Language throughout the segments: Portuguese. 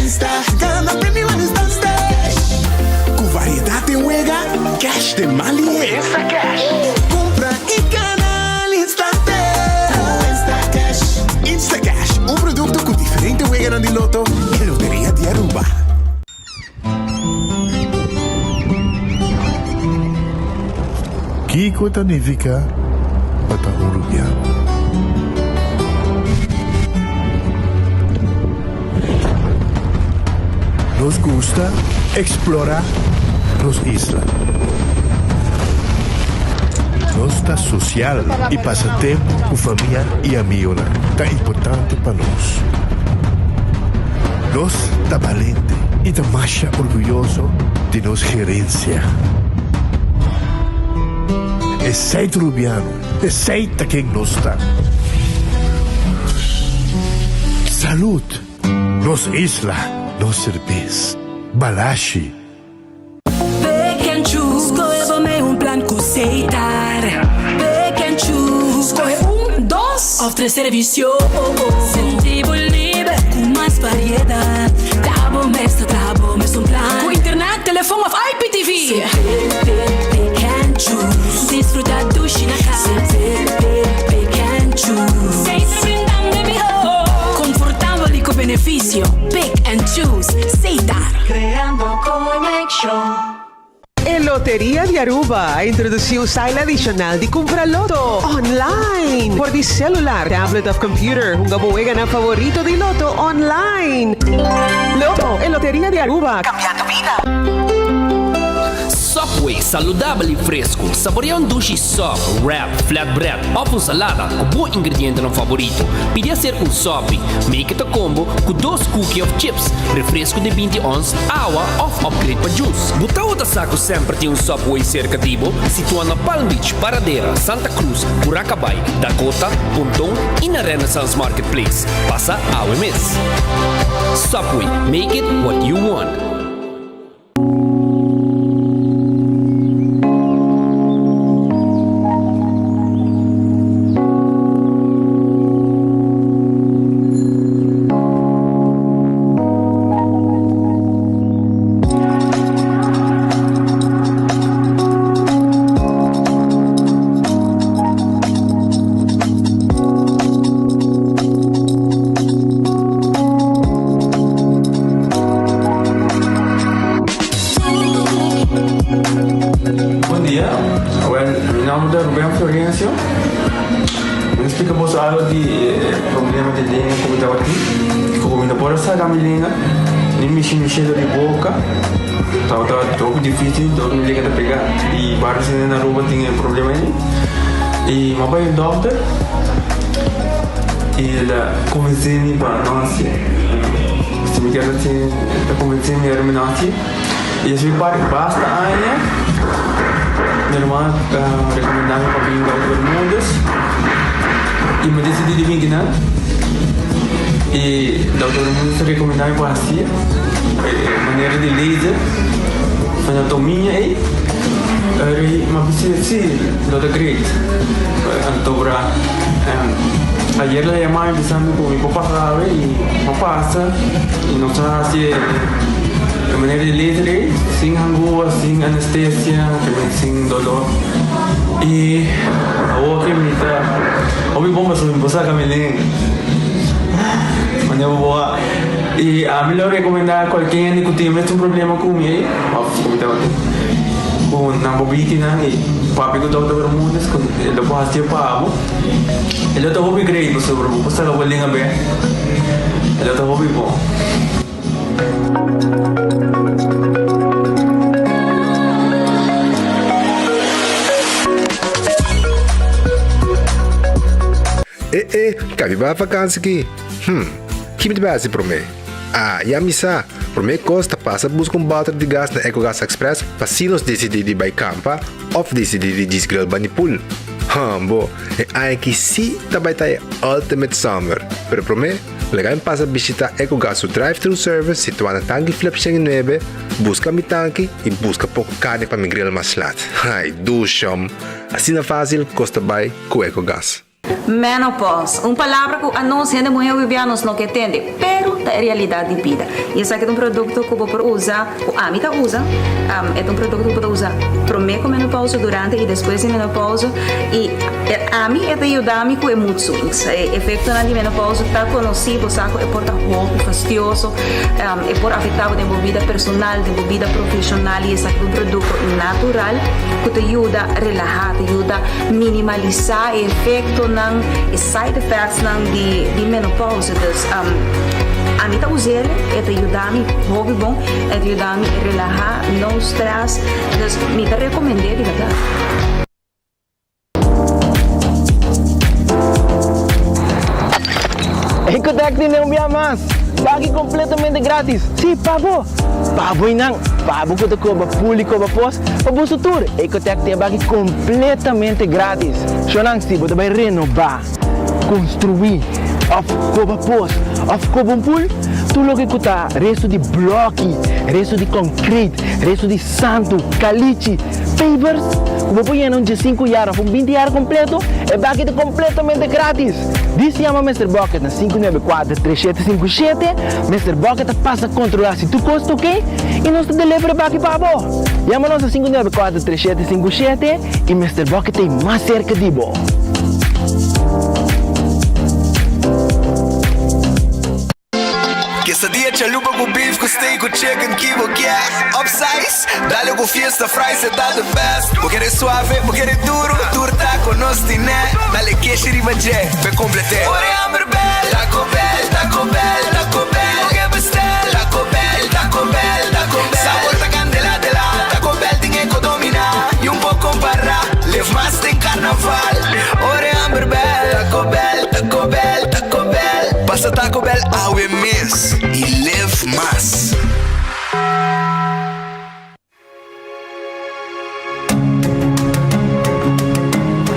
Insta, gana premio al instante. Com variedade em Wega, cash de Mali. Insta Cash. Compra e gana al instante. Insta Cash. Insta Cash, produto com diferente Wega di Lotto e Loteria di Aruba. Kiko significa bata urubiano. Nos gusta explorar nos islas. Nos está social e passa tempo com família e amigos. Tá importante para nós. Nós está valente e está mais orgulhoso de nossa gerência. É seito rubiano, é seita quem nós está. Saúde, nos isla, nos cerveja, balashi. Pick and choose, escolhe plan aceitar. Pick and choose, escolhe 2 of 3 servicios. Sentir livre, com mais variedade. Tá bom, mesmo plan. Com internet, telefone of IPTV. Pick and choose, desfrutar do China casa. Pick and choose, sempre brindando mejor. Confortável e com benefício. Pick and choose, aceitar. Creando conexão. En Lotería de Aruba introdució un style adicional de comprar loto online por di celular, tablet of computer. Un gabuega na favorito de loto online. Loto en Lotería de Aruba, cambiando vida. Subway, saudável e fresco. Saboreia sushi soft, wrap, flatbread ou salada com bom ingrediente no favorito. Pide ser sub, make it a combo com 2 cookies of chips, refresco de 20 ons, água ou upgrade para juice. Botão da saco sempre tem Subway cerca de Ibo, situado na Palm Beach, Paradera, Santa Cruz, Curacabai, Dakota, Pontão e na Renaissance Marketplace. Passa a OMS. Subway, make it what you want. Explicamos algo de problema de língua como estava aqui. Como não pode sair da minha língua, nem mexer de boca. Estava muito difícil, todo mundo liga a pegar. E vários na rua tinham problema aí. E meu pai é doutor. E ele convenceu-me para nós. Se me quer assim, ele convenceu-me para nós. E eu fui para basta aí. Minha irmã recomendava para vir ao Bermudas. E me decidi de vir aqui, e o doutor muito recomendava para assim, maneira de laser, anatomia aí, mas sim, doutor great, doutor ayer le llamaba empezando con mi papá sabe y no pasa y no está así de manera de laser, sin angua, sin anestesia, sin dolor. E a outra imita, ouvi bomba sobre você caminhando, mas eu vou e a melhor recomendar qualquer que tenha um problema com ele, com na bobitina e papi que doutor Bermudas, com ele pode ser pago, ele está hobby great sobre o você não vai ligar bem, ele está hobby bom. Cabe para vacança aqui. Que me base para mim? Já me sa. Para mim costa passa buscar balde de gás na EcoGas Express para se nós decidir de ir campa ou decidir de desgrill banipul. Bom, é que sim também tá Ultimate Summer. Pero para mim, legal passa visitar EcoGas o drive-thru service situado na tanque flip 9, busca mi tanque e busca pouco carne para me grill mais lat. Ai, ducham. Assim é fácil, costa bem com EcoGas. Menopause, palavra que a nós, gente mulher vivianos, não entende, pero é realidade de vida. E esse aqui é um produto que eu vou usar, a mim usa, é um produto que eu vou usar promete menopausa durante e depois de menopausa e a mim é de ajudar-me com muito swings. Efeito na menopausa está conhecido, sabe, é por roupa fastidioso, é por afetar a vida personal, a vida profissional e esse é um produto natural que te ajuda a relaxar, te ajuda a minimalizar o efeito e side effects de menopausa. A mim usar é te ajudar-me, hobby bom, é te ajudar-me a relaxar, não stress, então me te recomendei de verdade. Ecotec não me amas. Pague completamente grátis. Sim, pavo. Pavo não. Pavo que te cobra público, cobra pós. Para o futuro, Ecotec te pague completamente grátis. Sonang se você vai renovar, construir, cobra pós, cobra pool, tudo o que custa resto de bloco, resto de concreto, resto de santo, caliche, papers. Como põe um de 5 anos, 20 anos completo, é pague completamente grátis. Diz chama Mr. Bucket na 594-3757. Mr. Bucket passa a controlar se tu custa ok e nós te delivery back para você. Chama-nos a 594-3757 e Mr. Bucket tem mais cerca de você. Quesadilla, chalupa com beef, com steak, com chicken, que vou quer upsize, dá-lhe com fiesta, fries, você tá the best. Vou querer suave, vou querer duro, turta com nós tiné, dá-lhe queixa de bajé, vai completar. Ore amber bell, Taco Bell, Taco Bell, Taco Bell, vou querer bestel, Taco Bell, Taco Bell, Taco Bell, sabor da candela de lá, Taco Bell tem que dominar, e pouco comparar, live mais tem carnaval. Ore amber bell, Taco Bell, Taco Bell, Taco Bell, passa Taco Bell ao mês e live mais.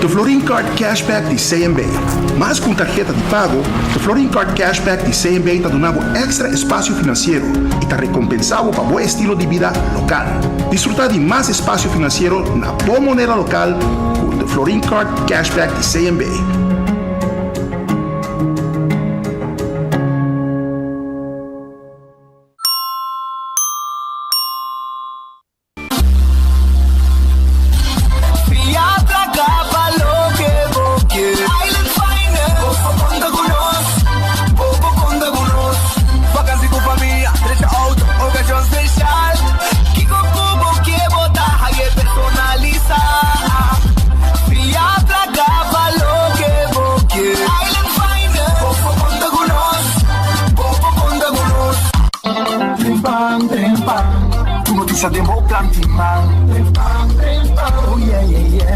The Florin Card Cashback de CMB. Mais com tarjeta de pago, The Florin Card Cashback de CMB está dando extra espaço financeiro e está recompensado para bom estilo de vida local. Desfrutar de mais espaço financeiro na boa moneda local com The Florin Card Cashback de CMB. Demo Plantiman.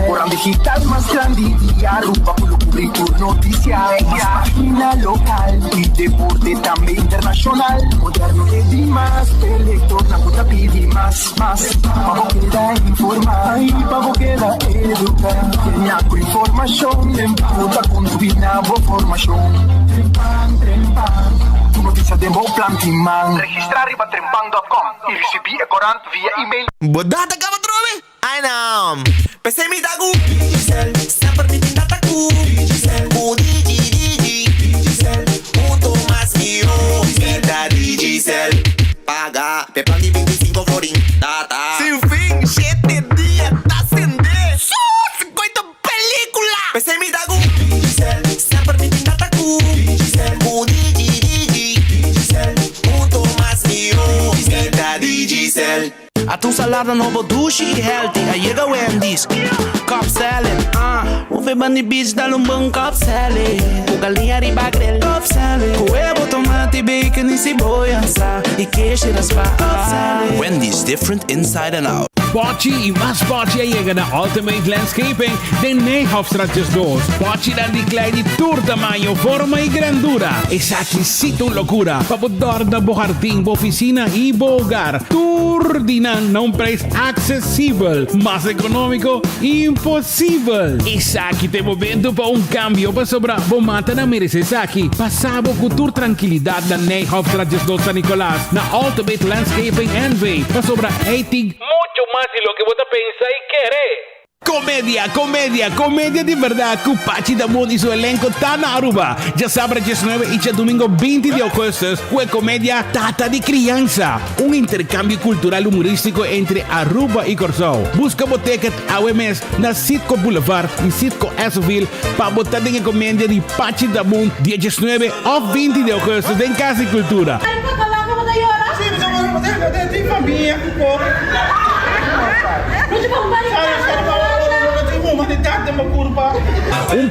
Orang digital más grande y arrupa por lo público noticias. Página local y deporte también internacional. Moderno que di más, elector la puta pidi más. Pago queda informar y pago queda educar. Tenía con información, puta combina formación. Notícia de Mo Plantiman. Registrar riba trempang.com e recebi e corant via e-mail. Bodata ka matrobe? Ai não. Pensei me dago. Digicel, sempre me tinta tacu. Digicel, o Digicel, mais que o da Digicel. Paga, pepang de 25 florim. Tá. Sem fim, 7 dias, tá acender. Só 50 película. Pensei me dago. Digicel, sempre me tinta tacu. Digicel, o Digicel. A tu salada no dushi e healthy. Aí chega Wendy's, Cobb salad. Ouve bani beach dá bom Cobb salad. Com galinha riba grill, Cobb salad. Coelho, tomate, bacon e cebola. E queijo raspa. Wendy's, different inside and out. Pochi y más Pochi llega na Ultimate Landscaping de Nijhoffstraatjes 2. Pochi dan die kleine tour tamaño, forma y grandura. Exquisito locura. Papodor da bo jardín, bo oficina y bo hogar. Tour dinan na un preço acessível. Más económico, impossível. Isaki te movendo pa un cambio pa sobra bo mata na merece Isaki. Pasabo com tour tranquilidade na Nijhoffstraatjes 2 San Nicolás. Na Ultimate Landscaping NV. Pa sobra 80 mucho más de lo que vos pensás y querés. Comédia de verdade com Pachi Damon e seu elenco tá na Aruba. Já sábado 19 e já domingo 20 de agosto, com a comédia Tata de Criança, um intercâmbio cultural humorístico entre Aruba e Corsol. Busca boteca AWMS na Sitco Boulevard e Sitco Esoville para botar em comédia de Pachi Damon dia 19 ou 20 de agosto em Casa e Cultura.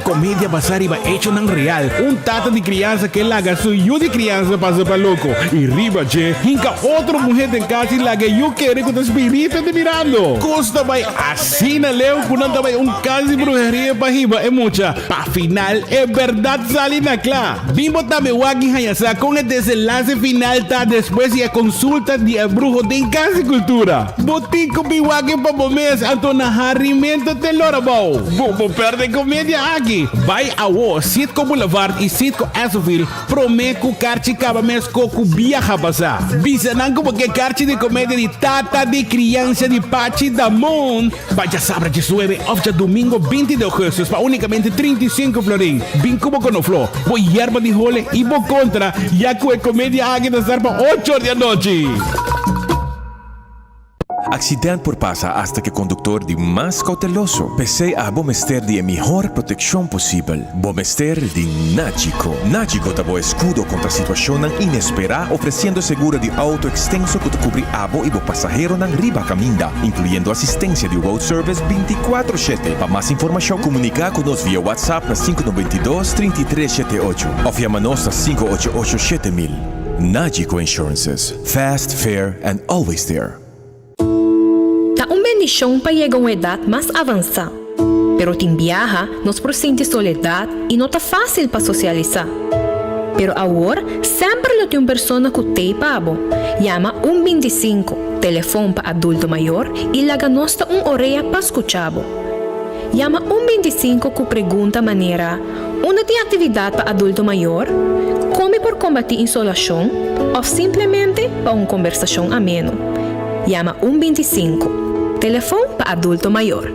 Comédia basariba hecho ng real. Tata de criança que laga su yu de criança passa pa louco. E riba, che, hinka outro mulher em casa e laga yu quere com o espírito de mirando. Custa vai assim na leu, kunanta vai caso de brujeria pa riba é mucha. Pa final, é verdade sali na clá. Bimbo tabe wagi hayasa com o desenlace final tá depois e a consulta de brujo de casa e cultura. Botico biwagi pa bomês, anto na harimento te lorabau. Bobo perde comédia aqui. Vai ao Sitco Boulevard e Sitco Esoville. Prometo carti cabamês coco viaja passar. Bisanang como que carti de comédia de Tata de Criança de Pachi Damon. Vaya sábado 19 ou já domingo 20 de agosto para unicamente 35 florim. Bem como com o flow. Vou hierba de role e vou contra. Já que a comédia aqui da para 8 da noite. Accidente por pasa hasta que conductor de más cauteloso. Pese a Bomester de mejor protección posible. Bomester de Nagico. Nagico dabo escudo contra situación inesperada, ofreciendo seguro de auto extenso que te cubre abo y bo pasajero nan riba caminda, incluyendo asistencia de road service 24/7. Para más información, comunica con nos vía WhatsApp a 592-3378 o llámanos a 588-7000. Nagico Insurances. Fast, fair, and always there. Bendición para llegar a una edad más avanzada. Pero te viaja, nos presente soledad y no está fácil para socializar. Pero ahora, siempre lo tiene una persona que te paga. Llama 125, teléfono para adulto mayor y la ganosta una orella para escuchar. Llama 125 que pregunta manera, una de actividad para adulto mayor, come por combatir insolación o simplemente para una conversación ameno. Llama 125. Teléfono para adulto mayor.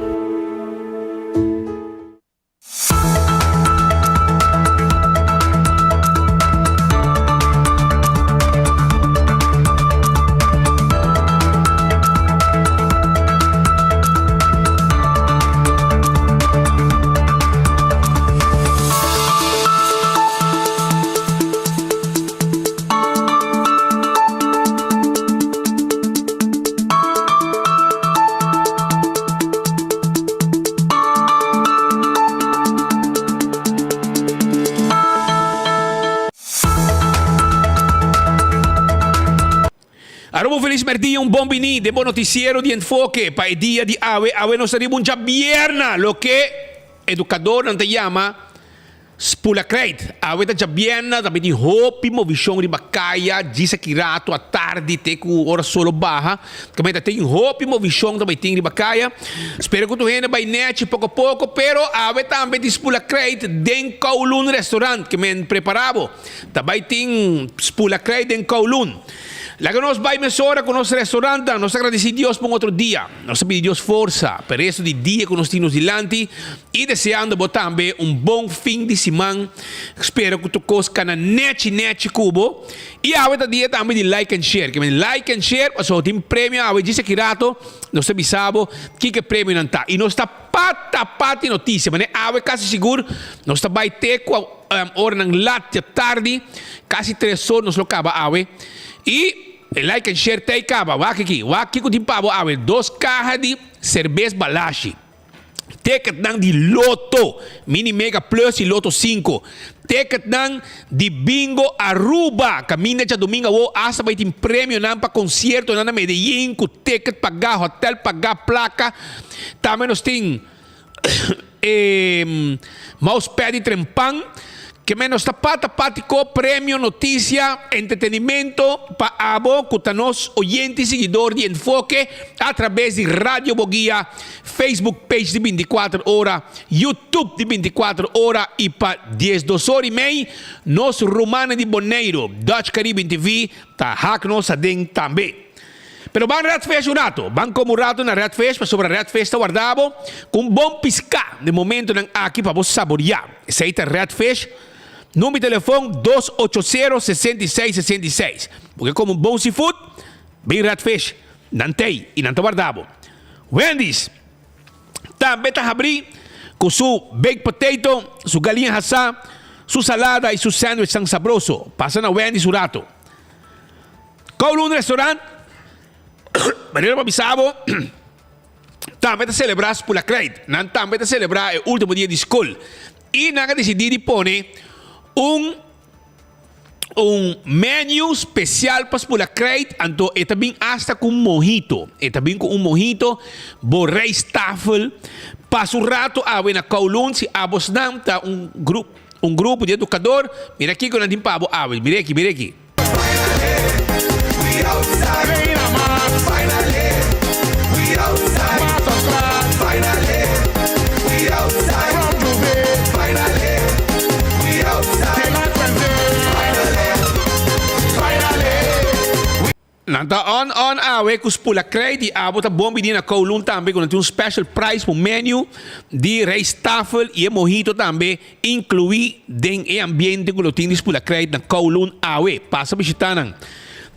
Arubo feliz mercado, un buen vini de buen noticiero de enfoque para el día de Ave. Ave nos arriba un viernes, lo que educador no te llama Spulacrate. Ave ta viernes, também tem hopi movição de bacaya, diz que rato à tarde tem com hora solo barra. Também tem hopi movição também tem de bacaya. Espero que tu renda vai net pouco a pouco, pero ave também tem Spulacrate den Kowloon restaurante que men preparado. Também tem Spulacrate den Kowloon. La que nos va a mesora con nuestro restaurante, nos agradecemos a Dios por otro día. Nos pide Dios fuerza para este día que nos tiene delante y deseando también un buen fin de semana. Espero que tu cosca na net cubo. Y ahora día también de like and share. Que me like and share, so tem premio, ahora dice que rato, nos avisamos que premio não está. Y no está pata noticia, mas ahora casi seguro, nos está vai ter hora ng lat tarde, casi 3 horas nos lo acaba ahora. E like and share te acaba, aqui com timpabo, 2 cajas de cerveja Balashi. Ticket dan de Loto, Mini Mega Plus e Loto 5. Ticket dan de Bingo Aruba. Camina já domingo o asa vai ter prêmio nan para concerto na Medellín, com ticket pagar, hotel pagar, placa. Também nós tem mousepad e trempão. Que menos tapático, premio, noticia, entretenimiento para abo, cutanos, oyente y seguidor de Enfoque a través de Radio Boguía, Facebook page de 24 horas, YouTube de 24 horas y para 10-2 horas y meia, nos Romana de Boneiro, Dutch Caribbean TV, ta hack nos adem também. Pero van redfish un rato. Van como un rato na redfish, para sobre redfish ta guardavo, com bom piscar de momento nang aqui para você saborear. Aceita redfish, número de telefone 280-6666. Porque como um bom seafood, bem redfish, nantei e nanto guardavo. Wendy's, também tá abrir com seu baked potato, sua galinha assá, sua salada e seu sandwich tão sabroso. Passa na Wendy's un rato. Kowloon Restaurant, Maria Babisabo, também está celebrar Spula Crate, também está celebrar o último dia de escola. E nós decidimos pôr menu especial para Spula Crate, então é também hasta com mojito. É também com mojito, borrei staffel, passa um rato a ver na Kowloon, se a vos não tá grupo de educador, mira aqui que eu não tenho para a ver, mira aqui. We outside, finally. We outside, finally. We outside, finally. We outside, finally. Nanta on awe com Spula Crate e abo tá bom pedir na Kowloon também quando tem special price pro menu de reistafel e mojito também incluir dentro do ambiente que tem Spula Crate na Kowloon awe. Passa visitando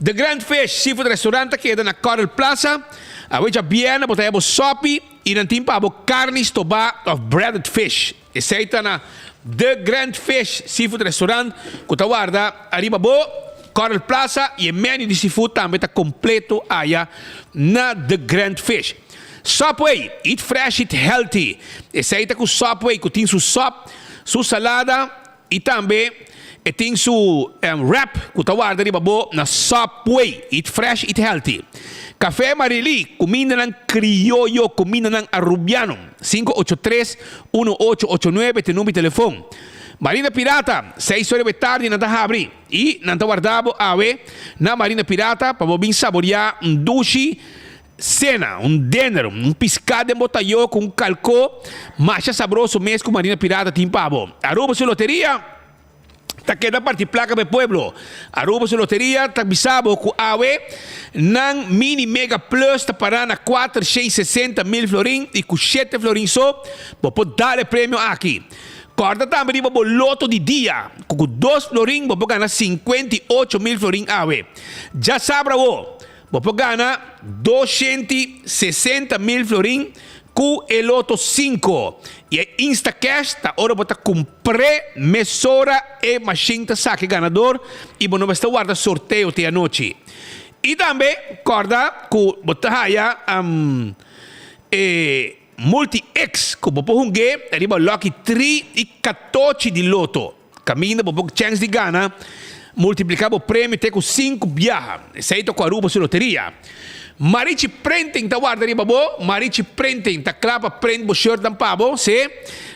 The Grand Fish Seafood Restaurant que é na Coral Plaza. Awe já biena botar abo sopi e não tem para abo carne toba of breaded fish. Esse aí tá na The Grand Fish Seafood Restaurant que tá guarda arriba bo Coral Plaza e o menu de seafood também está completo aí na The Grand Fish. Subway, eat fresh, eat healthy. Esse aí está com Subway, que tem sua salada e também tem seu wrap, que está guardado ali na Subway, eat fresh, eat healthy. Café Marili, comida ng criollo, comida ng arubiano. 583-1889, tem número de telefone. Marina Pirata, 6 horas da tarde, não está abrir. E não está guardado na Marina Pirata para você saborear duche cena, dinner, piscado de botalhão com calcô, macha sabroso mesmo com Marina Pirata, tem pavo. Aruba sua loteria, tá queda parte placa do pueblo. Aruba sua loteria, tá bisabo com nang mini mega plus tá para na 460 mil florin e com 7 florin só, pode dar prêmio aqui. Corda também para o loto de dia. Com 2 florin, você ganha 58 mil florin awe. Já sabe, você ganha 260 mil florin com o loto 5. E Insta Cash, tá hora para comprar, mesura e machine tá saque ganador. E você vai guardar sorteio até a noite. E também, corda, com você haya Multi-X, que você hungue, arriba Lucky 3 e 14 de loto. Caminha, você chance de ganhar, multiplicar o prêmio, tem com 5 viaja. Esse aí tá com a Aruba sua loteria. Marichi Printing, tá guarda arriba, Marichi Printing, tá clapa, print, o shirt, tá pabo, se?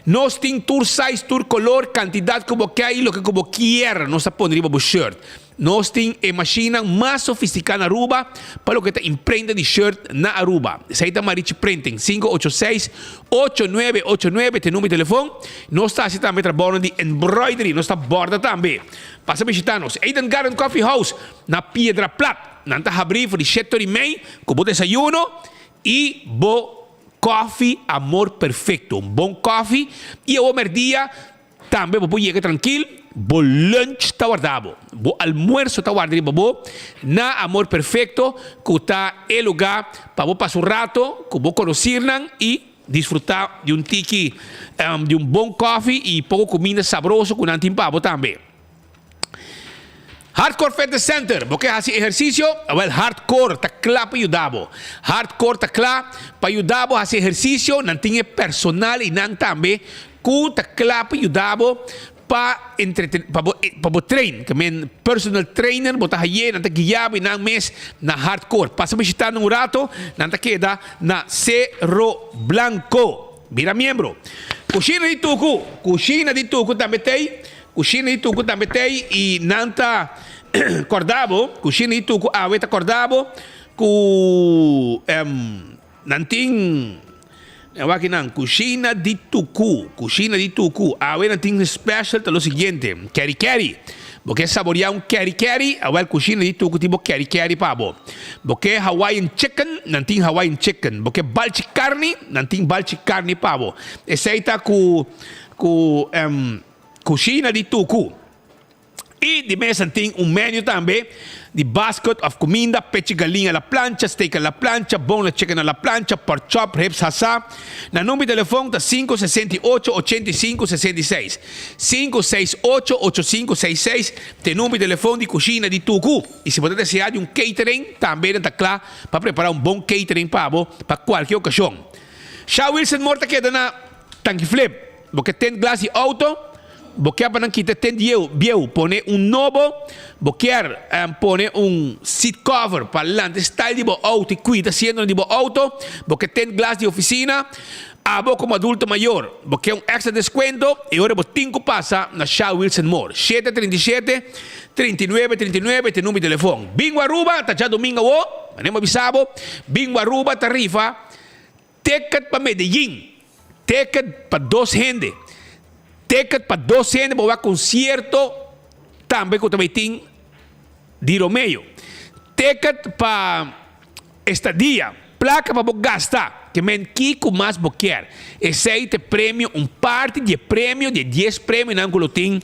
Nós tem tour size, tour color, quantidade que você quer e o que você quer, nós tá pondo arriba o shirt. Nós temos a máquina mais sofisticada na Aruba para o que está imprenta de shirt na Aruba. Essa aí está Marichi Printing, 586-8989, tem número de telefone. Nós estamos também trabalhando de embroidery, nós estamos borda também. Passa a visitar-nos. Eden Garden Coffee House, na Piedra Plata. Nós estamos abrindo de 7h30, com bom desayuno e bom coffee, amor perfeito. Um bom coffee e o dia também você pode chegar tranquilo. Bo lunch está guardado, bo almuerzo está guardado, na amor perfecto, que está el lugar para vos pasar un rato, que vos conocernan y disfrutar de un tiki, de un buen coffee y poco comida sabroso con antimpavo también. Hardcore Fitness Center, porque hace ejercicio, well, hardcore está claro para ayudar. Hardcore está claro para ayudar a hacer ejercicio, no tiene personal y no también, que está claro para ayudar para train, que men personal trainer, bota haye, nanta guiabe nang mes na hardcore. Passa visitar um rato, nanta queda na Cerro Blanco. Vira membro. Coxina de Tucu também tem, e nanta cordabo, coxina de Tucu, aveta cordabo, com nanting aqui não, Coxina de Tucu. Ahora tem special, é o seguinte, Keri. Porque saborear um keri-keri, a cozinha de tudo tipo keri-keri pabo. Porque Hawaiian chicken, não tem Hawaiian chicken. Porque balchi carne, não tem balchi carne pabo. Esse aí tá com cozinha de tudo. E de mesa tem menu também de basket of comida, peixe galinha à plancha, steak à plancha, boneless chicken à plancha, pork chop, ribs assá. Na número de telefone tá 568-8566. 568-8566. Tem número de telefone de cozinha de Tucu. E se você desejar de catering, também está claro para preparar bom catering para qualquer ocasião. Shaw Wilson Morta queda na tanque flip, porque tem glass de auto. Porque para kita tem bieu pone novo, porque pone seat cover para lante style de auto e cuida sendo de auto, porque tem glass de oficina, abo como adulto maior, porque extra descuento e agora você 5 passa na Shaw Wilson Moore, 737-3939 tem número de telefone. Bingo Aruba, tá já domingo anemos avisado, Bingo Aruba tarifa, ticket para Medellín, ticket para 2 gente. Ticket para 12 anos para concerto também que também tem de Romeo. Ticket para estadia, placa para gastar, que men Kiko mais boquer. Esse aí tem prêmio, parte de prêmio de 10 prêmios na Colotim.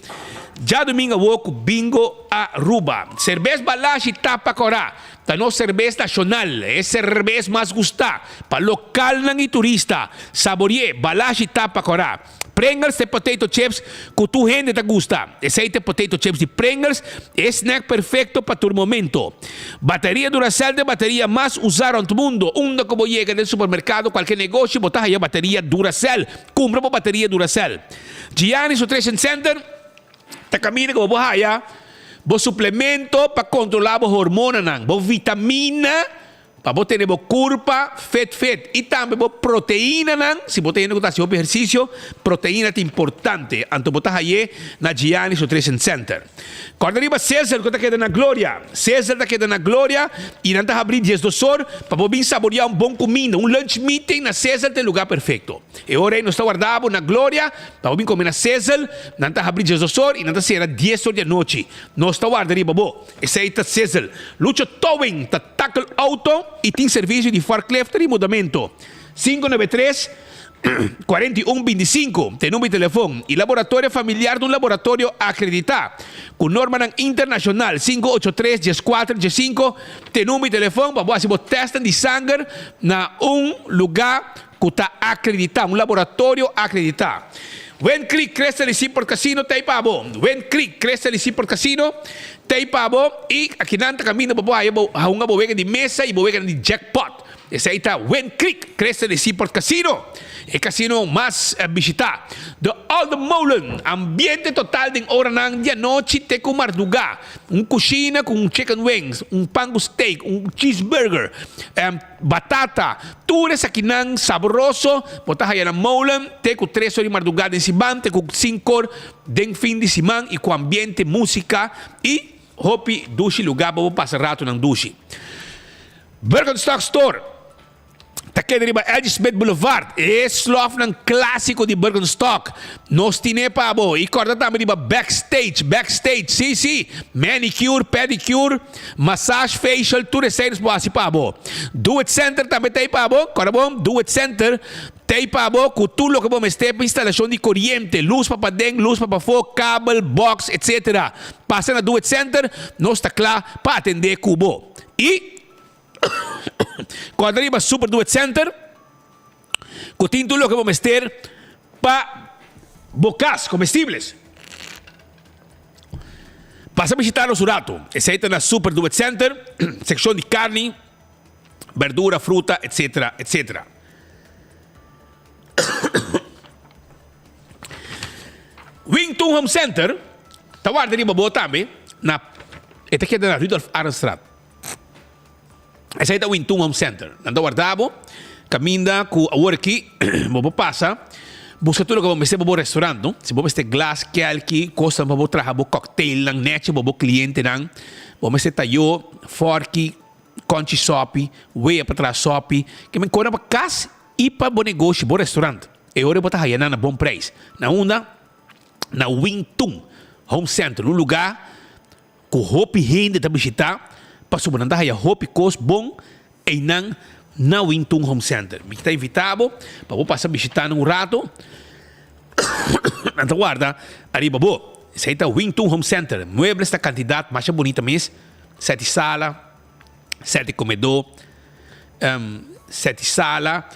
Já domingo o Bingo Aruba. Cerveja Balashi Tapa Corá. Tá no cerveja nacional, é cerveja mais gustada para local e turista. Saboreie Balashi Tapa Corá. Pringles de potato chips que tu gente te gusta. Esse aí tem potato chips de Pringles, é snack perfeito para tu momento. Bateria Duracell de bateria mais usada no mundo. Onde como chega no supermercado, qualquer negócio, botar aí a bateria Duracell. Compra uma bateria Duracell. Giannis Nutrition Center, tá caminho como bohaya, bo suplemento para controlar bo hormona, bo vitamina, para bo ter bo curva, fet. E também bo proteína, se bo ter exercício, proteína é importante. Anto botar aí na Giannis Nutrition Center. Quando arriba César, que está quedando na glória. César está quedando na glória e não está abrindo 10 dosor para vir saborear bom comida. Lunch meeting na César tem lugar perfeito. E agora aí nós está guardado na glória para vir comer na César, não está abrindo 10 dosor e não está sendo 10 horas da noite. Nós está guardado arriba, bo. Esse aí está César. Lucha Towing, está tackle auto e tem serviço de forklift e mudamento. 593-4125, tem número de telefone. E laboratório familiar de laboratório acreditado. Com norma internacional 583-14-5, tem número de telefone para você testar de sangue na lugar que está acreditado, laboratório acreditado. When Creek Cresta de Seaport Casino, tem pabo. When Creek Cresta de Seaport Casino, tem pabo. E aqui nanta caminho para uma bodega de mesa e bodega de jackpot. Esse aí está When Creek Cresta de Seaport Casino. É o casino mais visitado. The Old Molen, ambiente total de hora de noite, tem com marduga. Coxina com chicken wings, pango steak, cheeseburger, batata. Tudo isso aqui não saboroso. Botar aí na Molen, tem com 3 horas de madrugada em cima, tem com 5 horas de fim de semana e com ambiente, música e hopi, duche, lugar para passar rato na duche. Birkenstock Store. Está aqui arriba Edgesmith Boulevard. Esse é um clássico de Birkenstock. Nós temos para bo. E corta também backstage. Sim. Manicure, pedicure, massage facial, tudo isso para bo. Do It Center também tem para bo. Corta bom. Do It Center tem para bo. Com tudo o que vamos ter para instalação de corrente, luz para dentro, luz para fora, cabo, box, etc. Passa na Do It Center, nós está claro para atender cubo. E quando arriba Super Do It Center, que tem tudo o que vamos ter para bocas comestíveis. Passa a visitar o Surato. Esse aí está na Super Do It Center, secção de carne, verdura, fruta, etc. Wington Home Center, está guardando arriba boa também, esta aqui é na Rudolf Arnstraat. Esse aí é o Wington Home Center. Nanda guardavo, caminha com a work, vou passa, busca tudo que vamos ter para o restaurante, não? Se vamos ter glass, calque, costa para trazer para cocktail, lang net, para cliente, não? Vamos ter tayo, fork, conchi sopi, weia para trás sopi, que me corre para casa e para o negócio, para o restaurante. E agora botar aí na bom preço. Na Wington Home Center, um lugar com hopi gente da visita, passou por andar a hopi cos bom e não na Wington Home Center. Me está invitado para passar visitando um rato. Então guarda, arriba bo. Esse é o Wington Home Center. Muebles da quantidade mais bonita mesmo. 7 sala, 7 comedor, 7 sala,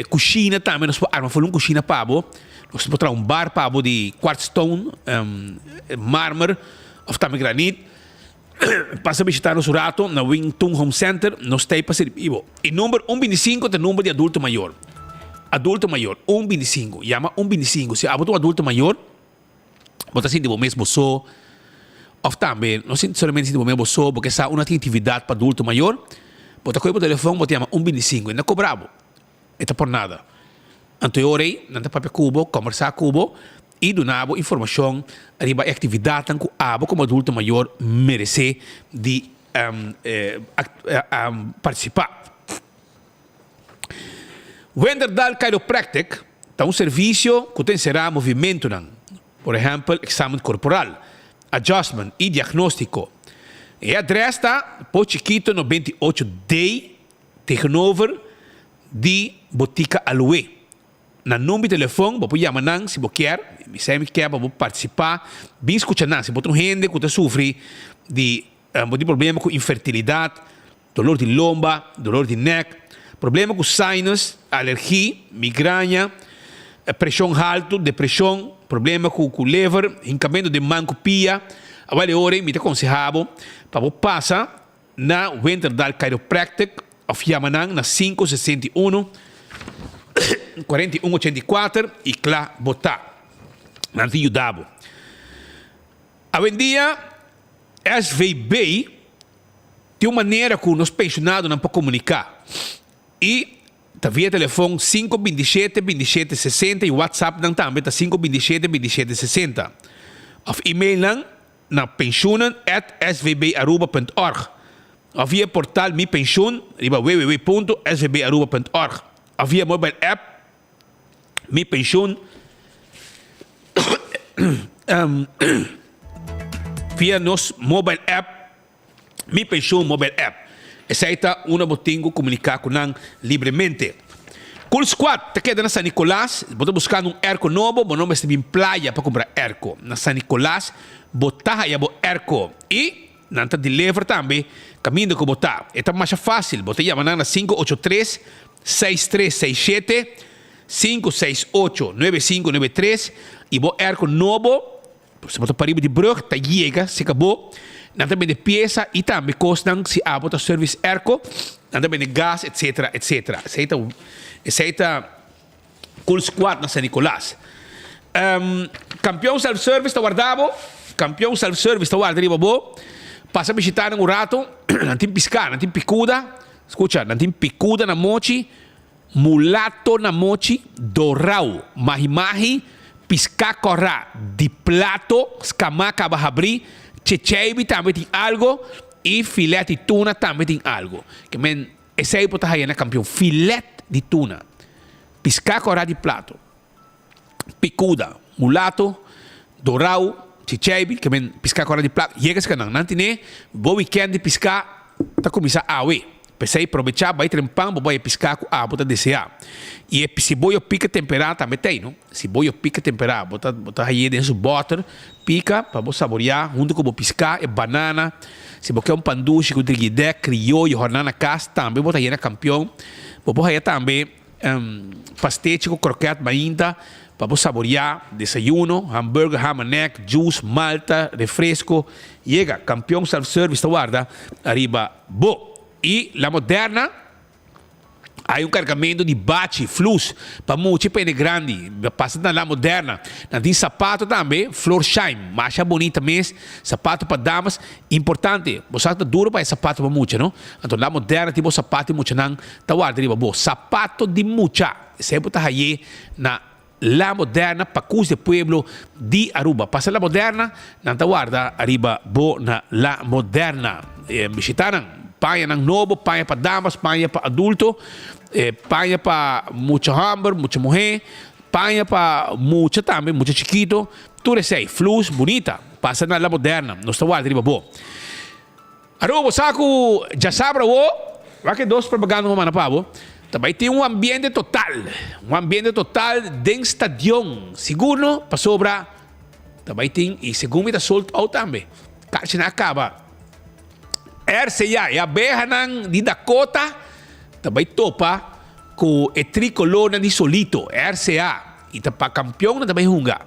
cozinha também. Nós podemos uma cozinha para bo. Nós podemos um bar para bo de quartzstone, mármore, ou também granito. Passa a visitar nosso rato na Wington Home Center. Nós temos para ser vivo. E número 125 é o número de adulto maior. Adulto maior, 125. Chama 125. Se há um adulto maior, você sente o mesmo só. Ou também, não sente somente o mesmo só, porque essa é uma atividade para adulto maior. Você coisa o telefone, você chama 125. Não é cobrado. Não é por nada. Então, eu orei, não é para cubo, conversar cubo, e donar informação arriba a atividade que abo como adulto maior merece de participar. Wenderdal Chiropractic é um serviço que tem será movimento, por exemplo, exame corporal, adjustment e diagnóstico. E a adressa está por Chiquito 98D, tegenover de Botica Aloe. Na número de telefone, você chama não se você quer, se quer para participar, bem escutar não, se você tem gente que sofre de problema com infertilidade, dolor de lomba, dolor de neck, problema com sinus, alergia, migraña, pressão alta, depressão, problema com o liver, hincamento de mancopia. Agora, hora, me aconselhava para passar na Wenderdal Chiropractic, ou chama na 561 4184 e claro, botar. Não te ajudava. Hoje em dia, SVB tem uma maneira que os pensionados não podem comunicar. E tá via telefone 527 27 60 e WhatsApp não também tá 527 27 60. Of e-mail na pensionen@svbaruba.org. Of via portal Mi Pensioen, riba www.svbaruba.org. Of via mobile app Mi Pensioen. Via nos mobile app Mi Pensioen mobile app. Essa é uma botinha comunicar com nós livremente. Cool Squad, te queda na San Nicolás, bota buscando erco novo, bom nome é playa para comprar erco. Na San Nicolás, botar aí bo erco. E, não te deliver também, caminho que botar. É mais fácil, bota aí na 583 6367 568 9593 e bo erco novo, você bota para de brug, tá chega, se acabou. Não também de peça e também custam se há bota serviço erco, não também de gás, etc, etc. Aceita Cool Squad na San Nicolás. Campeão self-service está guardado. Campeão self-service está guardado. Passa a visitar um rato. Não tem piscar, não tem picuda. Escuta, não tem picuda na mochi. Mulato na mochi. Dorau. Mahi-mahi. Piscar corra. De plato. Escamaca vai abrir. Chechebi também tem algo. E filete de tuna também tem algo. Que men, esse aí pode estar campeão. Filete de tuna. Piscar corra de plato. Picuda. Mulato. Dorau. Chechebi. Que men, piscar corra de plato. Chega esse canal. Não tem bom weekend de piscar. Está começando a ver. Pensei aproveitar, vai trempar, vai piscar com a bota desejar. E se boio pica temperado também tem, não? Se boio pica temperado, bota aí dentro do butter, pica para você saborear, junto com o piscar é banana. Se você quer um panduche com triguidé, crioulo, jornada casa, também bota aí na campeão. Bota aí também pastético, croquete, mainda, para você saborear, desayuno, hambúrguer, ham and neck, juice, malta, refresco. Chega, campeão self-service, guarda, arriba, bo. E la Moderna, há carregamento de bate, flux, para muito pene grande, passando na La Moderna. Tem sapato também, Flor Shine, marcha bonita mesmo, sapato para damas, importante, você está duro para sapato para mucha, não? Então La Moderna tem sapato de mucha, não, tá guardando, sapato de mucha, sempre está aí na La Moderna, Pacus de Pueblo de Aruba. Passa La Moderna, não tá guarda, arriba, bo na La Moderna. Visitaram. Panha ng novo, panha para damas, panha para adulto, panha para mucho hamburger, mucha mujer, panha para mucha também, mucha chiquito, tudo isso aí, flus, bonita, passa na La Moderna. Nós estamos ali, bom. Aruba, saco, já sabe, vai que dois propaganda uma pabo. Também tem um ambiente total dentro do estádio. Seguro, para sobra. Também tem, e segundo está solto ao também. Caixa na acaba. RCA, e a berra de Dakota, também topa com o tricolor de Solito, RCA. E para campeão também hunga.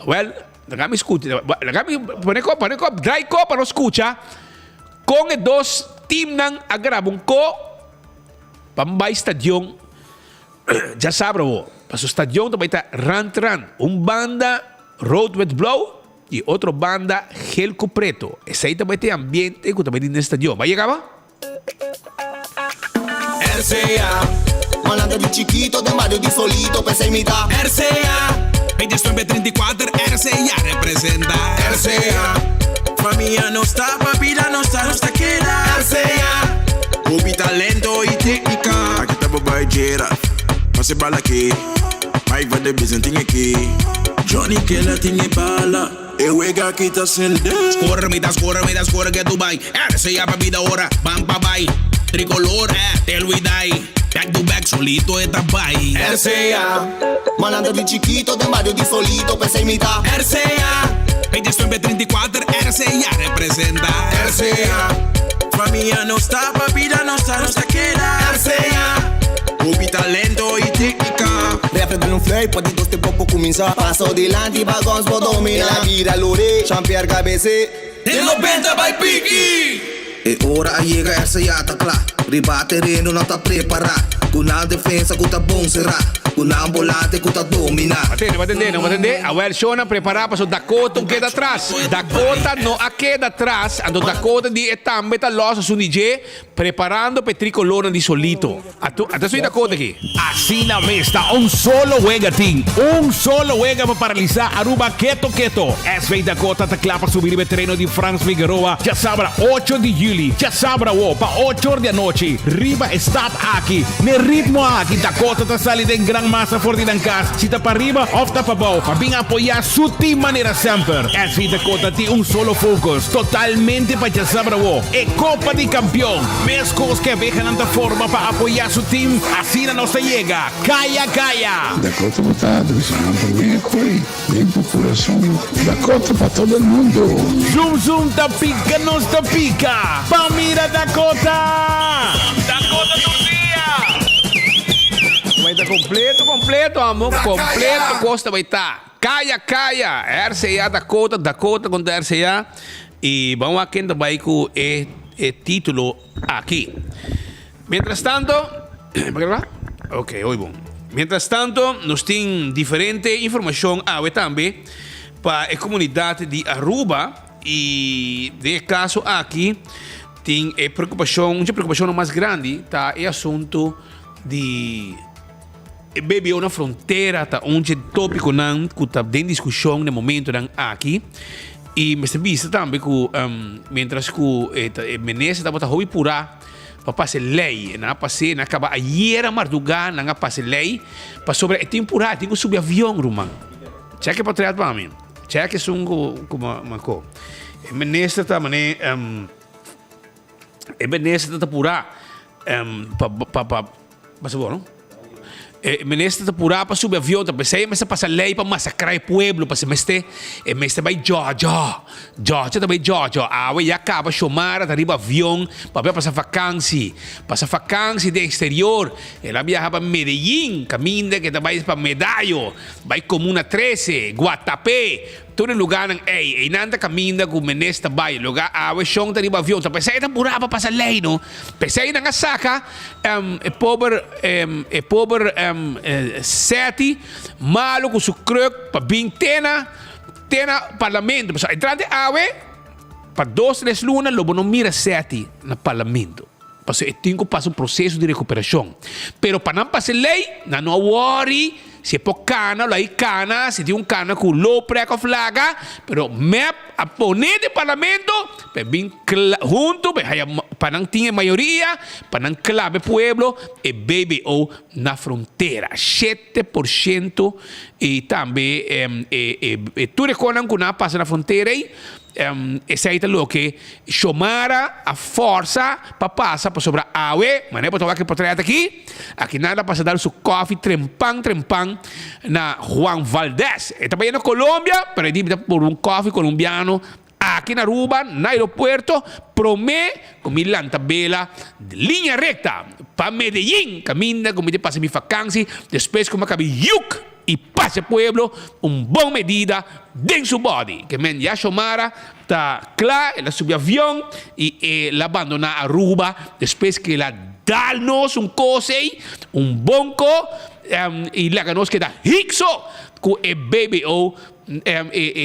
Well, nagami escuta, nagami paneko, dry copa não escuta. Com os dois team nang agrabong ko, pambay stadion, já sabe, para o stadion também está Rantran, banda Road with Blow e outra banda Gelco Preto. Esse aí também tem ambiente que também tem no stadion. Vai chegar, RCA, malandro de chiquito, de Mario de Solito, pensa imitar. RCA, 2934, RCA representa. RCA, familia no está, papila no está queda. RCA, Ubi talento y técnica. Aquí estamos para Jera, pase bala aquí. Mike va de Byzantine aquí. Johnny que la tiene bala. E juega aquí está sende. Scorre que Dubai. RCA pa vida ahora, van pa bay. Tricolor, te olvidai. Back to back, solito está bay. RCA, malandro de chiquito, de Mario de Solito, pensa imitar. RCA, 2934, RCA representa. RCA, familia no está, papila no está queda. RCA, Ubi talento y técnica. Refredando um flare, pode dois tempo começar. Passou delante, bagons vou dominar. La vira lore, champion cabeça. De 90 vai pique. E ora llega RCA tá claro. Riba terreno não tá preparado. Com a defesa que tá bom será. Com a ambulante que tá dominar. Atende. A Welshona prepara para o Dakota queda atrás. Dakota não queda atrás. Ando Dakota de etambe tá losa su DJ preparando para tricolor de Solito. Até sui Dakota aqui. Así na mesta, solo juega team. Solo juega para paralisar Aruba Keto. SV Dakota está claro para subir el terreno de Franz Figueroa. Já sabra 8 de julho. Já sabra para 8 horas da noite. Riba stop aqui. Ne ritmo aqui. Dakota está salindo em gran massa for de Lancas. Se está para riba, ou está para baixo. Para vir apoiar sua team maneira sempre. SV Dakota tem solo focus. Totalmente para já sabra é Copa de Campeão. Mescos que vejan anta forma para apoiar su team. Así na nossa llega. Calla. Dakota botado, bem foi. Bem pro coração. Dakota para todo mundo. Zoom, tapica, nos tapica. Pamira Dakota. Dakota Turcia. Vai estar completo, amor. Completo, Costa vai estar. Calla. RCA Dakota contra RCA. E vamos aqui também com o título aqui. Mientras tanto, ¿para grabar? Ok, hoy bom. Mientras tanto, nós temos diferente informação também para a comunidade de Aruba e, de caso aqui, tem uma preocupação mais grande, tá? É assunto de bebê na fronteira, tá? Onde tópico não que está em discussão no momento não aqui. E me vista também que, mientras que o Menezes estava a purar para passar lei, na passei, na acaba ayer madrugada, na passar lei, para sobre temporada, tem que subir avião, rumang. Cheque para trás para mim. Cheque sungo como manco. Menezes está mané, Menezes está purar, para bom, não? Menezes está purar para subir avião, tá pensei, mas passa lei para massacrar o povo, para se meste vai Georgia também Georgia, awe já acaba chamar a arriba avião para passar vacância de exterior, ela viaja para Medellín, caminha que vai para Medallo, vai Comuna 13, Guatapé, todo lugar e nada caminha com Menezes vai, lugar awe chão tá arriba avião, tá pensei tá purar para passar lei, não? Pensei na saca, pobre sete malo com su cruk para vintena parlamento. Mas entrante awe para 2-3 lunas lobo não mira sete no parlamento. Parce tem que passar processo de recuperação. Pero para não passar lei, não worry. Se por cana, lá cana, se tem cana com low preco flaga, pero map a poner de parlamento, bem junto, para não ter maioria, para não clave pueblo, e BBO na fronteira. 7% e também, tu reconhece que não passa na fronteira aí, essa lo que chamara a força para passar para sobre a água, mas não é para que portrait aqui nada para dar su coffee trempang na Juan Valdez. E também na Colômbia, para ir por coffee colombiano aqui na Aruba, no aeropuerto, promete com Milan tabela linha recta para Medellín, caminha como te passa minha vacância, depois como acaba Yuk e passa pueblo, boa medida dentro do body, que men já chamara tá claro, ela subiu avião e ela abandona Aruba, depois que ela dá-nos coisa, bonco, e lá nos queda hixo com o BBO,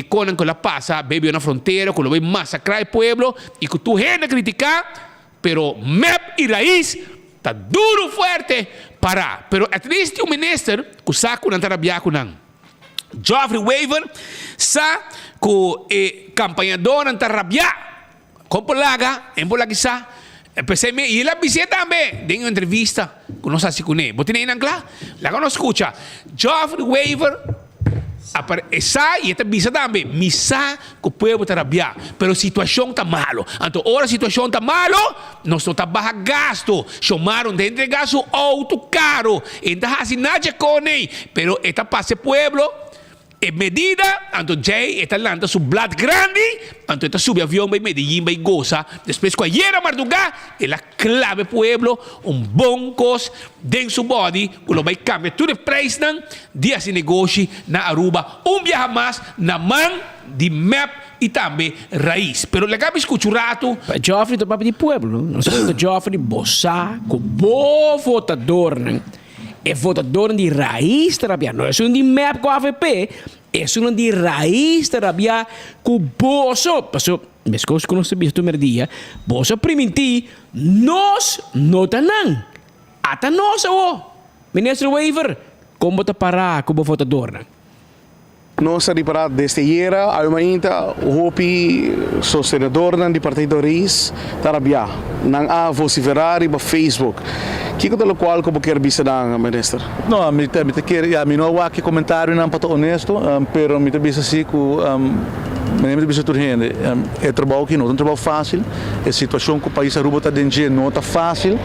quando ela passa, BBO na fronteira, quando vai massacrar o pueblo, e que tu gente criticar, pero MEP e raiz, tá duro, forte, para. Pero at least o ministro, que saco não tarabia com não. Geoffrey Weaver, sa que campanhador não tarabia, com polaga, em polaga sa, pensei me, e ele visita também, tem uma entrevista com nós assim com ele. Botinei não claro, lá que nós escuta, Geoffrey Weaver, esa e esta bisa também, misa que o povo está rabia, pero a situação está malo. Então, ora a situação está malo, nós não está baixo gasto, chamaram de entre gasto auto caro, então assim nada com ele, pero esta passe pueblo, e medida, então já está landa su blad grande, então esta sube avião vai Medellín, vai goza, depois com a hiera madrugada, ela clave pueblo, bom cos dentro su body, que vai cambiar tudo o preço de esse negócio na Aruba, viaja mais na mão de MEP e também raiz. Pero le cabe escuchurato. Geoffrey do papo de pueblo, não sei Geoffrey bossa, com bom votador, né? É votador de raiz terapia, não é um de MEP com a AVP, é um de raiz terapia com bosso. Passou, mas coisas que não sabia do primeiro dia, bosso primiti, nós não tanang. Até nós, Ministro Weaver, como te parar como votador, né? Nós riparado desde era, ainda hopi sostenedor do Partido RIS, tarabia, nang a vociferar para Facebook. Que do qual como quer bisa na ministro? No, me quer, me não há que comentário não para honesto, pero me bisa assim que me bisa tudo gente. É trabalho que não é um trabalho fácil, a situação que o país Aruba está dentro não está fácil.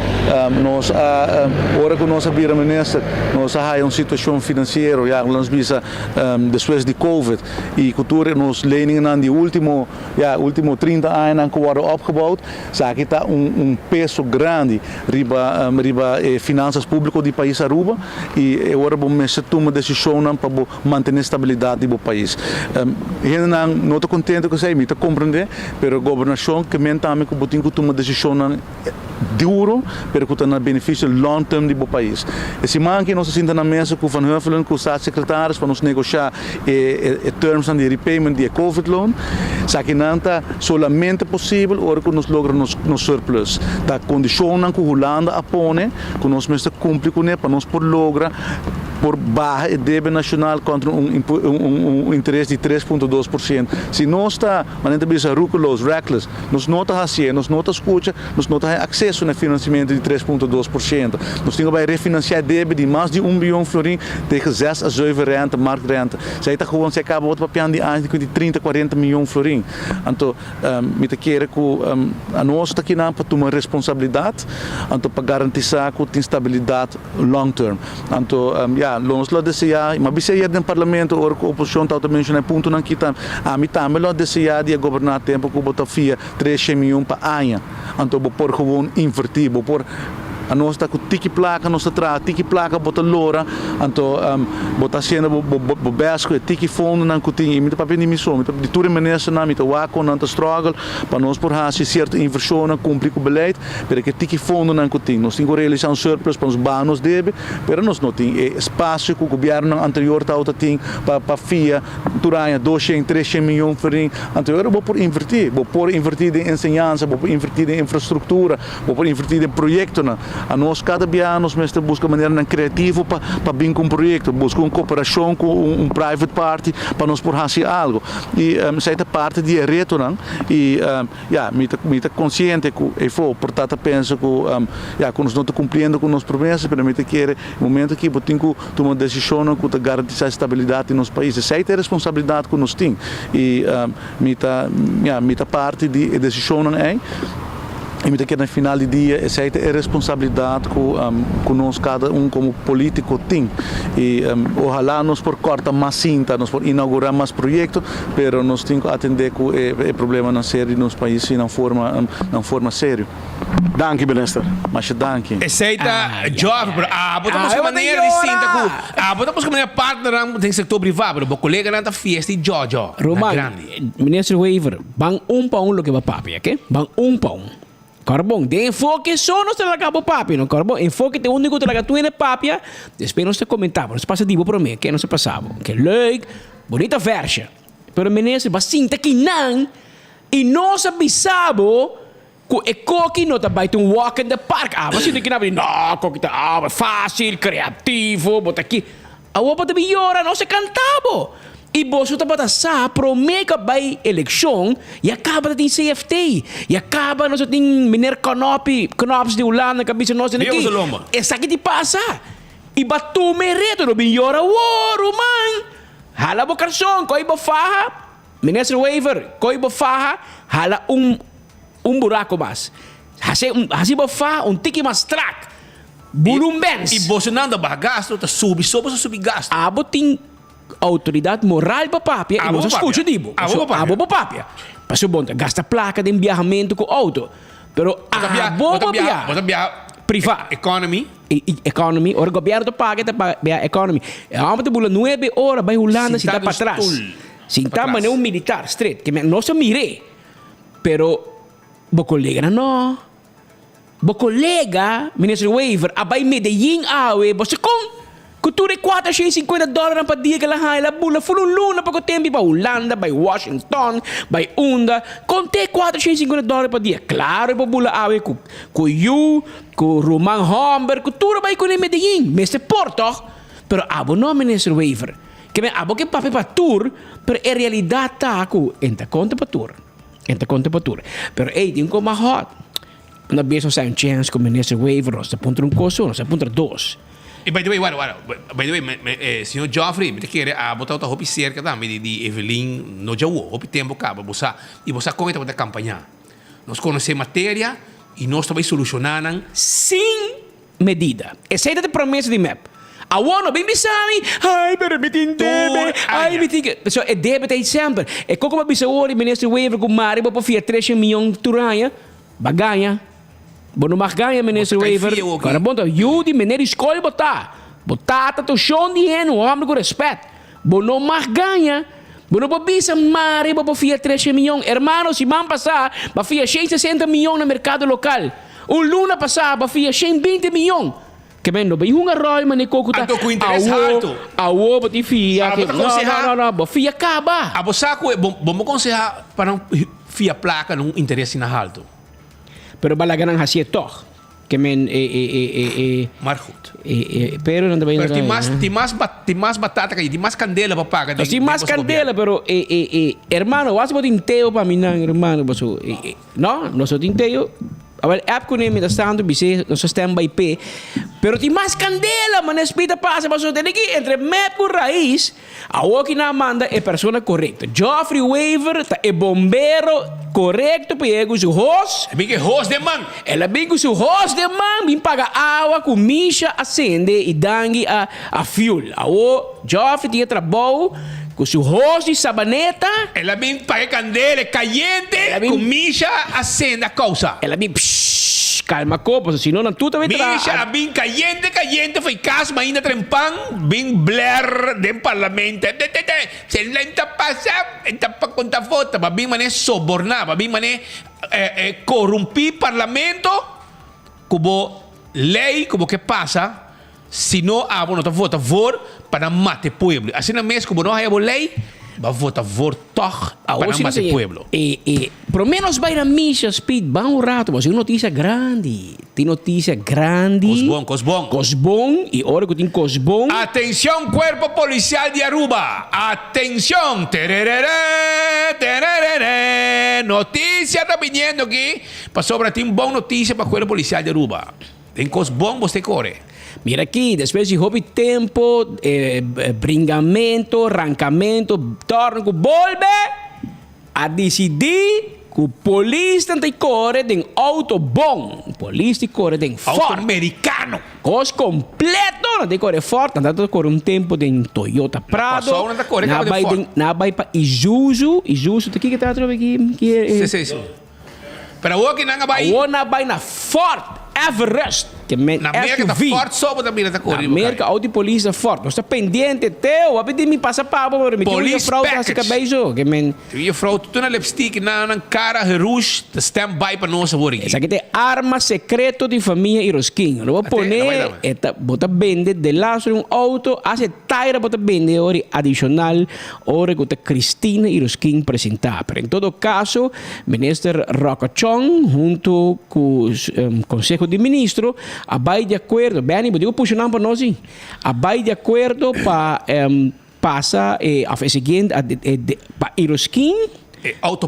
Nós hora que nós abrir a ministra, nós há uma situação financeira, já nós bisa depois de Covid e cultura nos leningen de último 30 anos que foram opgebouwd, zag que está peso grande riba finanças públicas do país Aruba e agora vamos tomar decisão para manter a estabilidade do país. Eu não estou contente com isso, me compreender, mas a governação que também que botem que tomar decisão duro, mas que tem benefício long term do país. Esse man que nós sentamos na mesa com o Van Huffelen, com os secretários para nos negociar terms de repayment de COVID loan, sabe que não está solamente possível agora que nós logramos nos surplus. Da condição que a Holanda apone, que nós mesmo cumprir com ele para nós por lograr por barra e débito nacional contra interesse de 3,2%. Se nós está, manente bisa rúculos, reckless, nós não está assim, nós não está escuta, nós não está acesso no financiamento de 3,2%. Nós temos que refinanciar débito de mais de 1 bilhão florim tegen 6 a 7 rente, marktrente. Zij está gewoon, se acaba outro papel de anos de 30, 40 milhões florim. Então, me te quero que a nós está aqui para tomar responsabilidade, então para garantir que tem estabilidade long term. Então, nós lá desejar, mas bisa ir no parlamento, a oposição está também mencionando ponto não kita, a mim também lá desejar de governar tempo que botar fia 3 milhões para ano, então vou por gewoon invertir, vou por a nós está com tiki placa, nós está tiki placa bota loura, então bota cena bo basco tiki fundo não cutin, e me papel de missão, de tudo maneira não me tá waco não tá struggle, para nós por haver certa inversão cumprir com o beleid, para que tiki fundo não cutin, nós temos que realizar surplus para os banos debe, pero nós não tem espaço que o governo anterior tá outra tem para FIA, durante 200, 300 milhões farim, então eu vou por invertir em ensinança, vou por invertir em infraestrutura, vou por invertir em projetos, a nós cada dia nós mesmo busca maneira criativa para vir com um projeto, busca uma cooperação com um private party para nós por fazer algo. E essa parte de reto não e me tá consciente que eu vou portanto penso que que nós não estamos cumprindo com nossas promessas, mas me quer momento que eu tenho que tomar decisão que garantir a estabilidade no nosso país. Essa é a responsabilidade que nós temos e me tá parte de decisão é e me quer no final do dia essa é a responsabilidade que nós cada como político tem e ojalá nós por corta mais cinta, nós por inaugurar mais projetos, pero nós temos que atender que o problema não sério nos países não forma sério. Danke, minister. Mas danke. Aceita job, bro. Botamos uma maneira distinta botamos uma maneira partner tem setor privado, bro. Colega na fiesta e Jojo. Roman, minister Weaver, bang pa lo que va papi, ok? Bang pa Carbon, de enfoque só nós trabalhamos papi, não carbon. Enfoque te único trabalho tu é papi. Depois nós te comentava, nós passa dibo para mim, que não se passava, que leuk, bonita versa. Pero minister, basinta que não e nós avisamos que coque não tá vai um walk in the park. Mas se que não, coque tá fácil, criativo, bota aqui. A opa te melhora, não se cantava. E você está para promete que vai eleição e acaba de ter CFT e acaba nós tem mineiro Knops de Holanda que bicho nós aqui. Essa que te passa e batu mereto no melhora man. Hala bocarson, coi bofaha, ministro Weaver, coi bofaha, hala buraco mais. Hasi bofaha tiki mais track. Bulumbens. E você não anda bagasto, tá subir gasto. Tem autoridade moral para papia e você escuta dibo. Abo papia. Passou bom, gasta placa de viajamento com auto. Pero privado. Economy. O governo paga para economy. Vamos te bula 9 horas vai Holanda se dá para trás. Sinta mané um militar straight que não se mire. Pero bo colega não. Bo colega, ministro Weaver, abai Medellín awe, você com cultura $450 para dia que ela bula full luna para o tempo para Holanda, para Washington, para Unda, conte $450 para dia. Claro, para bula awe com Roman Homber, cultura vai com Medellín, mas se porto, pero abo não ministro Weaver. Que me abo que papi para tour, pero em realidade tá com enta conta para tour. Pero tem como hot. Não vejo se chance com ministro Weaver, nós aponta coisa, nós aponta dois. E by the way, senhor Joffrey, me quer botar outra roupa cerca também de Evelyn no Jaú, roupa tempo acaba, e você corre para campanha. Nós conhecemos matéria e nós também solucionamos sem medida. Essa é a promessa de MEP. A uono bem bisami, pero me tem debe, me tem que, so é debe tem sempre. É como bisa ori ministro Weaver com Mari para fia 3 milhões turanha, baganha. Bono marganha ministro Weaver. Cara bom, eu de maneira escolhe botar tu chão de ano, homem com respeito. Bono marganha. Bono bisa Mari para fia 3 milhões. Hermano, se man passar, para fia 160 milhões no mercado local. Luna passar, para fia 120 milhões. Que bem, não vai um arroio, mas nem coco tá. Com interesse alto. A ovo de fia. Não, fia acaba. A você vamos aconselhar para não fia placa num interesse na alto. Pero balagan hacia toch. Que men Marhut. Pero não também. Tem mais batata que tem mais candela para pagar. Tem mais candela, pero hermano, vas a tinteo para mim, hermano, baso. Não, nós tinteo. Awal app ko na mitas tanto bise no sistema by P. Pero ti mas candela man espita pasa baso deligi entre map com raiz. Awo que na manda é persona correta. Joffrey Weaver tá é bombeiro correto pego su host. Bem que host de man. Ela bem com su host de man, bem paga água com misha acende e dangue a fuel. Awo Joffrey tinha trabalho com seu host de sabaneta. Ela vem para candela caliente, com misha acende a causa. Ela vem calma copa, senão não tudo vai entrar. Misha vem caliente, foi caso, mas ainda trempang, vem Blair do parlamento. Se lenta passa, está para contar foto, mas vem mané sobornar, vem mané corromper parlamento, como lei, como que passa. Se não há uma vota for para mate povo. Assim na mesma como não há lei, Va vota voor toch para más el pueblo. Por lo menos vai na missa, Speed, va un rato, mas é uma notícia grande. Tem notícia grande. Cosbon. E hora que tem Cosbon. Atención, Cuerpo Policial de Aruba. Atención. Notícia está viniendo aquí. Para sobre ti, boa notícia para o Cuerpo Policial de Aruba. Tem Cosbon, você corre. Mira aqui, depois de hobby tempo, bringamento, arrancamento, torna que volve a decidir que o polícia tem que correr de auto bom. O polícia tem que correr de auto forte. americano. Cos completo, não tem que correr forte. Não tem que correr tempo de Toyota Prado. Não vai para Isuzu. Isuzu, o que está aqui? Sim. Pero o que não vai? O não vai na Ford Everest. Que na América está forte, só para também está correndo. Na América, a auto polícia forte. Você está pendente teu, a pedir me passa para me police fraude assim que beijo, que men. E fraude tu na lipstick na cara rouge, de stand-by para nós agora. Essa aqui tem arma secreto de família Irosquinho. Não vou poner, bota vende de lá sobre auto, hace taira bota vende hora adicional, hora que a Cristina Irosquinho apresentar. Pero em todo caso, ministro Rockachon junto com o Conselho de Ministros vai de acordo, bem, eu digo puxando para nós, vai de acordo para passar a seguinte para Irosquim, auto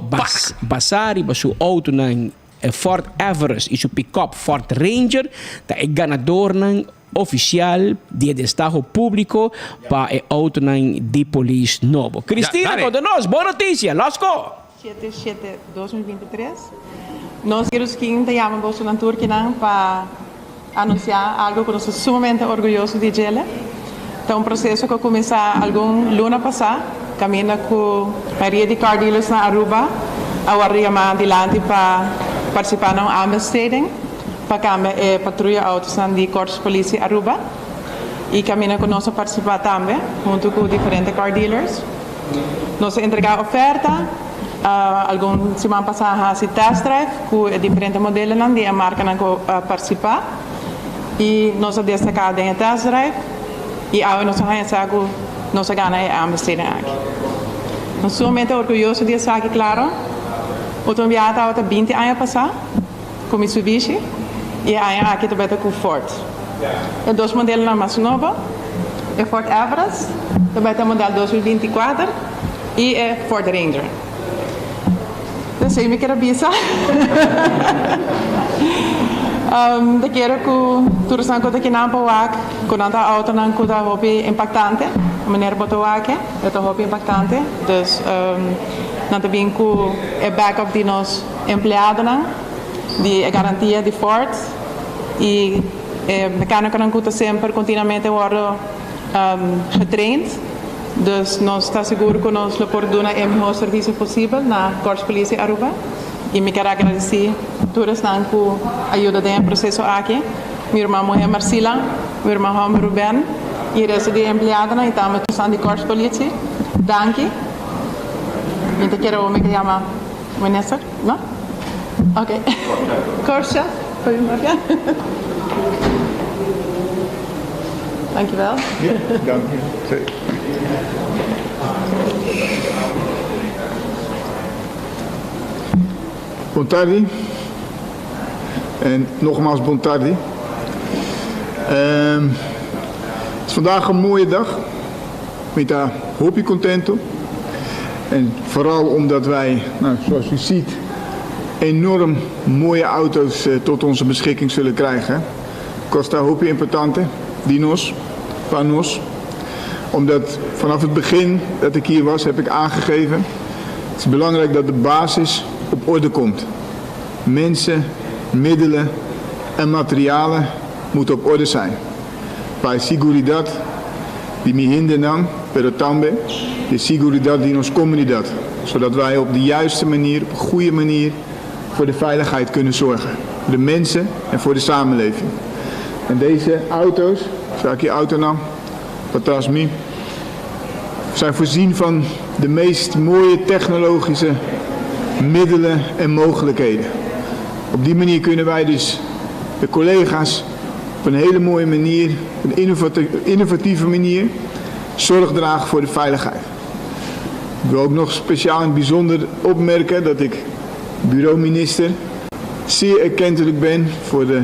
passar e para seu auto na Ford Everest e seu pick-up Ford Ranger, é ganador na oficial de destaque público para o auto na de polícia novo. Cristina, conta nós, boa notícia, Lasco. 7/7/2023. Nós Irosquim te chamamos Bolsonaro para anunciar algo que nós estamos sumamente orgulhosos de ele. É um processo que começou algum luna passada, caminha com a maioria de car dealers na Aruba, agora adiante para participar no Amsterdam, para a patrulha autos de Corpos de Polícia Aruba, e caminha com nós participar também, junto com diferentes car dealers. Nós entregamos oferta, algum semana passada se test drive com diferentes modelos de a marca que participar. E nós destacamos em test drive e agora nós ganhamos nossa gana é Amsterdam aqui. Nós somos muito orgulhosos de estar aqui, claro. Eu também estava 20 anos passar com Mitsubishi e aqui também com Ford. É dois modelos mais novos, é Ford Everest, também tem o modelo 2024 e é Ford Ranger. Então, sei me que era bisa. De keren ku turusan kota kinampa wak kunanta auto nang kuda hobi impactante meneer botowake itu hobi impactante dus nanti binku backup di nos empleado nang di garantia di Ford e mecânica nang kuda sempre continuamente worden getraind dus nós está seguro que nós lo podemos dar o melhor serviço possível na Corpos de Polícia Aruba. E me quero agradecer todos que ajudam no processo aqui. Minha irmã mulher Marcela, meu irmão Ruben, e o resto de empleados, e também todos de Corpos de Polícia. Danke. Eu quero me chamar Vanessa, não? Ok. Corsa, goedemorgen. Dankjewel. Ja, dank je. Buon tardi. En nogmaals buon tardi. Het is vandaag een mooie dag. Met een hoopje contento. En vooral omdat wij, zoals u ziet, enorm mooie auto's tot onze beschikking zullen krijgen. Costa hoopje importante. Dinos. Panos. Omdat vanaf het begin dat ik hier was, heb ik aangegeven. Het is belangrijk dat de basis op orde komt. Mensen, middelen en materialen moeten op orde zijn. Para seguridad die me hindernam, pero también de seguridad die nos comunidad. Zodat wij op de juiste manier, op een goede manier voor de veiligheid kunnen zorgen. Voor de mensen en voor de samenleving. En deze auto's, zoals ik je auto nam, Patasmi, zijn voorzien van de meest mooie technologische middelen en mogelijkheden. Op die manier kunnen wij dus de collega's op een hele mooie manier, op een innovatieve manier, zorg dragen voor de veiligheid. Ik wil ook nog speciaal en bijzonder opmerken dat ik bureauminister zeer erkentelijk ben voor de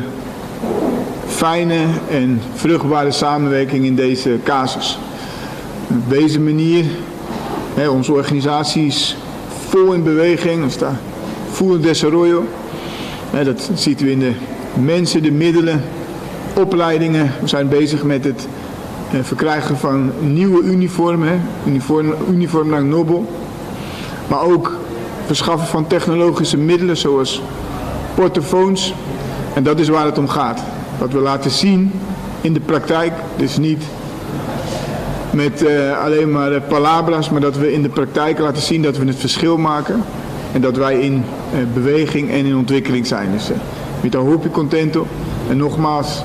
fijne en vruchtbare samenwerking in deze casus. Op deze manier, onze organisatie is vol in beweging, er staat full in desarrollo. Dat ziet u in de mensen, de middelen, opleidingen. We zijn bezig met het verkrijgen van nieuwe uniformen, uniform naar Nobel. Maar ook verschaffen van technologische middelen zoals portofoons. En dat is waar het om gaat. Dat we laten zien in de praktijk, dus niet met alleen maar palabras, maar dat we in de praktijk laten zien dat we het verschil maken. En dat wij in beweging en in ontwikkeling zijn. Dus met daar hoop je contento. En nogmaals,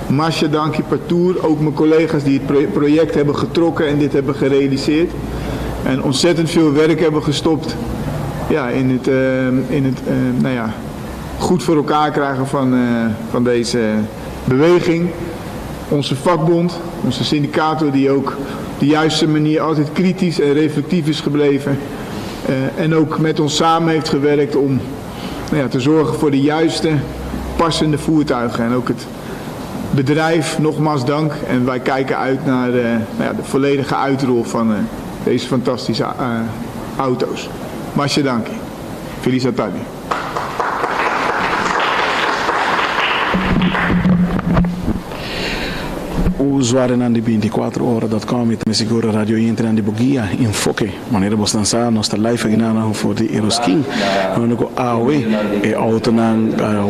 Masha, dank je per tour. Ook mijn collega's die het project hebben getrokken en dit hebben gerealiseerd. En ontzettend veel werk hebben gestopt in het goed voor elkaar krijgen van deze beweging. Onze vakbond, onze syndicator die ook op de juiste manier altijd kritisch en reflectief is gebleven. En ook met ons samen heeft gewerkt om te zorgen voor de juiste, passende voertuigen. En ook het bedrijf, nogmaals dank. En wij kijken uit naar de volledige uitrol van deze fantastische auto's. Masha, dank je. Felicitati. Usuário na 24horas.com e também segura Radio Inter na Bogia Enfoque. Maneira bostança nossa live aqui na for de Eroskin. Nós no AOE e auto na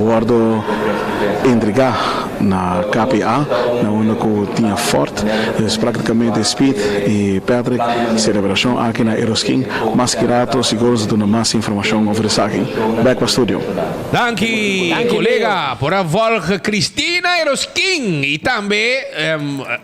guardo entregar na KPA, na onde tinha forte, praticamente Speed e Patrick, celebração aqui na Eroskin, mas Kirato seguros dando mais informação over essa aqui. Back para o estúdio. Danke, collega, por a volta Cristina Eroskin e também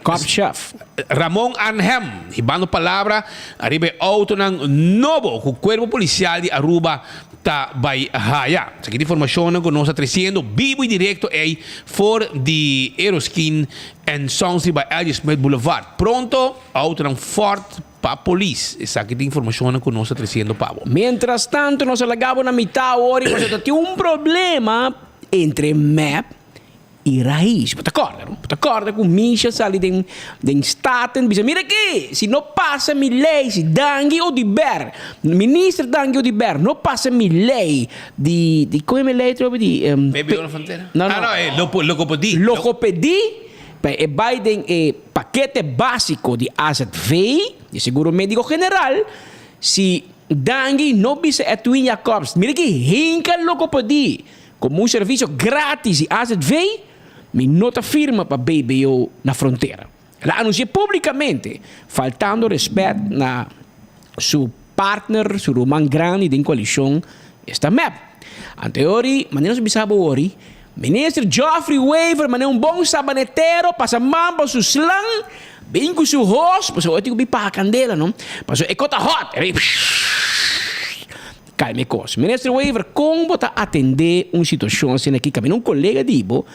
Cop Chef Ramon Anhem, hibando palavra, arriba auto ng novo com o corpo policial de Aruba tá by Haya. Essa aqui informação que nós estamos trazendo vivo e direto aí for de Eroskin and Sonsri by L. Smith Boulevard. Pronto, auto ng forte para a polícia. Essa aqui é a informação que nós estamos trazendo, Pablo. Mientras tanto, nós chegamos na metade hora e nós temos problema entre MEP e raiz. Te acorda com Misha sali den staten, dice, mira aqui, se não passa minha lei, se Dangui ou de Ber, ministro Dangui ou de Ber, não passa minha lei de como é minha lei, Baby on fronteira? Não, é logopedi. Logopedi, é Biden paquete básico de AZV, de seguro médico general, se Dangui não visse a Twin Jacobs, mira aqui, hinca logopedi, como um serviço grátis de AZV, mi nota firma para BBO na fronteira. Ela anuncia publicamente, faltando respeito na seu partner, seu irmão grande da coalição, esta MEP. Anteori, maneira subisabo ori, ministro Geoffrey Weaver, maneira bom sabanetero, passa mamba su slang, bem com seu rosto, passa o tigo bipa a candela, não? Passa e cota hot, calme coisa. Ministro Weaver, como está atender uma situação assim aqui, caminho um colega dibo,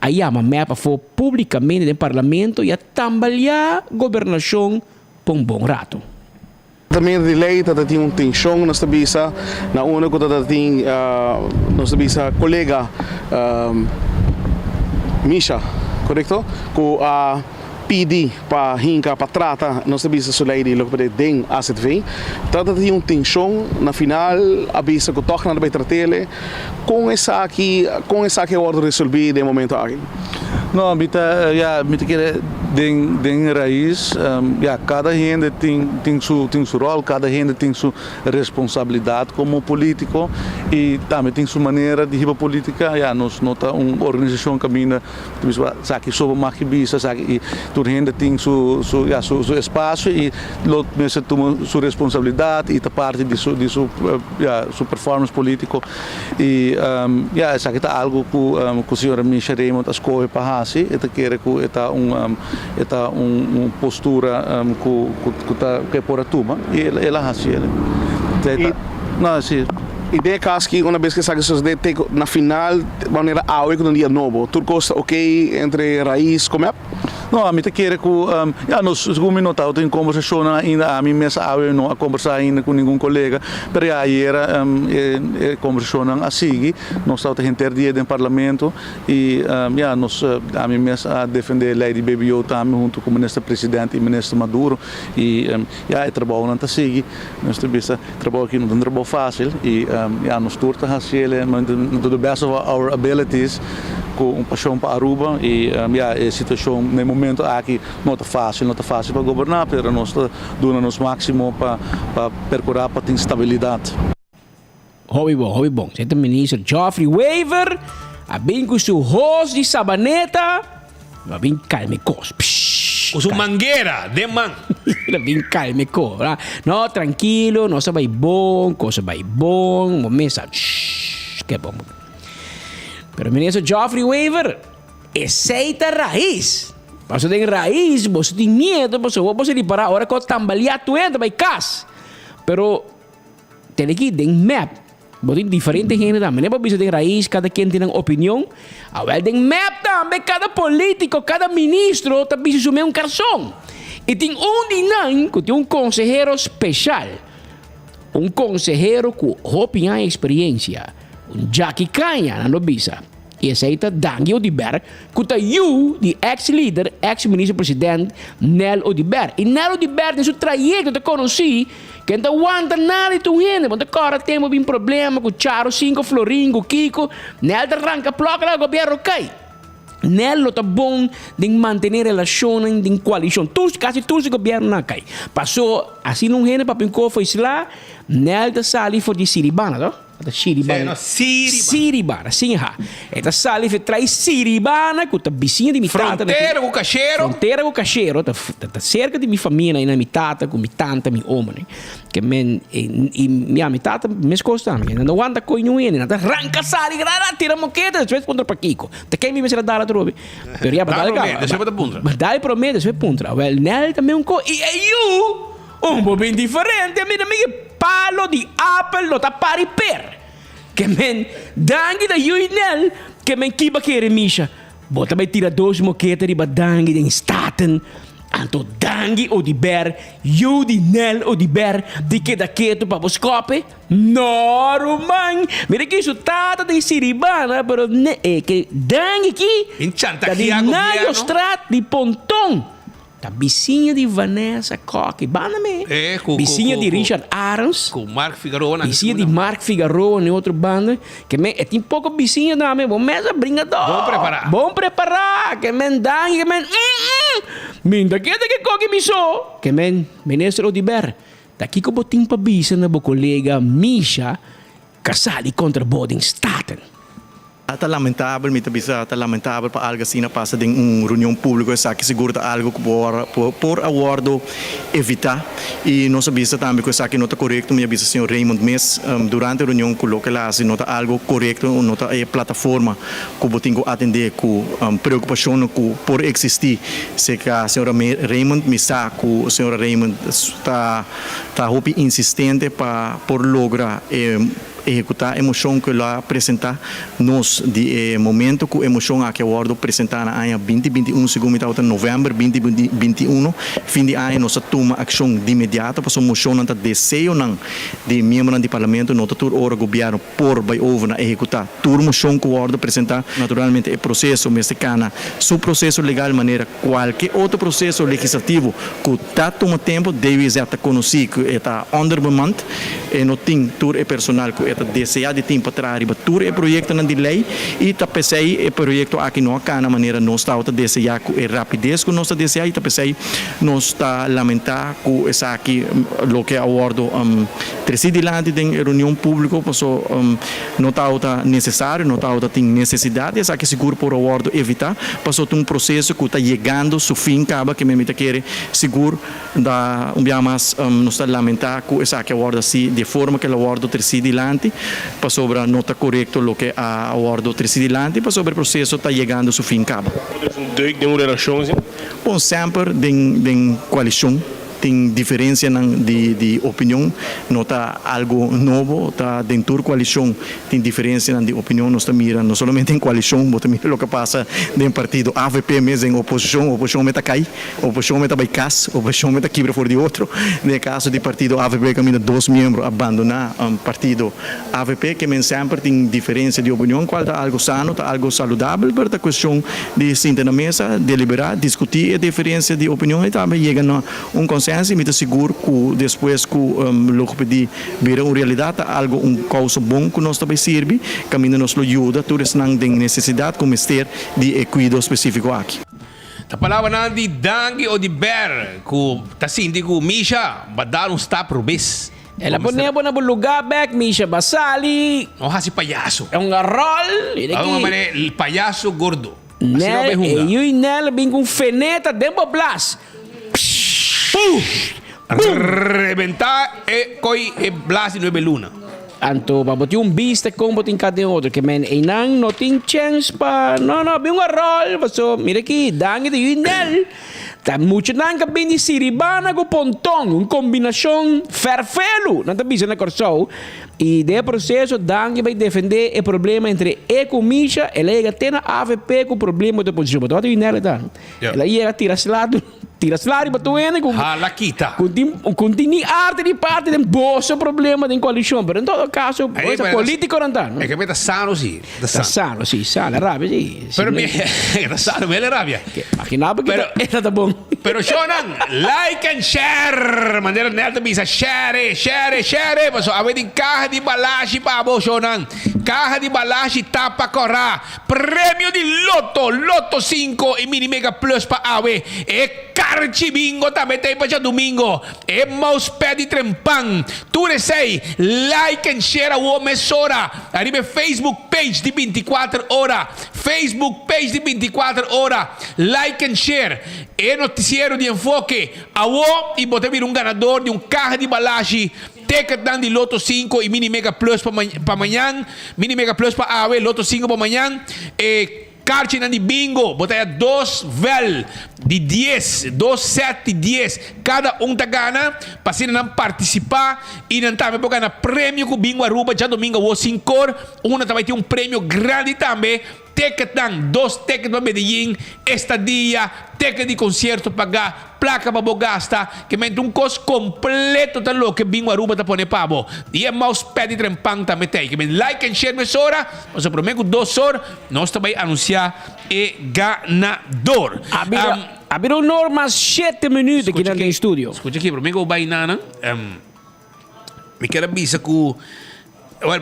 aí a MEP foi publicamente no parlamento e a trabalhar governação por bom rato. Também de lei que tem tensão nesta bisa, na única que tem nossa bisa colega Misha, correto? Com a PD para hinca para trata nossa bisa soleil logo para den AZV. Trata de tensão na final a bisa que toca na tratele com essa aqui ordem resolver de momento aqui. Não, mita que den raiz, cada gente tem seu rol, cada gente tem sua responsabilidade como político e também tem sua maneira de riba política. Nós nota uma organização caminha, sabe, sobre mais que bisa, sabe, e toda gente tem seu espaço e lot mesmo toma sua responsabilidade e tá parte de sua performance político e sabe que tá algo que o senhor Misha Raymond escolhe para assim, e quer que eta postura que é por a turma e ela assim não assim ideia que uma vez que sabe que na final maneira ao que no dia novo tudo costa ok entre raiz como é não, a mim te quer que nós como não tá em conversação ainda a mim mesmo não a conversar ainda com nenhum colega, mas aí era conversação assim, nós estamos interdia no parlamento e nós a mim mesmo a defender a lei de BBO também junto com o ministro presidente e o ministro Maduro e é trabalho não tá seguir, nós temos trabalho aqui não é um trabalho fácil e nós turta fazer to the best of our abilities com paixão para Aruba e a situação no momento aqui não está fácil para governar, mas nós estamos dando nosso máximo para percorrer para ter estabilidade. Hobby bom. Senta ministro Geoffrey Weaver, a bem com seu host de Sabaneta, a bem calme cos. Usa mangueira, de man. A bem calme cos. No, tranquilo, nossa vai bom, coisa vai bom, momento que bom. Pero ministro Geoffrey Weaver, aceita raiz. Você tem raiz, você tem medo, você parar agora que tambalear tu entra, vai cas. Pero tem aqui tem map. Você tem diferente gente também. Não é você tem raiz, cada quem tem uma opinião. Agora tem map também, cada político, cada ministro também se um cartão. E tem dinam que tem consejero especial. Consejero com opinião e experiência. Jackie Canha na Nobisa. E aceita Dangi Odiber, que tá de ex-líder, ex-ministro-presidente Nel Odiber. E Nel Odiber, nesse trajeto, eu conheci, que não aguenta nada de tu gente, mas agora temos um problema com Charo, 5, Florinho, com Kiko. Nel arranca, ploca lá, o governo cai. Nel tá bom de manter relação em coalição. Quase todos os governos não cai. Passou assim, não gente, para pincar, foi lá, Nel tá sali for de Siribana, não? Siribana, sim, ha. Esta sali fe trai Siribana, que tá vizinha de minha tata. Fronteira com o caixeiro. Tá cerca de minha família, na minha tata, com minha tanta, minha homem. Que minha tata, me escosta, não anda com nenhum, não arranca sali, tira moqueta, depois ponta para Kiko. Te quem me será dar a trobe. Pero já para dar, mas dá promete, depois ponta. Well, nel também e eu pouco bem diferente, a minha palo de Apple não tá para per. Que men dangue da Yuinel, que men kiba kere misha. Bota vai tirar 2 moquetas de dangue de Staten. Anto dangue o de ber, you di nel o di ber, di que da quieto para buscope. No, Roman. Mira que isso tata de Siribana, pero que dangue aqui. Enchanta de Nayo Strat de Pontão. A vizinha de Vanessa Koch, baname. Vizinha de Richard Arons. Com Mark Figueroa. Vizinha de Mark Figueroa, em outra banda. Que tem pouco vizinha também. Bom, mesa bringador. Bom preparar. Que men dang, que men. Minda que Koch me sou. Que men, ministro Odiber. Daqui que eu botinho para bisa na meu colega Misha, casali contra Bodin Staten. Está lamentável, me está lamentável para algo assim passa em reunião pública, essa que segura algo por acordo evitar e nós avisa também que essa que não está correto, me avisa o senhor Raymond Mes durante a reunião coloca lá se não está algo correto, não está a plataforma que eu tenho que atender com preocupação por existir, se que a senhora Raymond me sabe que o senhor Raymond está insistente para por lograr executar a emoção que ela apresenta nos de momento que a emoção que o ordo apresentar na ano 2021 segundo de novembro 2021 fim de ano nós toma ação de imediato para a emoção não desejo não de membro do parlamento não tur ora governo por vai over na executar tur emoção que o ordo apresentar naturalmente é processo mexicana seu processo legal maneira qualquer outro processo legislativo que tá toma tempo deve ser conhecido que está undermanned e não tem tur é personal que deseja de tempo atrás ribatura é projeto na de lei e tapecei é projeto aqui não cá na maneira não está a desejar com a rapidez que nós deseja e tapecei não está lamentar com essa aqui lo que acordo presidente da reunião pública passou não está necessário não está tem necessidade essa que seguro por acordo evitar passou um processo que está chegando seu fim acaba que me quer seguro da mais não está lamentar com essa que acordo assim de forma que o acordo presidente para sobre a nota correta o que a acordo presidente para sobre o processo está chegando seu fim cabo. De uma relação bom sempre de coalição tem diferença de opinião, não está algo novo, está dentro da coalição, tem diferença de opinião, nós estamos mirando, não somente em coalição, mas também o que passa dentro do partido AVP mesmo em oposição, a oposição meta cai, a oposição meta vai cas, a oposição meta quebra fora de outro. No caso do partido AVP, caminha 2 membros abandonar o partido AVP, que sempre tem diferença de opinião, qual está algo sano, está algo saudável, para a questão de sentar na mesa, deliberar, discutir a diferença de opinião e também chegar a um consenso e me seguro que depois que o que pedir vira uma realidade, algo causa bom que nós também serve, caminho nos ajuda, todos não têm necessidade como ter de cuidado específico aqui. A palavra não de Dangue ou de Ber, que tá sindi que Misha vai dar stop rubis. Ela poneva na lugar back, Misha Basali. Não há palhaço. É um rol. É palhaço gordo. Eu e nela vim com feneta dentro do blast. Rebentar e coi e blast de luna. Anto, baboti um bista com botin cada outro que men enang não tem chance pa não bem um rol, passo mira aqui dangue de inel. Tá muito nanga bem de siribana com pontong, combinação ferfelo, não tá bisa na corso. E de processo dangue vai defender o problema entre ecomisha, ela ia ter na AVP com problema de oposição, mas tu inel tá. Ela ia tirar lado batuene com halakita. Continui arte de parte de bosso problema de coalição, mas em todo caso, essa política não tá. É que está sano sim. Está sano, sim, sano, rabia, sim. Pero está sano, me rabia. Imaginava que era bom. Pero Shonan, like and share. Maneira nela bisa share. Mas a ver em carro de balashi para bo Shonan. Carro de balashi tapa corra. Prêmio de Loto 5 e Mini Mega Plus para AWE. E Carchi Bingo também tem para domingo. E mousepad de trempang. Tu sei, like and share a emissora. Arriba Facebook page de 24 horas. Facebook page de 24 horas. Like and share. E noticiero de enfoque. Awo e botar vir ganador de carro de balashi. Ticket dan de Loto 5 e Mini Mega Plus para amanhã. Mini Mega Plus para AWE, Loto 5 para amanhã. Carchi de bingo, botei 2 vel de 10, 2 set de 10. Cada tá gana, para não participar e não também para ganhar prêmio com bingo Aruba, já domingo o 5. Uma também tem prêmio grande também. Ticket dan, 2 tickets para Medellín, estadia, ticket de concerto pagar, placa para gasta, que mente custo completo tá louco que bingo Aruba tá poner pabo. E é mousepad de trempang também tem, que like and share mesora, mas prometo 2 horas, nós também anunciar e ganador. Abriu normas 7 minutos aqui no estúdio. Escuta aqui, prometo o bainana, me quero avisar que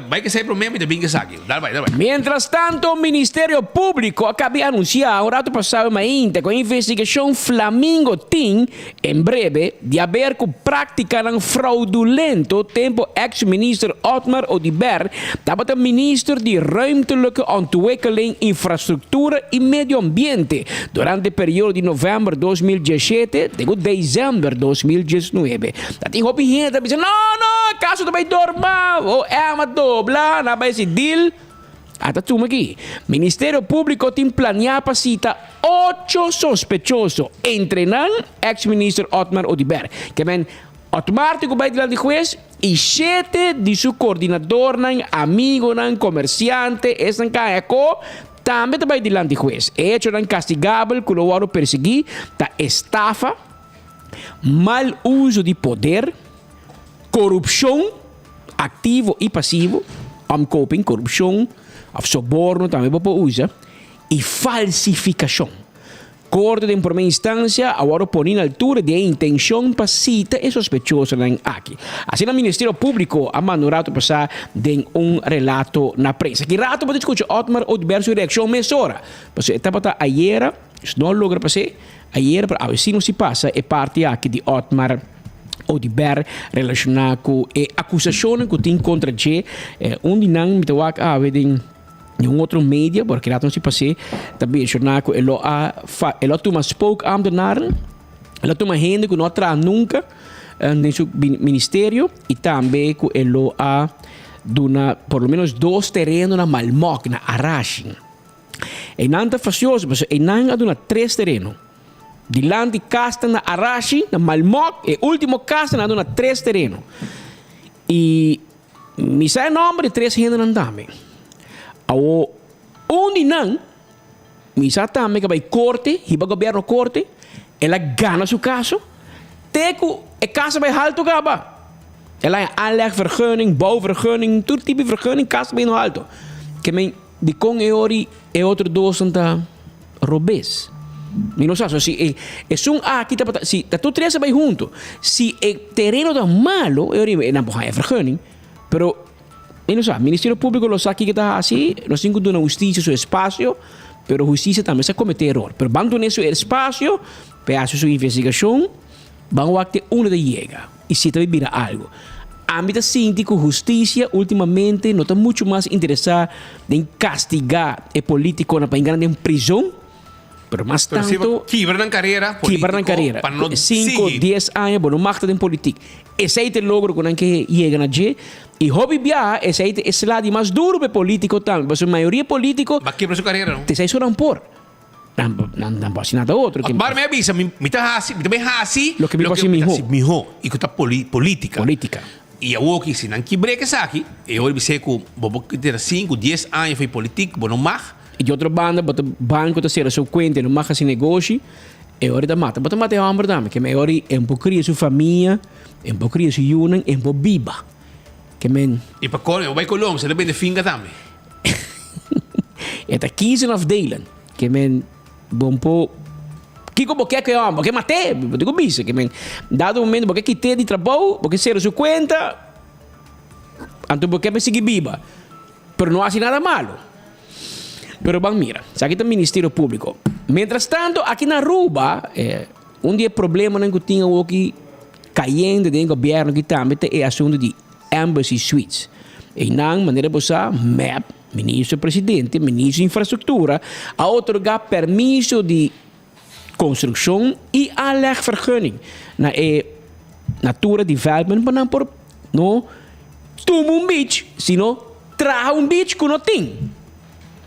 vai que sair problema de bingo aqui. Vai. Mientras tanto, o Ministério Público acaba de anunciar, o rato passado, com a investigação Flamingo Team, em breve, de haver com prática fraudulento tempo ex-ministro Otmar Odiber, estava o ministro de Ruimtelijke Ontwikkeling, Infraestrutura e Medio Ambiente, durante o período de novembro de 2017 de dezembro de 2019. Tem gente que diz, não, caso também normal, ou é uma dobla, na base deal. Até tu aqui. Ministério Público tem planeado para cita 8 sospechosos, entre ex-ministro Otmar Odiber, que vem automático vai diante do juez e 7 de seu coordenador, amigo, comerciante, esse eco, também vai diante do juez. Hecho castigável, que o oro perseguir, da estafa, mal uso de poder, corrupção, ativo e passivo, omkoping, corrupção, suborno também pode usar, e falsificação. Corte de primeira instância, agora põe na altura de intenção para cita e sospechoso aqui. Assim, o Ministério Público ha mandado passar de relato na prensa. Que rato pode escutar Otmar Odiber sua reação mesora. Porque estava ayer, não logra passar, ayer, para assim não se passa, é parte aqui de Otmar Odiber relacionado com a acusação que tem contra ele, onde não me toca a ver em outro mídia, porque lá não se passa, também relacionado com ele toma spoke ambtenaar, ele toma gente que não traz nunca em seu ministério e também que ele ha dona por lo menos 2 terrenos na Malmok, na Arashin. E não está facioso, mas ele não ha dona 3 terrenos. Di land di casta na Arashi, na Malmok, e último casta na dona 3 terreno. E mi sai nome de 3 gente andame. Ao onde não, mi sa também que vai corte, hiba governo corte, ela gana seu caso, teco e casa bij halto gaba. Ela é aanlegvergunning, bouwvergunning, todo tipo de vergunning, casa bem no alto. Que men de com eori e outro dos anta robes. Mi não sabe, se é um aqui tá se tá tudo três vai junto. Se é terreno da malo, eori na boa é vergunning, pero mi não sabe, Ministério Público lo sabe que tá assim, nós temos que dar justiça seu espaço, pero justiça também se comete erro. Pero bando nesse espaço, peço sua investigação, vamos a ter uma de chega e se também vira algo. Âmbito síndico, justiça, ultimamente, não está muito mais interessado em castigar o político para enganar em prisão, pero mais tanto... Quebra na carreira político. Quebra na carreira. 5, 10 anos, não mata em política. Esse é o logro que chega na G. E hobby bia, esse é o lado mais duro para político também. Mas a maioria político... Vai quebrar sua carreira, não? Te sai só não por. Não pode nada outro. Agora me avisa, me tá bem assim. Lo que me passa mijo. E que tá política. Política. E eu aqui, se não quebrei que aqui, eu vou dizer que vou ter 5, 10 anos foi político, vou não mar. E outra banda, bota banco da ser seu conta, não marca esse negócio, e hora da mata. Bota mata é uma verdade, que me hora é um pouco cria sua família, é um pouco cria sua união, é um pouco viva. Que men. E para Colômbia, eu vou Colômbia, você depende de finga também. É da 15 of Dayland, que men bom po que como que é homem, porque matei, digo bicho, que men dado o momento porque quitei de trabalho, porque ser sua conta, então porque me seguir viva. Pero não há nada malo. Pero bang mira, aqui está o Ministério Público. Mientras tanto, aqui na Aruba, dia problema que tinha aqui caindo do governo que também é assunto de Embassy Suites. E não maneira bossa MEP, Ministro Presidente, Ministro de Infraestrutura, a otorgar permisso de construção e aanlegvergunning na Natura Development para não por no toma beach, sino traga beach que não tem.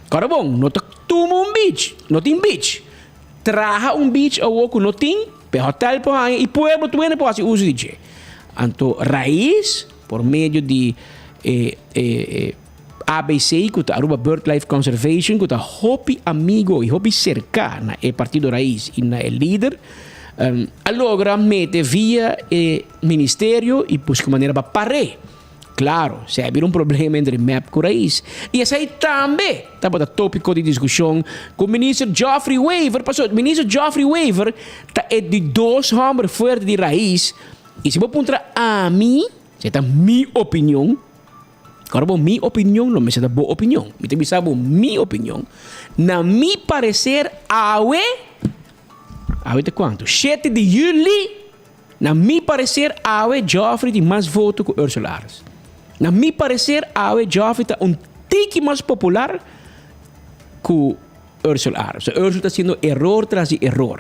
Cara bom, não toma beach, não tem beach. Traga beach ao que não tem, para hotel para e pueblo tu não pode usar de. Então, raiz por meio de ABC, que é Aruba BirdLife Conservation, que é hobby amigo e hobby cercano é Partido Raiz e na líder, logra meter via Ministério e busca maneira para parar. Claro, se haver problema entre MEP e Raiz. E esse aí também está para tópico de discussão com o ministro Geoffrey Weaver. O ministro Geoffrey Weaver é de 2 homens fortes de Raiz. E se vou apontar a mim, essa é a minha opinião. Agora, minha opinião não é essa boa opinião. Me tem sabe minha opinião. Na mi parecer, awe de quanto? 7 de julho, na mi parecer, awe Geoffrey tem mais votos que Ursula Ares. Na mi parecer, awe Geoffrey está tique mais popular que Ursula Ares. Ursula está sendo erro tras erro.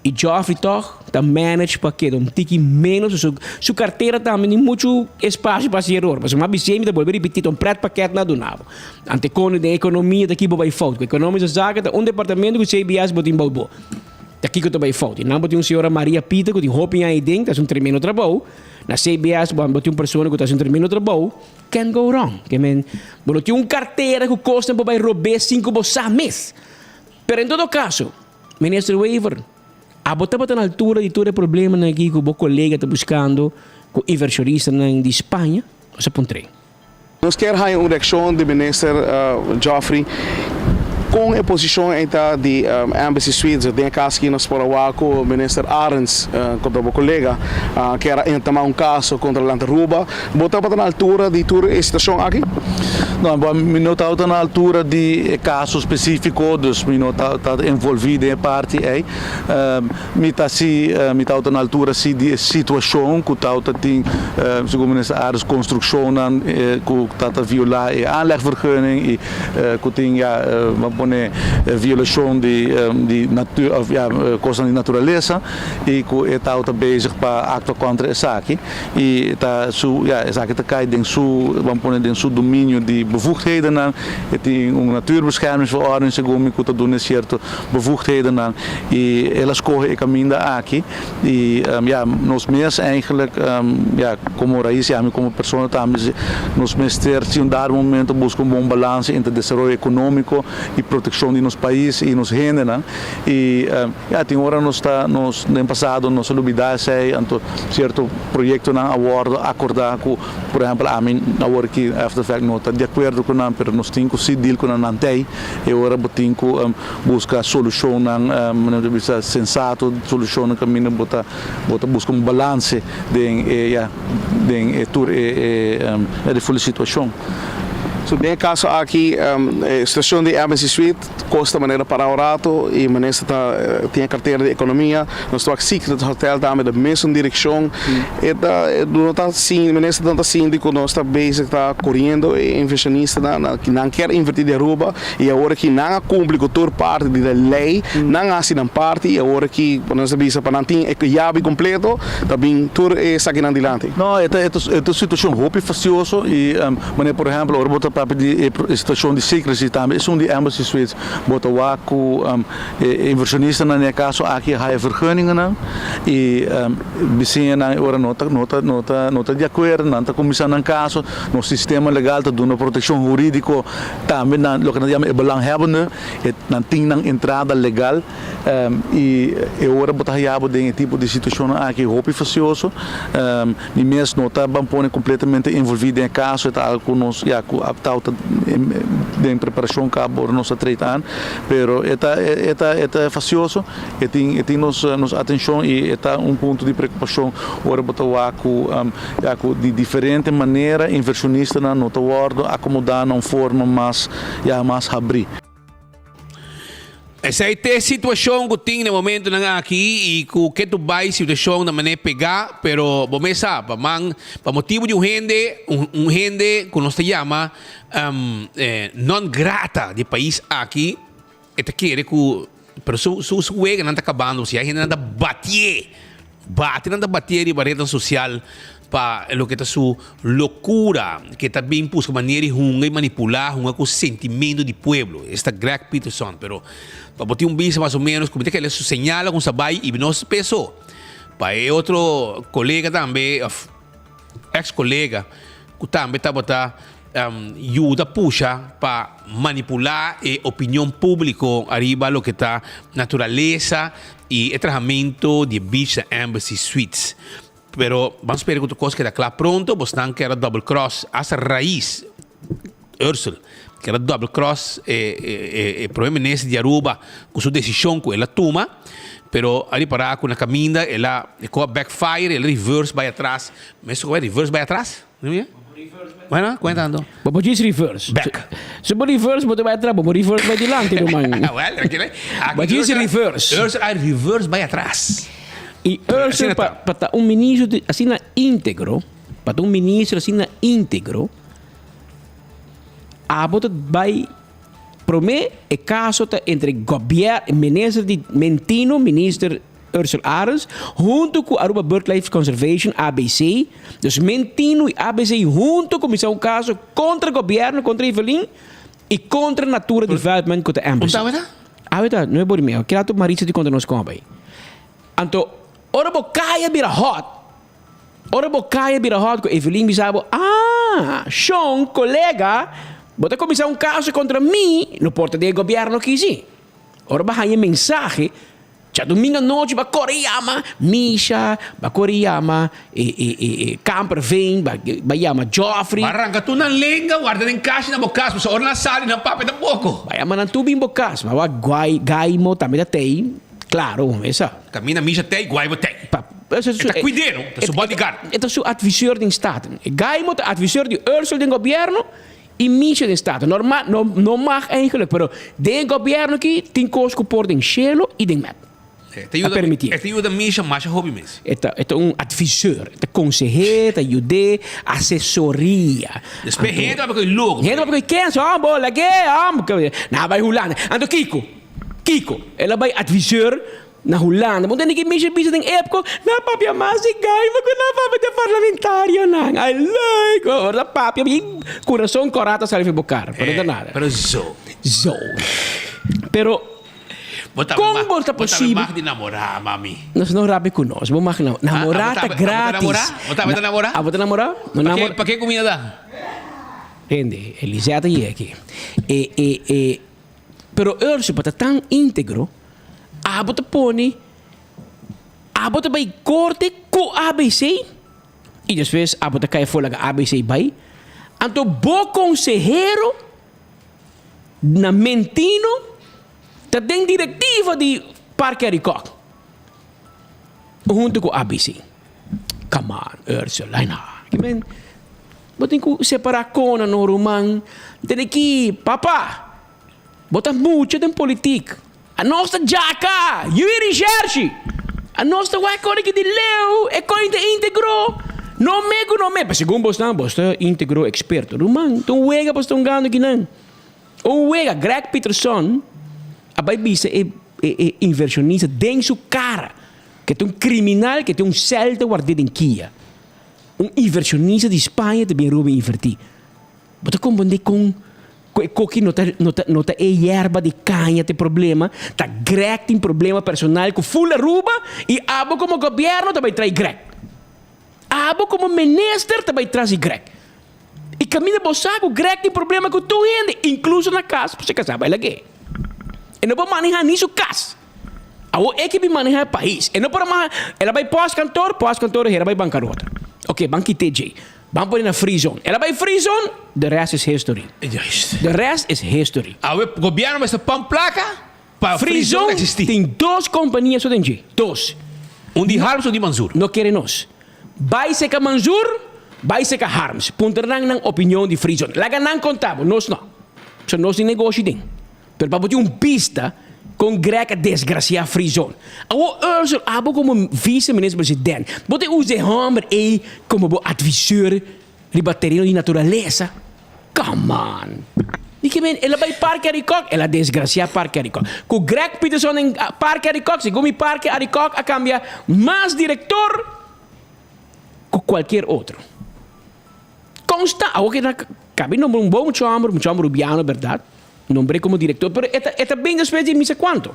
E Geoffrey toch está manage para que tique menos sua carteira também tem muito espaço para ser erro. Mas uma vez me dá volver repetir preto paquete na do nabo. Antecone da economia daqui vai falta. A economia zaga departamento que o CBS botin balbo. Daqui que vai falta. E não botin uma senhora Maria Pita que tem roupa aí dentro, está tremendo trabalho. Na CBS botin uma pessoa que está tremendo trabalho. Can go wrong. Que men, botin uma carteira que custa para roubar 5 bolsas mês. Pero em todo caso, Ministro Weaver, a botar na altura de todo o problema aqui que o colega está buscando com o inversionista de Espanha, você pontrei. Nós queremos uma reação do ministro Geoffrey com a posição de Embassy Suites, tem a casa aqui nós por com o ministro Arens, com o colega, que era entamar caso contra a Aruba. Botar na altura de toda a situação aqui? Não, não está na altura de caso específico, dus não está envolvido em parte aí. Está na altura de situação que está tem, segundo o ministro Arens, construção que está violar a aanlegvergunning e que tem pone violação de coisas de natureza e que está bezig para actuar contra essa aqui e tá essa aqui tá cai dentro vamos pôr dentro do domínio de bevoegdheden dan tem natuurbeschermingsverordening segundo que tá dando certo bevoegdheden dan e elas correm caminho aqui e nós mesmos eigenlijk como raiz como pessoa também nós mesmos ter um dado momento buscar bom balanço entre desenvolvimento econômico e proteção de nosso país e nos gente e tem hora nós no passado nós lubidade sei anto certo projeto na acordo acordar com por exemplo na hora que after fact nota de acordo com não pero nós temos que deal com não tem e hora botinho buscar solução não bisa sensato solução no caminho bota buscar balanço de full situação. So, nesse caso aqui, a estação de Embassy Suite custa maneira para o rato e maneira tem a carteira de economia. Nós estamos aqui no hotel também da mesma direção. E não está assim, maneira não está síndico, nós está basic, está correndo e inversionista que não quer invertir de Aruba e agora que não cumpre com toda parte da lei, não assinam parte e agora que nós avisa para não ter chave completo, também tudo é saque adiante. Não, é uma situação roupa facioso e maneira por exemplo, o a situação de secrecy também, é de Embassy Suites, bota waku inversionista na caso aqui há vergunningen e bichinha na hora nota de acordo, não está começando no caso, no sistema legal está dando proteção jurídica também na lo que nós chamamos belanghebbende, não tem entrada legal e agora bota há de tipo de situação aqui roupa facioso, e mesmo nota bampone completamente envolvido em caso, está algo nos de preparação que agora nós tratamos, pero é facioso, tem nos atenção e é ponto de preocupação agora botar de diferente maneira inversionista na nota word acomodar numa forma mais abrir. Essa é a situação que tem no momento aqui e que tu vai a situação da maneira pegar, pero você sabe, para motivo de gente que nós chama não grata de país aqui, é que pero su juega não está acabando, se a gente anda bater de barreira social para lo que está su loucura, que está bem puesto maneira de manipular com o sentimento do povo. Esta Greg Peterson, pero para botar bicho mais ou menos, como que ele señala com sabai e não se pensou. Para outro colega também, ex-colega, que também está botar ajuda puxa para manipular a opinião pública arriba lo que está natureza e o tratamento de beach da Embassy Suites. Pero vamos esperar que tu coisa que está claro pronto, bastante que era double cross, essa raiz, Ursula, que era double cross, problema nesse de Aruba, com sua decisão que ela toma, pero ali para com a caminha, ela com a backfire, ela reverse vai atrás, mas se reverse vai atrás, não é? Bueno, cuéntando. Vamos dizer reverse. Back. Se você reverse, você vai atrás, você reverse vai adiante, irmão. Well, tranquilo. Vamos dizer reverse. Reverse vai atrás. E Ursula, para um ministro assim íntegro, para um ministro assim íntegro, a bota vai prometer o caso entre governo, ministro de Mentino, ministro Ursula Arens, junto com a Aruba BirdLife Conservation, ABC. Dus Mentino e ABC junto começar um caso contra o governo, contra Evelyn e contra a Natura Development, contra a Embassy. Não é por mim. Eu quero que a Marisa te conte nos como aí. Então, ora bocaia vira hot. Ora bocaia vira hot com Evelyn bisabo. Sean, colega, bota começar um caso contra mim no porta do governo aqui sim. Ora bahaya mensagem. Já domingo à noite vai Koriyama, Misha, vai Koriyama, Camper vem, vai chamar Joffrey. Arranca tu na lenga, guarda em caixa na bocas, mas ora na sala na papo da pouco. Vai chamar na tubo em bocas, mas vai gaimo também da tem. Claro, essa. Camina Misha tem, guaibo tem. Está cuidando, é seu bodyguard. É seu advisor de Estado. Gaimo é advisor de Ursula do governo e Misha de Estado. Normal, não mag eigenlijk, pero de governo que tem coisas que por den cielo e den map. a permitir. Te ajuda mesmo, mais hobby mesmo. É um advisor, é consejero, ajuda, assessoria. Depois gente vai porque louco. Gente vai porque quem só bola que na vai Holanda. Ando Kiko, ela vai advisor na Holanda. Mas tem que mexer bisa tem época, na papia mais gai, mas na papia de parlamentário não. I like. Ora papia bem coração corata sabe bocar, para nada. Pero zo. Pero como é possível de namorar, mami? Nós não rabi com nós, vamos namorar tá grátis. Bota namorar? Bota namorar? Não namora. Para que comida dá? Entende? Eliseta e aqui. Pero urso para tão íntegro, bota pone, bota vai corte com ABC e depois bota cai fora com ABC vai. Então bom consejero na Mentino tá tem diretiva de Parque Aricoc junto com ABC. Come on, Ursula, não. Botem que separar cona no romano. Tem que, papá, bota muito de política. A nossa jaca, e recherche. A nossa coisa que de leu, é coisa íntegro. Não me. Mas segundo você íntegro experto. Romano, então uega para um gano aqui não. O uega, Greg Peterson, a baibisa é inversionista dentro sua cara. Que tem um criminal que tem um celta guardado em Kia. Um inversionista de Espanha também rouba invertir. Você confunde com que não tá erva de canha tem problema, tá Greg tem problema personal com fula rouba e abo como governo também traz Greg. Abo como ministro também traz Greg. E caminha bosaco, Greg tem problema com tu gente, incluso na casa, você casar vai lá que. E não pode manejar nisso casa. A equipe maneja o país. E não pode manejar, ela vai pós-cantor, ela vai bancarrota. Ok, banque TJ. Vamos pôr na free zone. Ela vai free zone, the rest is history. The rest is history. O governo vai pôr placa para free zone existir. Tem 2 companhias só tem 2. De Harms ou de Manzur? Não querem nós. Vai ser com Manzur, vai ser com Harms. Punta na opinião de free zone. Lá não contava, nós não. So nós tem negócio dentro. Pero para botar pista com Greg desgraciado free zone. A Ursula abo como vice-ministro-presidente. Bote use homem e como advisor de bateria de natureza. Come on. E que bem, ela vai Parque Aricoc, ela desgraciada Parque Aricoc. Com Greg Peterson em Parque Aricoc, segundo o Parque Aricoc, a cambiar mais diretor que qualquer outro. Consta, a que cabe um bom muito homem rubiano, verdade? Nombré como diretor, pero está bem después de misa quanto.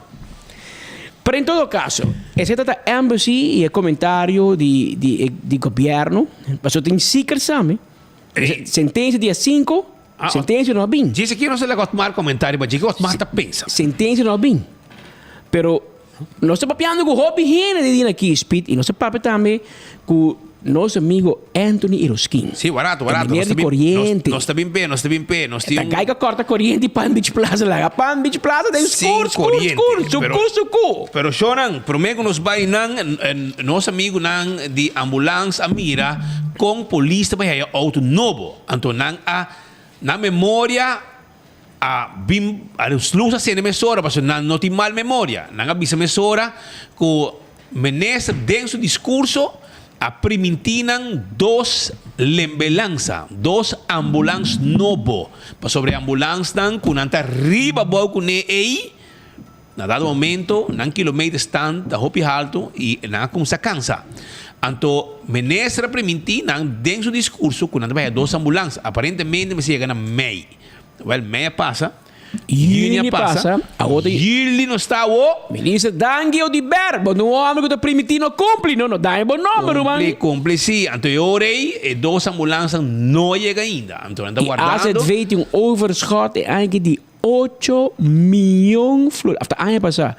Pero en todo caso, ese está embassy y el comentario de gobierno, pasó en Sikar Same, sentencia dia 5, sentencia não bem. Diz que não se le gostar comentário, mas diz que gostar pensa. Sentencia não bem. Pero nós estamos papiando com o hobby hiena de dia aqui, Speed, e nós estamos papiando também com nosso amigo Anthony Iroskin. Sim, barato. Nós corrente. Nós estamos bem. Nós cai que corta corrente para Beach Plaza lá. Para Beach Plaza tem escuro. Pero choran, prometo nos vai nosso amigo de ambulância a mira com polícia para auto novo. Então na memória a luz a ser emissora, mas não tem mal memória. Não avisa emissora que o ministro dentro do discurso a primitinam 2 lembelança, 2 ambulâncias novo. Sobre ambulância, com anta riba boa com ei, na dado momento, nan quilômetro stand da hopi alto e na com sa cansa. Anto menestra primitina dentro do discurso com anta vai 2 ambulâncias. Aparentemente me chega na MEI. Well, MEI passa. Yuni passa, a outra Yuli não está o ministro Dangue o de Berbo, não homem que o primitino cumpre, não dá bom número, mano. Cumpre sim, então eu orei e 2 ambulâncias não chegam ainda. Então anda guardando. Als het weet um overschot eigenlijk die 8 miljoen flor. After ano passado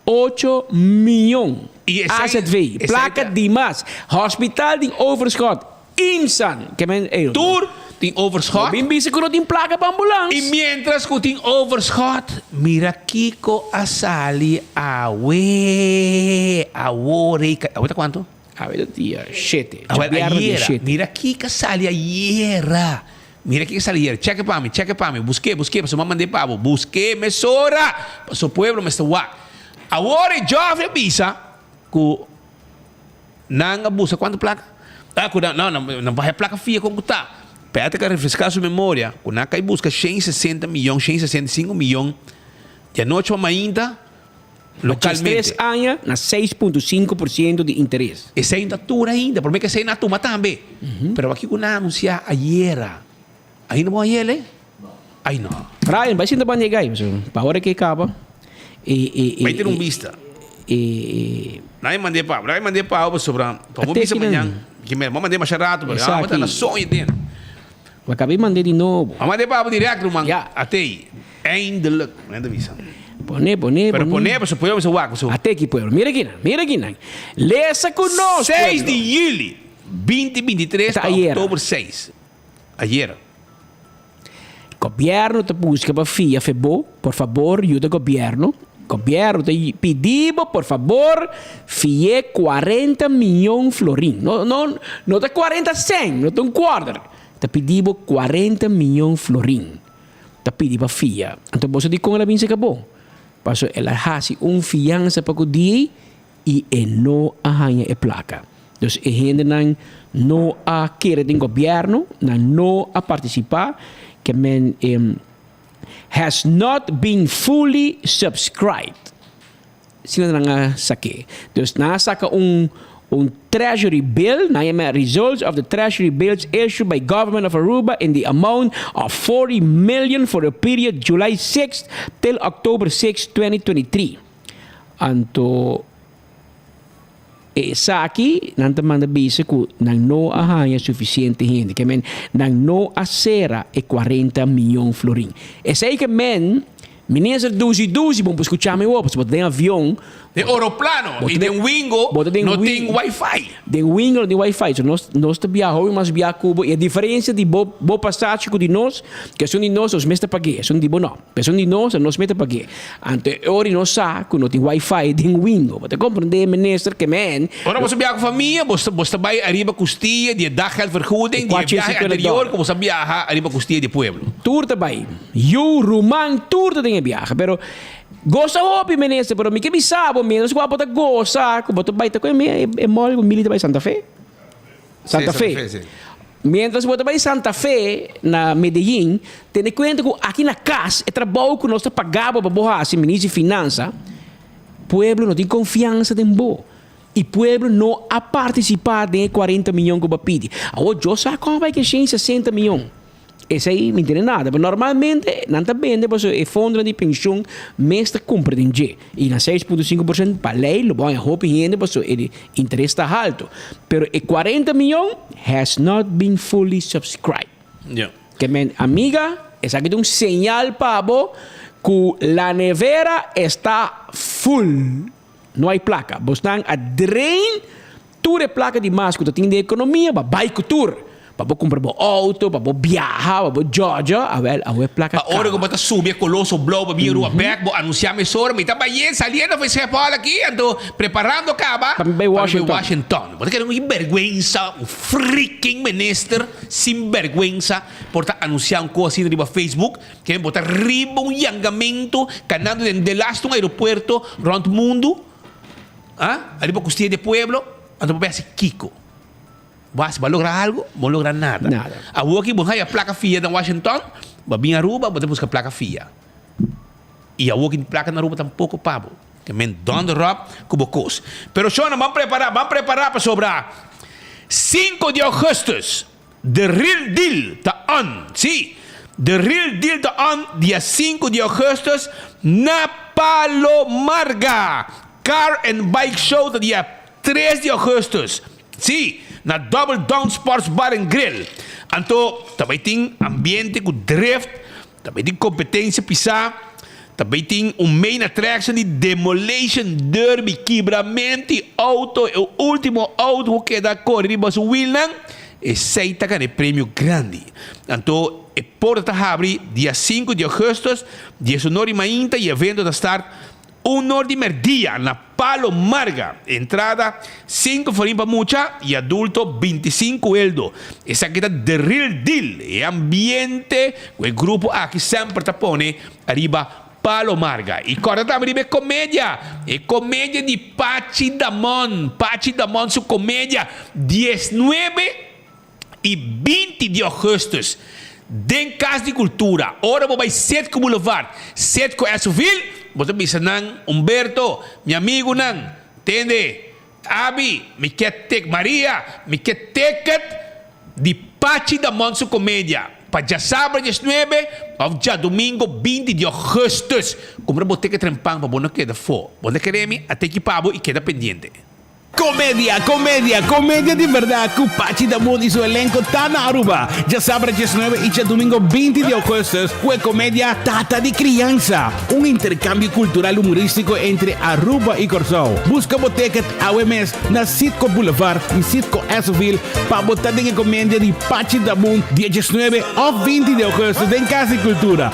8 miljoen. AZV, placa de mas. Hospital de overschot. Insan. Que men Tour tem overschot. Bem bisa que não tem placa para ambulância. E mientras que tem overschot, mira Kiko asali awe quanto? Awe dia 7. Mira Kiko asali ayer. Mira que salir, cheque para mí, busqué, pues mandé pavo, busqué, mesora, para su pueblo, me está guá. Agora jovem bisa ku nang abusa quanto placa? Não vai placa fia como tá. Pede que refrescar sua memória. Quando a cai busca 160 milhões, 165 milhões de noite para ainda localmente. 3 anos na 6,5% de interesse. Essa ainda tura ainda, por mim que essa ainda tuma também. Pero aqui quando anunciar ayer, aí não vai ele? Aí não. Brian, vai ser banda gay, para hora que acaba. Vai ter vista. Não mandei para sobre como vista amanhã. Que me mandei mais rato, porque ah, tá na sonho dentro. Eu acabei de mandar de novo. Eu mandei para direto, man. Até aí. Eindelijk. Não é visa. Poner, pero se puede o waco. Até que pueblo. Mira aqui. Leça conosco. 6 de julho 2023 para outubro 6. Ayer. Governo te busca para FIA FEBO, por favor, ajuda o governo. Governo te pedimos, por favor, FIE 40 milhões florim. Não te 40 100, não te quarter. Te pedimos 40 milhões florim. Te pedimos para FIA. Então você diz como ela vem se acabou. Passo ela hasi fiança para o dia e não arranha a placa. Então, a gente não a querer do governo, não a participar, que men has not been fully subscribed. Sila nga sake. Dus nasaka treasury bill, results of the treasury bills issued by government of Aruba in the amount of 40 million for the period July 6th till October 6, 2023. Anto sa aqui, nanta manda bisa ko nang no ahaya suficiente gente, que men nang no acera 40 milhões florim. E sei que men, minister duzi, bom para escutar meu opus, botar em avião, de aeroplano, e de wingo, não tem Wi-Fi. De wingo, de Wi-Fi. So, nós viajamos, mas viajamos, e a diferença de bo passagem de nós, que são de nós, os mestres paguei, são de bo não. São de nós, nós mestres paguei. Ante, ori nós sabe que não tem Wi-Fi, de wingo. Você compreende, minister, que men... Ora, você viaja com a família, você vai arriba custia, de daggeldvergoeding, de viaje anterior, como você viaja arriba custia de pueblo. Tour também. Eu, Roman, tour também viaja, pero... Gosta hopi minister, pero mi que bisabo menos ko abota goza, ko boto baita ko é mole ko milita by Santa Fe. Santa Fe. Mientras boto by Santa Fe na Medellín, tem conta ko aqui na casa é trabalho que nós pagava para borrar assim ministro de finança. Pueblo não tem confiança em bo. E pueblo não a participar de 40 milhões que eu pedi. Agora eu sei como vai que 60 milhões. Esse aí não entende nada. Mas normalmente, não está bem, depois o fundo de pensão mestre compra de dinheiro. E na 6,5% para lei, o bom é roupa e depois o interesse está alto. Pero e 40 milhões has not been fully subscribed. Yeah. Que men, amiga, essa aqui é um sinal para você que a nevera está full. Não há placa. Você está a drain, toda placa de máscara, tem de economia, vai tour. Para comprar um auto, para viajar, para Georgia, a ver placa. Agora que você subir colosso blow para vir o back, vou anunciar minha sora, mas está bem saliendo, vai ser para aqui, ando preparando acaba para Washington. Você quer vergüenza, freaking minister, sem vergüenza, por anunciar coisa assim no Facebook, que botar riba yangamento, canando de last um aeroporto, round mundo, arriba costia de pueblo, ando para esse Kiko. Vas a lograr algo, no lograr nada. Aqui, vamos a placa FIA em Washington, vamos a Aruba, vamos a buscar placa FIA. E aqui, placa na Aruba tampoco pavo. Que men donde rob, como cos. Pero Shona, vamos preparar para sobrar 5 de agosto. The Real Deal está on. Sí, The Real Deal está on, dia 5 de agosto, na Palomarga. Car and Bike Show, dia 3 de agosto. Sí, na Double Down Sports Bar and Grill. Anto, também tem ambiente com drift, também tem competência pisar, também tem main attraction de Demolition Derby, quebramento de auto, o último auto que dá correr para o Wilnan, e aceita que é prêmio grande. Anto, a porta abre dia 5 de agosto, dia 19h30, e o evento está start 1 de merdia na Palomarga. Entrada 5 florim para mucha e adulto 25 eldo. Essa aqui é The Real Deal. É ambiente. O grupo aqui sempre te põe arriba Palo Marga. E agora também é comédia. É comédia de Pachi Damon. Pachi Damon, sua comédia 19 e 20 de agosto. Den Casa de Cultura. Ora, vou vai 7 com Boulevard. 7 com Esoville. Você bisa nang Humberto, meu amigo nang. Entende? Abi, me quer ter Maria, me quer ticket de Pachi Damon, sua comédia. Para já sábado 19, para já domingo 20 de agosto. Como você tem que trempar para você não queda fora. Você quer me até que pago e queda pendente. Comédia, comédia, comédia de verdade com Pachi Damon e seu elenco tá na Aruba. Já sábado 19 e já domingo 20 de agosto com a comédia Tata de Criança. Um intercâmbio cultural humorístico entre Aruba e Corsão. Busca o ticket ao mês na Sitco Boulevard e Sitco Esoville para botar em comédia de Pachi Damon dia 19 ou 20 de agosto em Casa de Cultura.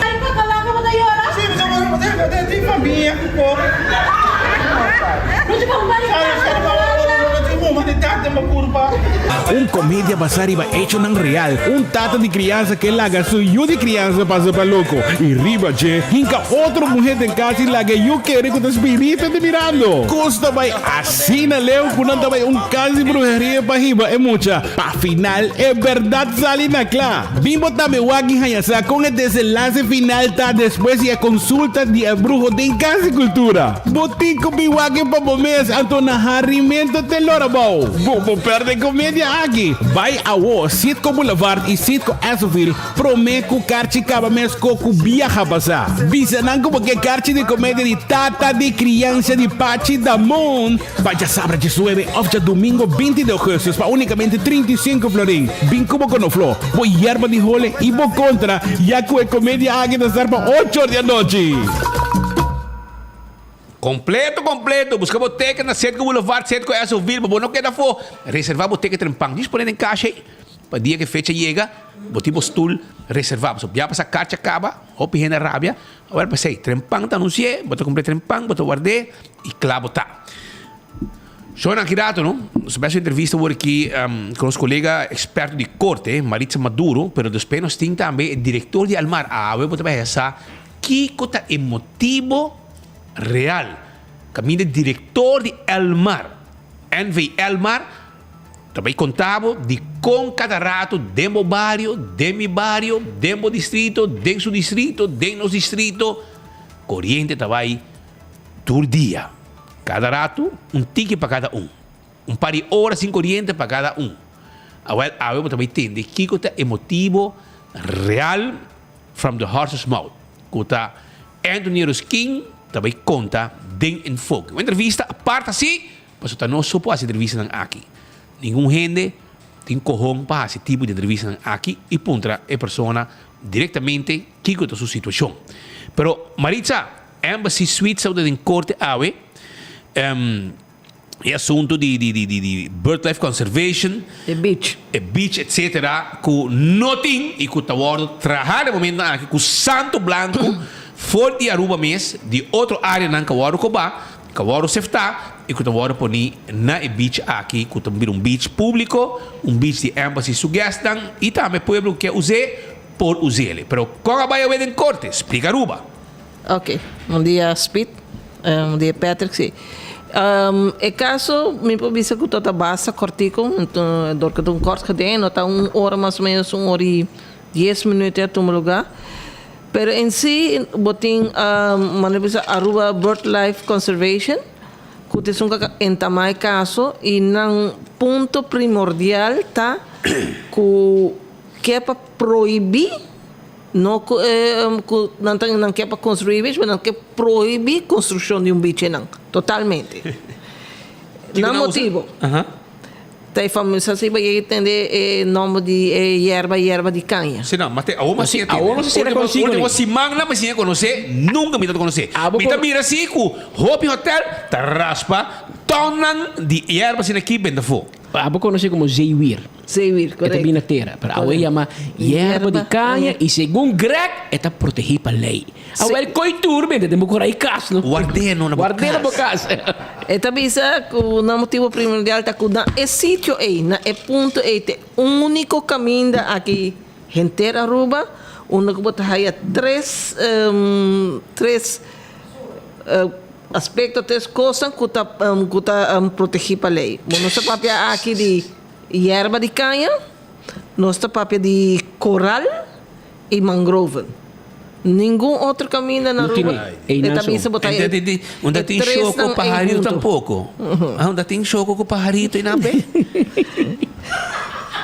Comédia basada hecho en real. Tata de criança que laga su yo de criança pasa para loco. Y riba che, hinca otra mujer en casa y laga yo quiere con tu espíritu de mirando. Costa vai así na leo kunanta vai caso de brujería pa hiba é mucha. Pa final é verdad sale na clá. Bimbo tame wagi hayasa con el desenlace final ta después y a consulta de brujo de casa de cultura. Botico biwagi pa bomes antona harrimento te lorabao. Bobo perde comédia aqui. Vai ao Sitco Boulevard e Sitco Esoville. Prometo carchi caba mes coco viaja passar. Bisa nang como que carchi de comédia de Tata de Criança de Pachi Damon. Vai já sábado 19 ou já domingo 20 de agosto para unicamente 35 florim. Vim como com o flor. Vou hierba de role e vou contra. Já que a comédia aqui da para 8 da noite. Completo. Busca boteca na Sitco Boulevard, Sitco Esoville. Para não queda for. Reservar boteca trempang. Disponível em caixa. Para dia que fecha chega, botibo stool reservado. So, já passa a carta acaba, ou pihena rábia. Agora pensei, trempang tá anunciei, bota completo trempang, bota guardei e clavo tá. Sono aqui dato, não? Soubesse entrevista aqui com os colegas expertos de corte, Maritza Maduro, pero depois nós temos também o diretor de Almar. Eu vou pensar que cota é motivo real. Caminho de diretor de Almar. NV Almar. Também contava de com cada rato, demo barrio, demi barrio, demo distrito, den su distrito, den nos distrito. Corriente também todo dia. Cada rato, ticket para cada par de horas sem corriente para cada Agora, eu também entendo que é motivo real from the horse's mouth. Kota Anthony Ruskin também conta den enfoque. Uma entrevista a parte assim, mas eu não supo essa entrevista aqui. Nenhum gente tem corrão para esse tipo de entrevista aqui e puntra a pessoa diretamente que conta a sua situação. Pero Maritza, Embassy Suite saúde em corte awe, é assunto de bird life conservation, beach, etc. Com nothing e com o trabalho no momento aqui com Santo Blanco, fora de Aruba mês, de outra área não Kawaro Koba, Kawaro Sefta. E que eu vou na beach aqui, que também beach público, beach de Embassy Suggestion, e também pueblo que usei por usar. Pero como vai haver em corte? Explica Aruba. Ok. Bom dia, Speed. Bom dia, Patrick. Sim. É caso, me provisa que eu estou basta cortico, então, que eu corto que tem, não está 1 hora mais ou menos, 1 hora e 10 minutos a tomar lugar. Pero em si, botin, Aruba Bird Life Conservation, que é em tamanho caso e não ponto primordial tá que é para proibir não não que é para construir bicho, mas não que proibir construção de bicho não totalmente não motivo tem famoso assim para entender nome de erva de canha. Sim, não, mas não sei se era consigo. Você magna, mas sem conhecer, nunca me conhecer. Me tá mira assim, com Hopi Hotel, tá raspa, tonan de erva assim aqui bem da fogo. Abo conhece como Zeywir. Zeywir, correto. É também na terra. Para a chama erva de canha e segundo Greg, é protegida pela lei. Agora ele coitur, bem, temos que ir caso, não? Guardeno na casa. É também isso, o motivo primordial tá com é sítio aí, é ponto aí, é único caminho aqui, gente Aruba, onde que bota aí três aspectos, três coisas que tá protegido para a lei. Nós temos papel aqui de erva de canha, nós temos papel de coral e mangrove. Nenhum outro caminho na rua. Onde tem choco com pajarito tampouco. Onde tem choco com pajarito e na pé.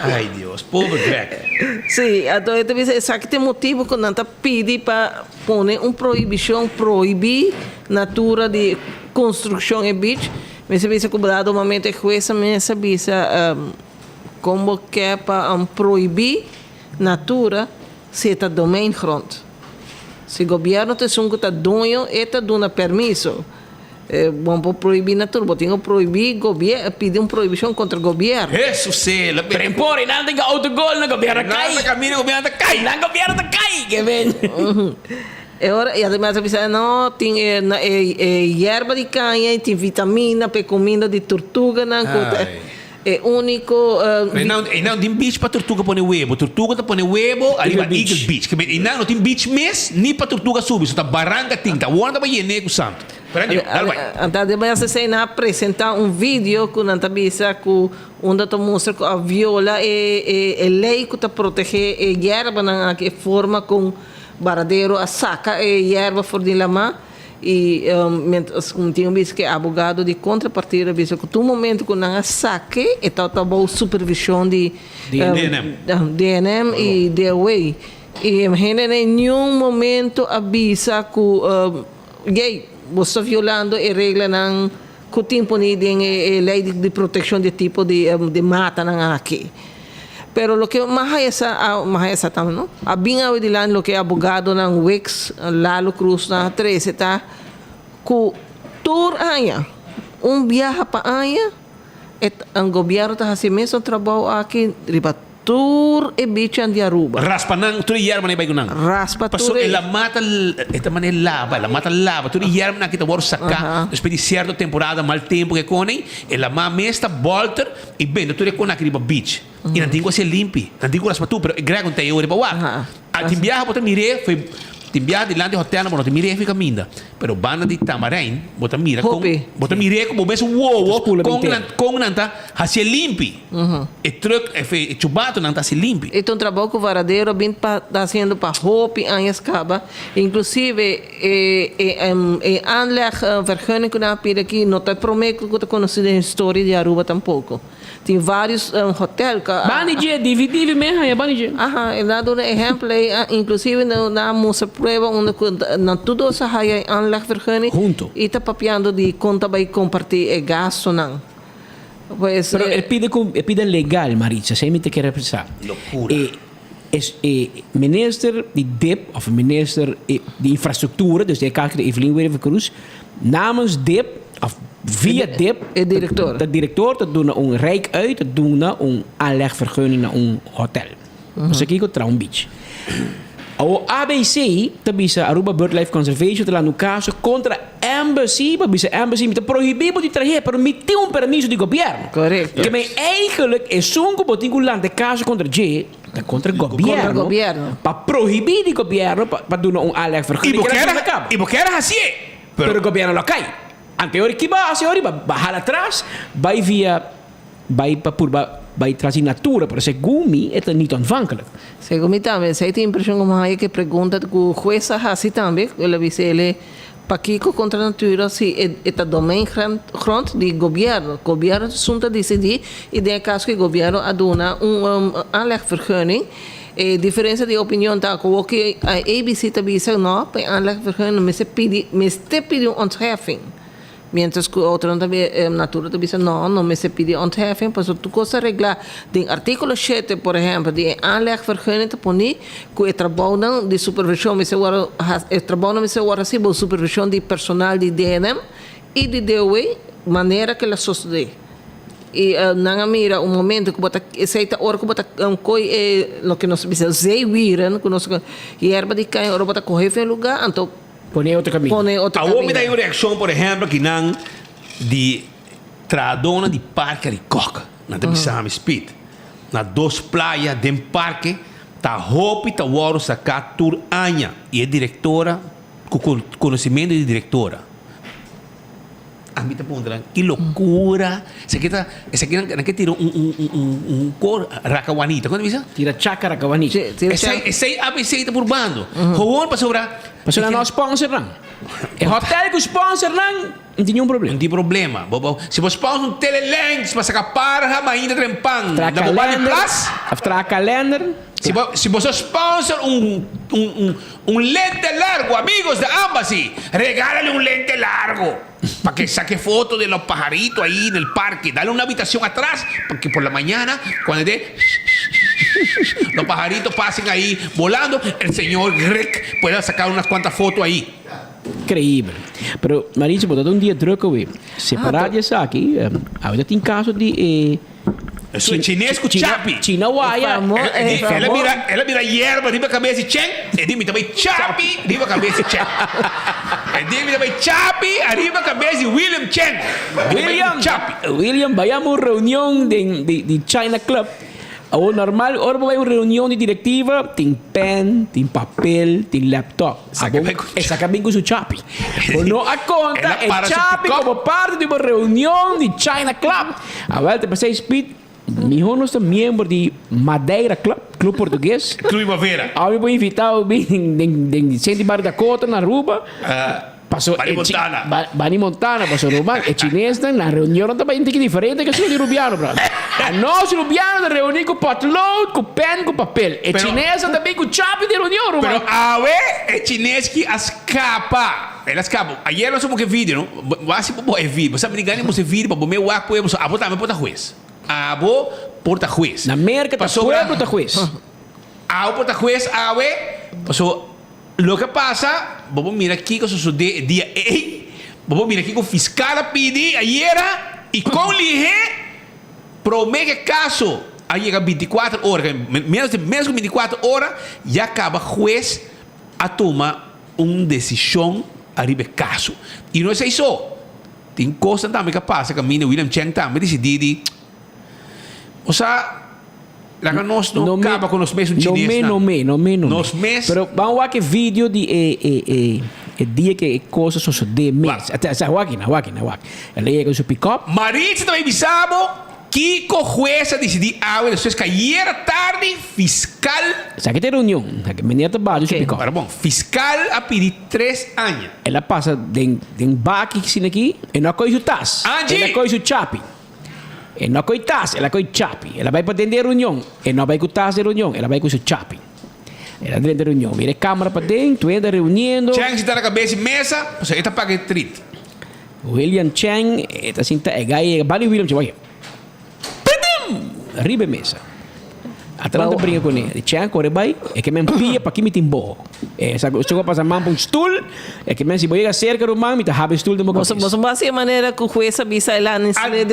Ai, Deus, pobre Greg. Sim, então eu também sei que tem motivo que não pede para pôr uma proibição, proibir natura de construção em beach. Mas se você cobrar do momento que essa mesa bisa como que é para proibir natura se está domain grond. Se o governo tem um que está dono, está dando permisso. Vamos proibir natura, vamos ter que proibir governo, pedir uma proibição contra o governo. Isso sim, la Prempore, não tem autogol, não governo cai. Não caminho, governo cai. Não governo cai, que vem. E además não tem erva de canha, tem vitamina, para comida de tortuga, não é único. Não tem bicho para tortuga pôr huevo. Tortuga tá pôr huevo, ali vai eagle beach. E não tem bicho mesmo, nem para tortuga subir. Só tá barranca tinta. O ano vai ir santo. Então, depois você apresentar vídeo que não está vendo onde está mostrando a viola é lei que está proteger a erva na forma com baradeiro a saca a erva fora de lama e como tinha visto que abogado de contrapartida disse que no momento que não saque está boa supervisão de DNM e DOA e em nenhum momento avisa que gay você está violando a regra não que o tempo nem a lei de proteção de tipo de mata não aqui. Pero lo que más esa também não a bem ao de lá lo que abogado na Wix Lalo Cruz na 13 está que tour aia viaja para aia o governo está fazendo mesmo trabalho aqui riba tour e bicho de Aruba raspa nang tu yerma ne bagunang raspa paso la mata esta manera lava tu yerma na kita bor saca depois de certa temporada mal tempo que conem ela mesta volta e bem tu recona aqui riba beach e não tem que ser limpo não tem que raspa tu pero grego tem eu riba wa a timbiaja bota mire foi timbiaja de lá de hotel não tem mire fica minda pero banda de Tamarain bota mira com bota mire como bes uovo com nanta hacia limpo e truck e chubato nanta se limpo então trabalho com varadeiro bem fazendo para roupa em escaba inclusive aanleg vergunning na pide aqui não está prometo que conhecido a história de Aruba tampouco tem vários hotéis Banije dividive mesmo é Banije ele dá um exemplo inclusive na moça prova onde na tudo essa raia aanleg vergunning e está papiando de conta vai compartilhar gasto não pues pero pide legal Maritza se me te quer pensar loucura minister de DEP of minister de infraestructuur dus de kaak de Evelien Werven-Cruz namens DEP of via DEP de directeur te doen een rijk uit te doen een aanlegvergunning naar een hotel dus ik kijk trouw een beach o ABC te bisa Aruba Birdlife Conservation te lá no caso contra embassy bisa embassy te proibir de trazer pero me tem permisso de governo correto que me eigenlijk é um botinho de caso contra J contra o governo para proibir o governo para dar um aanlegvergunning e porque era assim pero o governo lo cai anterior que vai baixar atrás vai trazer natura para ser gumi é niet ontvankelijk. Segundo mim também, você tem a impressão como aí que pergunta que o juez assim também, ele disse ele Paquico contra a natura se é domain grond de governo. O governo sunta decidir e de caso que o governo aduna aanlegvergunning. A diferença de opinião tá com que a ABC também diz não, para aanlegvergunning me pede ontheffing. Mientras que outro também natura também diz não me se pede ontheffing, pois tu coisa reglar de artigo 7, por exemplo, de aanlegvergunning te poni que o trabalho de supervisão me se agora o trabalho me se agora se bo supervisão de personal de DNM e de DOE maneira que ela sustenta. E não mira um momento que bota aceita hora que bota coi no que nós precisa zeiwiren que nós erva de cai hora bota correr em lugar então Pone outro caminho. A homem tem uma reação, por exemplo, que não de tradona de parque de coca. Não tem que speed. Na duas praias de parque Tá hopi tá waro sacar tur anya e é diretora com conhecimento de diretora. A mim tá perguntando, que loucura. Esse aqui não quer tirar cor racawanita. Quando você? Tira chaca racawanita. Esse aí ABC tá por bando. Rowon para sobrar. Mas não é sponsor não. É hotel com sponsor não tem nenhum problema. Não tem problema. Se você sponsor um telelens para sacar para ainda trempang. Da Bobali Plus. After calendar. Se você sponsor um lente largo, amigos da Embassy, regálale un lente largo para que saque fotos de los pajaritos ahí en el parque. Dale una habitación atrás para que por la mañana, cuando los pajaritos pasen ahí volando, el señor Greg pueda sacar unas cuantas fotos ahí. Incrível. Pero, Marisa, botar um dia troca, separado isso aqui. Ainda tem caso de... Chinês com chapi. China Waya. Ela mira hierba, riba a cabeça de Chen. E diz-me também chapi, riba a cabeça de Chen. E diz-me também chapi, arriba a cabeça de William Chen. William, vayamos a reunião de China Club. O normal, ahora vai uma reunião de diretiva, tem pen, tem papel, tem laptop. Saca bem com seu chapi. Ou não a conta, é chapi como parte de uma reunião de China Club. Agora te passei speed. Mi hijo no es miembro de Madeira Club Português. Club Primavera. A mí me invitado de Centro Bar da Cota, na Aruba. Passou Bani Montana, passou Román. É chinês, na reunião também tem que diferente que o de Rubiano, bro. Nós, Rubiano, de reunir com potlood, com pen, com papel. É chinês também com chapa de reunião, Román. Pero é chinês que escapa. Ela escapa. Ayer nós somos que vídeo, não? Vai se é vídeo. Você me engana, você vídeo, para meu água, você abotar, me porta juiz. Abo porta-juiz. Na América tá fora porta-juiz. Abo porta-juiz, awe. Passou. Lo que passa, vamos mirar aqui que isso dia vamos mirar aqui que o fiscal pediu ayer e com lihe promete que caso aí chega 24 horas, menos de 24 horas, já acaba juiz a tomar uma decisão a ribe caso. E não é só. Tem coisa também que passa, que a minha William Chen também decidiu. O sea, la que nós não acaba com os mesmos chineses. Não me. Nos meses. Pero vamos a ver que vídeo de dia que coisas sucedem mês. Até essa aqui. Ela ia com seu pick-up. Maritza também bisamo que o jueza decidiu depois que ayer tarde fiscal. Sabe que tem reunião. Menina trabalha seu pick-up. Bom, fiscal a pedir 3 anos. Ela passa de baque aqui e não coisa o tas. Ela coisa o chapi. E não coi tas, ela coi chapi. Ela vai para atender a reunião. E não vai com tas de reunião, ela vai com seu chapi. Ela dentro da reunião. Vira a câmera para dentro, entra reunindo. Chang está na cabeça de mesa, você está pagando treat. William Chang, está sentado, é gai, vale William Chang, vai. Arriba a mesa. Atlanta brinca com ele. Chang, corre vai, é que me empia para que me timbou. Se eu passar a mão para um stool, é que me se voy a cerca do mão, me tá rabo stool de uma coisa. Mas não é maneira que o juez avisa lá em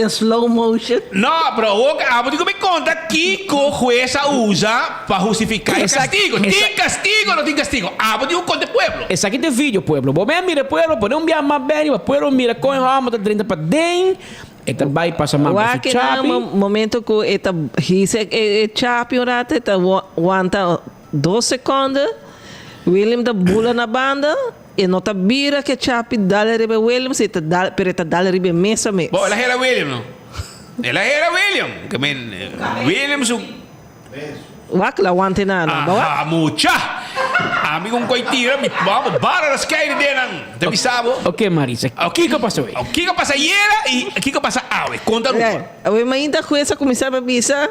slow motion. Não, bro, eu digo me conta que o juez usa para justificar o castigo. Tem castigo ou não tem castigo? Eu digo conta do pueblo. Esse aqui tem vídeo, pueblo. Vou mira pueblo, pode enviar mais bem, o pueblo mira com a alma da 30 para dentro. Eta vai passa mal para o chapi. Momento que eta hise chapi orate eta aguanta 2 segundos. William da bula na banda e não tá vira que chapi dale ribe William se eta dale per eta dale ribe mesa me. Bom, ela era William, não? Ela era William. Que men William su Wak la aguante nada, bawa. Mucha. Amigo um coitira, vamos para as caídas delan. Te bisabo. Ok, Marisa. O que passou? O que passa ayer e o que passa hoje? Conta uma. Eu ainda começa a começar a pensar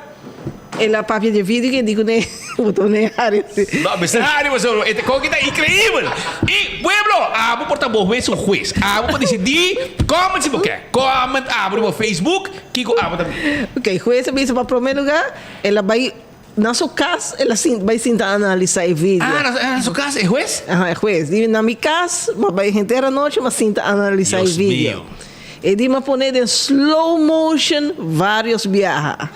ela papel de vídeo que digo né, botou né área. Não, mas área mas este coisa é incrível. E pueblo, vou portar bom vez um juiz. Vou decidir como se quer. Comment abre no Facebook, Kiko também. Ok, juiz avisa para primeiro lugar, ela vai na sua casa, ela vai sentar analisar o vídeo. Na sua casa é juiz? É juiz. Na minha casa, mas vai inteira noite, mas senta analisar o vídeo. E de me poner em slow motion vários viajes.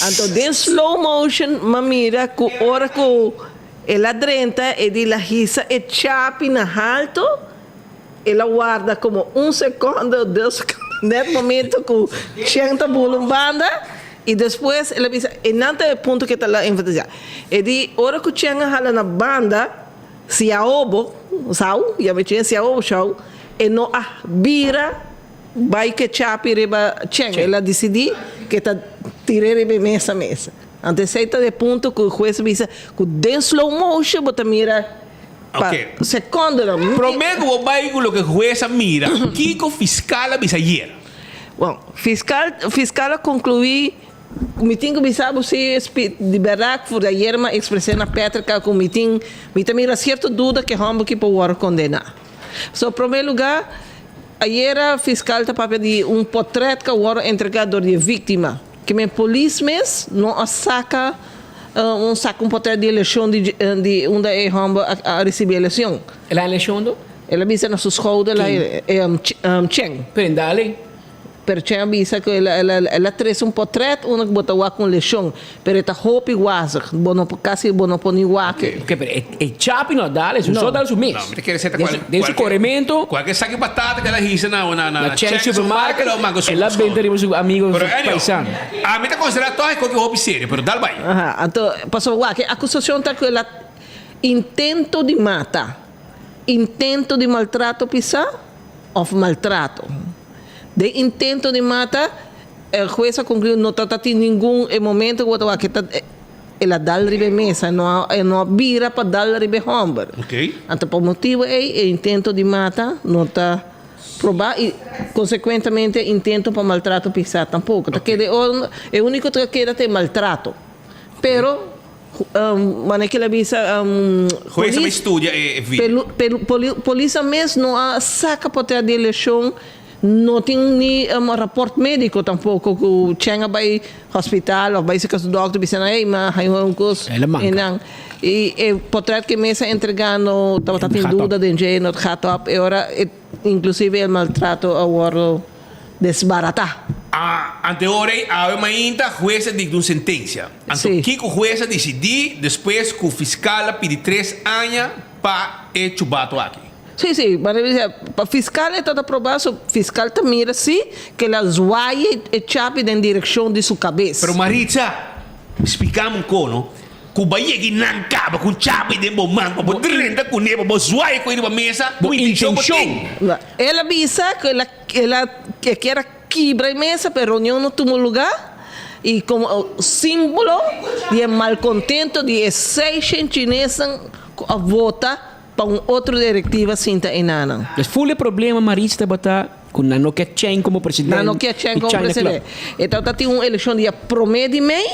Então, em slow motion, me mira que a hora que ela drenta, e de la risa e chapi na alto, ela guarda como 1 segundo, 2 segundos. No momento que chega a banda, E depois ela diz, e nante ponto que está lá enfatizar. E di ora que tinha hala na banda, se a obo, sao, e a tinha se a obo show, e no a bira vai que chapi reba cheng. Ela decidi que tá tirei reba mesa. Anteceita de ponto que o juiz diz que den slow motion, bota mira. Ok. Secondo la Prometo o veículo que jueza mira, Kiko fiscal avisa ayer. Bom, fiscal concluí o meeting que sabe se de verdade por ayer uma expressão na Petra que o meeting me mira certa dúvida que vamos que por condenar. So, em primeiro lugar, ayer a fiscal está para de portrait que o entregado de vítima, que a polícia não saca um portrait de eleição de onde é a receber eleição. Ela eleição do? Ela visa na sua escola lá Cheng. Prendale. Pero Cheng visa que ela traz portrait uma que bota com eleição, pero está hopi wazig, quase bono poni wake. Ok, pero e chapi no dale, só dale su mês. Não, te quer ser Desse corrimento. Qualquer saque de batata que ela risa na Cheng supermarket, ela venderíamos amigos paisanos. A mim está considerado todo qualquer hobby sério, pero dale vai. Então, passou wake, a acusação está que ela intento de mata, intento de maltrato pisa ou maltrato. De intento de mata, o juez concluiu não está em nenhum momento que ela dá ribe mesa, não vira para dar ribe homem. Ok. Então, por motivo é intento de mata, não está provado e, consequentemente, intento para maltrato pisar tampouco. Okay. É o único que queda é maltrato. Pero, mas que ela visa juez me estudia e vida. Polícia mesmo não saca para de eleição. Não tem nem rapport médico tampouco que o Cheng vai hospital ou vai se caso do doctor dizendo aí mas aí um curso e portrait que mesa entregando estava em dúvida de engenho no top e ora inclusive o maltrato agora desbaratar. Anteore a ainda jueza dicta uma sentença. Então que o jueza decidir depois que o fiscal pede 3 anos para chubato aqui. Sim, mas o fiscal está aprovado, o fiscal está mira sim que ela zoaia e chape na direção de sua cabeça. Pero Maritza, explicamos como que o Bahia que não acaba com chape de bomão, para poder renda com ele, para zoaia com ele para mesa, com intenção. Ela avisa que ela quer quebrar a mesa, para a reunião não tomou lugar. E como símbolo de malcontento de 6 chineses a votar para outra diretiva cinta enana. Mas fully problema Marista bota com Nanokia Cheng como presidente. Nanokia Cheng como presidente. Então tá tem uma eleição dia promedio mei,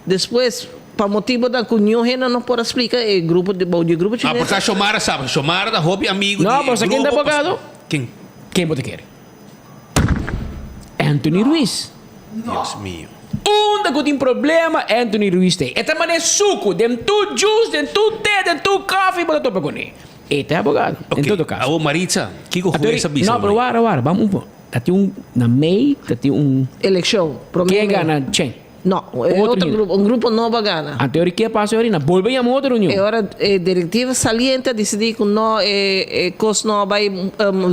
depois para motivo da cunho rena não pode explicar o grupo de grupo chinês. Porque a Xomara sabe, Xomara da hobby amigo. Não, mas quem é abogado? Quem você quer? Anthony Ruiz. Deus mío. Onde que tem problema, Anthony Ruiz tem. Esta mané suco, dem tu juice, dem tu té, dem tu coffee, para topa com ele. Este é abogado, em todo caso. A Maritza, que com juiz abisa? Não, pero vamos um pouco. Tem na MEI, tem eleição. Quem gana Cheng? Não, outro grupo, um grupo novo gana. A teoria que passa agora, na volve a outra reunião. É hora diretiva saliente decidir que não coisa não vai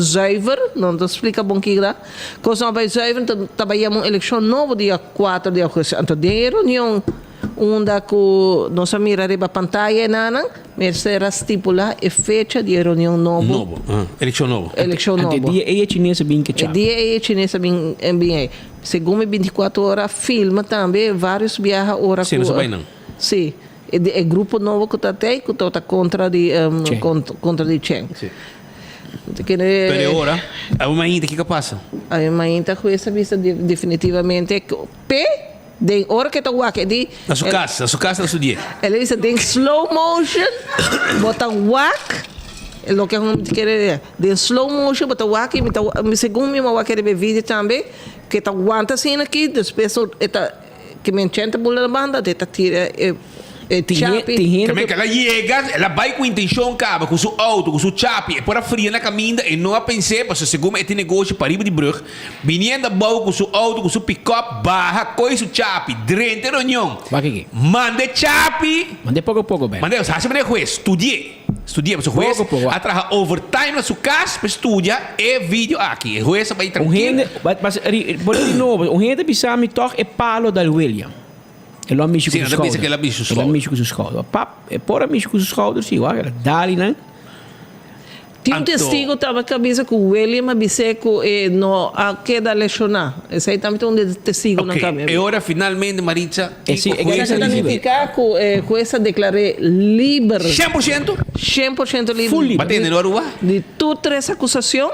zuiver, não te explica bom que dá. Coisa não vai zuiver, então trabalhamos uma eleição nova dia 4 de agosto. Então de reunião onde que nós miraremos a pantalla nana, mas será estipular a fecha de reunião novo. Eleição novo. Eleição novo. Dia é chinesa bem que chapa. Dia é chinesa bem. Segundo 24 horas, filma também vários viagens horas. Sim, não sabe não. Sim. É grupo novo que está até que está contra de Cheng. Sim. Pero agora, a uma ainda que passa? A uma ainda com essa vista definitivamente de hora que está wak de na sua casa, na sua dia. Ela diz em slow motion, bota wak. Lo que vamos querer de slow motion, bota wak, segundo me wak querer ver vídeo também, que tá aguanta assim aqui, depois que me enchenta por la banda, de tá tira Também que ela chega, ela vai com intenção, acaba com seu auto, com seu chapi, e por a fria na caminha, e não a pensar, para se segundo este negócio para riba de brug, vindo bom com seu auto, com seu pick-up, barra, coi seu chapi, dentro da reunião. Mande chapi. Mande pouco, bem. Mande, sabe, mande juiz, estudie. Estudia, mas o juez trabalha overtime na sua casa para estudar e vídeo aqui. O juez vai tranquilo. Mas de novo, gente bisami toch é palo da William. Ele é misto com os schouder. Ele é misto com os schouder. Pap, é por misto com os schouder, sim. Olha, dali, né? Tinha testigo estava cabeça com o William Abiseco e no a queda lesionar. Esse aí também tem um testigo na cabeça. E ora finalmente Maritza, isso significa com essa declarei livre. 100%? 100% livre. Full batendo na rua? De todas as acusações.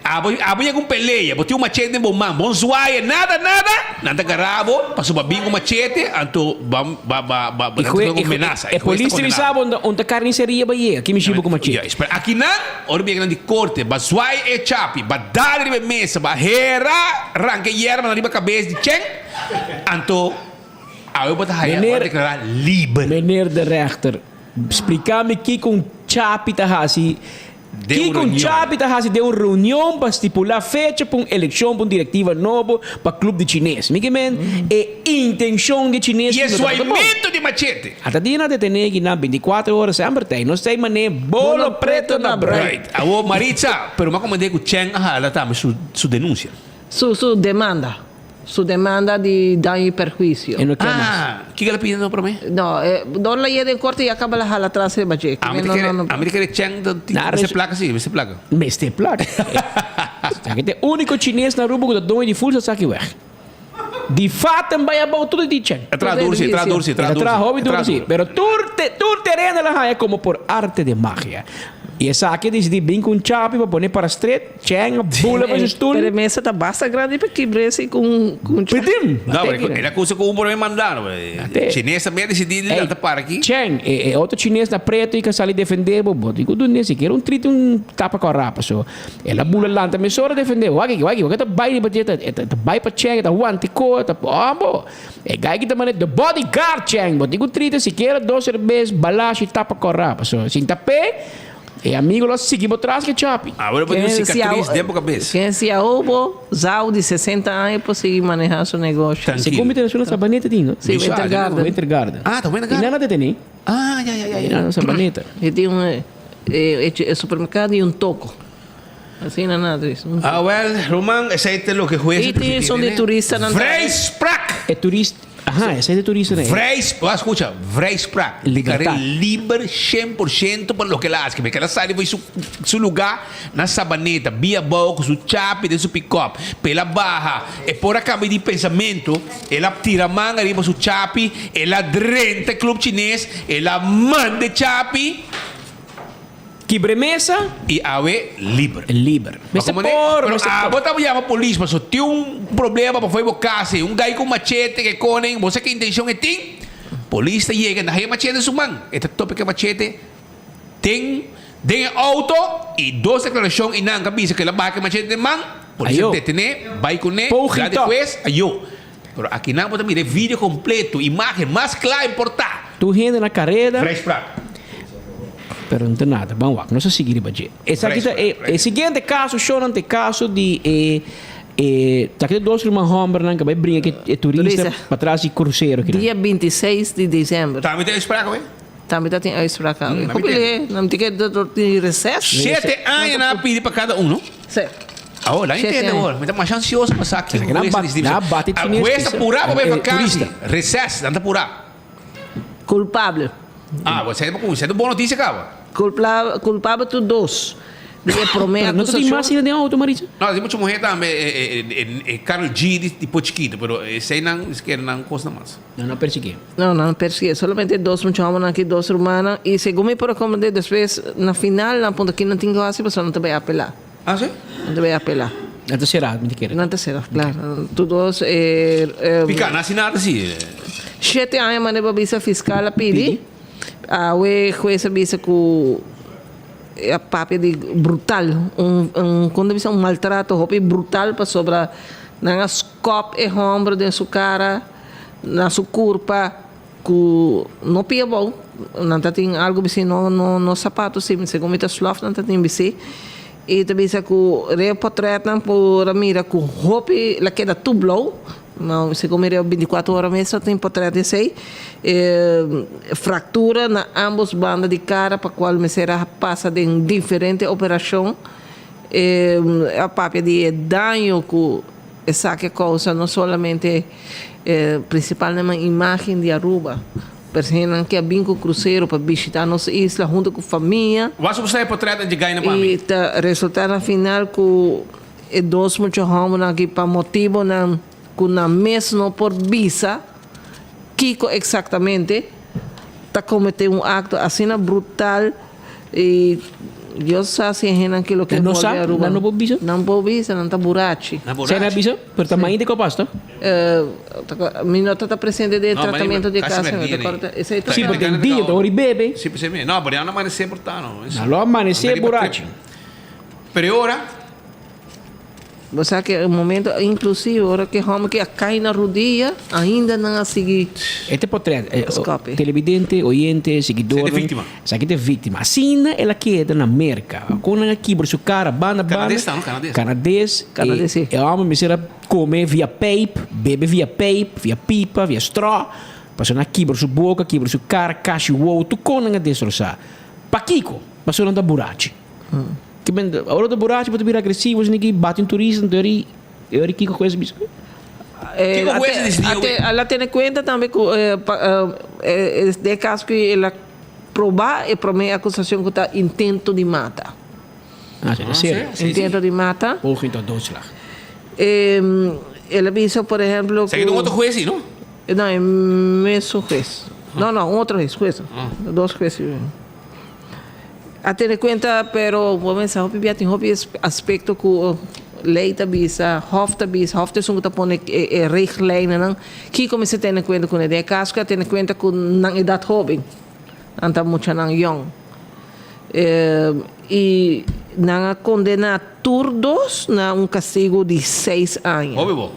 Abo yung peleia, boti yung machete mo man, bon suaya, nada, nada garabo, paso ba bingo machete, anto amenaza. E polícia sabe onde carniceria ba ye, aqui me chibo com machete. Aqui não, ora bem grande corte, ba suai e chapi, ba dali ribe mesa, ba hera, ranque yerma na riba cabeça de cheng, anto eu bota haya, para declarar livre. Meneer de rechter, explica-me que com chapi tá assim. Que com Chapi deu uma reunião para estipular fecha para uma eleição para uma diretiva nova para o clube de chinês. É intenção de chinês. E é suaimento de machete. Até dia na detener aqui na 24 horas sempre tem. Não sei mané bolo preto na bright. Awo Maritza, pero uma comandei com Cheng ela tá sua denúncia. Sua demanda. Su demanda di daño y perjuicio. ¿Qué le piden para mí? No, no la lleven en corte y acaba la jala atrás de Bache. A mí quiere Cheng de placa, sí, esta placa. Esta placa. É o único chinês na rua que dá de full saque weg. De fato, vai a bom tudo de Cheng. Tradursi. Pero tu terreno é como por arte de magia. E essa aqui decidi bem com chapi para pôr para street, Cheng, bula para o stool. Pero mesa tá basta grande para quebrar assim com chapi. Não, era coisa que o me mandaram. Chinês também decidi de para aqui. Cheng, outro chinês na preto e que sali defender, bo digo do nesse que era trito tapa com a rapa so. Ela bula lá também só defender. Wagi, que tá baile para tá baile para Cheng, tá one co, tá bo. É gai que também the bodyguard Cheng, bo digo trito se quer 2 cervejas, balashi tapa com a rapa so. Sin tapé e amigo nós seguimos atrás que chapi. Agora pode ser cicatriz de época cabeça. Quem se aobo, Zau de 60 anos para seguir manejar seu negócio. Você come ter sua sabaneta tinha? Sim, Wintergarden. Tá vendo agora? E nada de nem. Já. Na sabaneta. E tem supermercado e toco. Assim não nada isso. Well, Roman, esse é o que juez. E tem som de turista na Vrijspraak. É turista. Ajá, ese es de turista. Escucha, Vrijspraak. Declaré libre 100% por lo que ela hace. Porque ela sai de su lugar na sabaneta, via boca, su chapi, de su pick-up. Pela barra, e por a cambio de pensamento, ela tira a manga arriba su chapi, ela drenta club chinês, ela manda chapi. Quibremesa e ave livre. Livre. Mas bota a polícia, mas tem problema para foi casa, gai com machete que conem, você que intenção é tem? Polícia chega, na machete em sua mão. Este tópico machete tem auto e 2 declarações e não cabeça que ela vai com machete em mão. Polícia detene, vai com ele, lá depois, ayo. Pero aqui não pode mirar vídeo completo, imagem mais clara importar. Tu rende na carreira. Vrijspraak. Pero não tem nada. Vamos lá, nós seguir budget. Esse aqui é o seguinte caso, chorante caso de tá aqui 2 irmãos Humber, que vai brincar que é turista para trás de cruzeiro. Dia 26 de dezembro. Também tem esperar com ele? Também tem a esperar com ele. Como ele não tem que recesso? 7 anos na pedir para cada não? Certo. Lá entende agora. Mas tá mais ansioso para sair aqui. Não bate a coisa apurada para ver vacança. Recesso, não tá apurado. Culpável. Você é de boa notícia, cara. Culpável tu 2. De prometo. Não tem mais ainda de auto, Marisa? Não, tem muita mulher também. Carol G de Pochiquito, mas esse aí não custa mais. Não persegui. Não persegui. Solamente 2 muchachos aqui, 2 irmãs. E segundo me por acomodar, depois, na final, na ponta aqui não tem quase, mas não te vai apelar. Ah, sim? Não te vai apelar. Na terceira, me quer. Na terceira, claro. Tu 2. Fica, não assinado assim. 7 anos, mas a visa fiscal a pedir. O juez avisa que a papel de brutal, quando dice maltrato, brutal para sobre na scop e ombro de sua cara, na sua curva, que não pia bom, não tem algo assim no sapato, sim, segundo me slof não tem bisi, e te dice que reportret não por mira que roupa la queda tublo, Não, se comer 24 horas mesmo, tem portrait sei. Fractura na ambos bandas de cara, para qual me será passa de diferente operação. A papia de dano que essa que causa não somente principalmente a imagem de Aruba. Personas que vêm com o cruzeiro para visitar nossa isla junto com a família. Você é portrait de Gaina para mim? E resultado final que dois muitos homens aqui para motivo na que na mesmo por visa que exatamente está cometendo ato assim brutal e Dios sabe si es aquilo que não sabe, não pode visa? Não pode visa, não está burachi. Você não visa? Por tamanho de copasto? Minha está presente de tratamento de casa. Sim, porque tem dia, ora bebe. Sim, sim, não, mas não amanhecer portano. Não amanhecer burachi. Pero ora você sabe que o momento, inclusive, hora que homem que cai na rodilha, ainda não a seguir. Este portrait, televidente, oyente, seguidor. Você é vítima. Essa aqui é vítima. Assim, ela queda na América. Quando ela quebra sua cara, banda. Canadês. E o homem me será comer via pape, bebe via pape, via pipa, via straw. Passou na quebra sua boca, quebra sua cara, caixa o outro, quando ela destroçar. Paquico, passou na da burachi. Que bem, a hora do buraco pode vir agressivo, ninguém bate em turista, então eu que coisa bicho. Ela tem conta também que de caso que ela provar e prometer a acusação que está intento de matar. Sério? Intento de matar. Ou então dois lá. Ela disse, por exemplo, que um outro juez, não? Não, é mesmo juez. Não, outro juez. Dois jueces. A ter em conta, pero vamos a ver tem aspecto que lei da bisa, hof são que põe richtlijnen não, que começa a ter em conta com ele, caso que ter em conta com não idade jovem, anta muito não young, e não condena todos na castigo de 6 anos. Óbvio.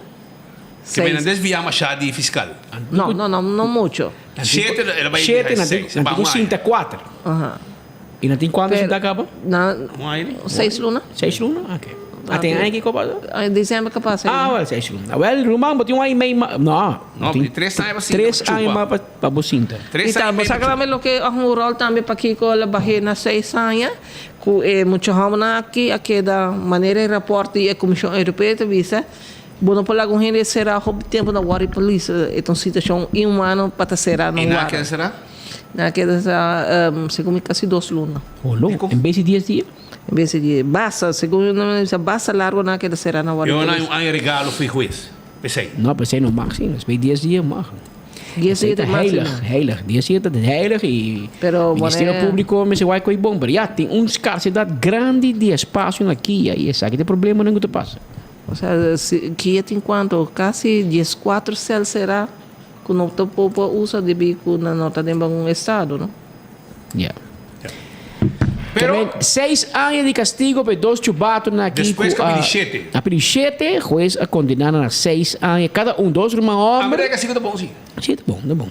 Se bem desviar machado fiscal. Não muito. 7 ela vai 6, não 54. E não tem quantos que acaba? 6 lunas. 6 lunas? Ok. Tem aí que copa? Em dezembro que passa. Well, 6 lunas. Well, rumang, botin um aí meio... Não, 3 anos para 3 anos para bocinta. 3 anos para... Mas o que um rol também para que a barreira na 6 anos, que muito homem aqui da maneira de reporte e a Comissão Europeia te visa, bom, para lá com gente será o tempo da War Police, é uma situação inumana para será no War. E na será? Naquela segundo quase 2 lunas. Louco, em vez de 10 dias? Em vez de 10. Basta, segundo basta largo naquela será na hora. Eu não há regalo para o juiz. Pensei. Não, pensei no máximo. Bij 10 dias mag. 10 dias é heilig. 10 dias é heilig e o Ministério Público me se vai com bom. Mas já tem uma escassidade grande de espaço aqui. Aí esse aqui tem problema não que passa. Ou seja, que tem quanto? Quase 14 células será que não usa de bico na nota de um estado, não? Yeah. Pero 6 anos de castigo para 2 chubatos aqui. Depois que a Pirichete, juez a condenar a 6 anos. Cada 2 irmãos homens. América sim, tá bom, sim. Sim, tá bom.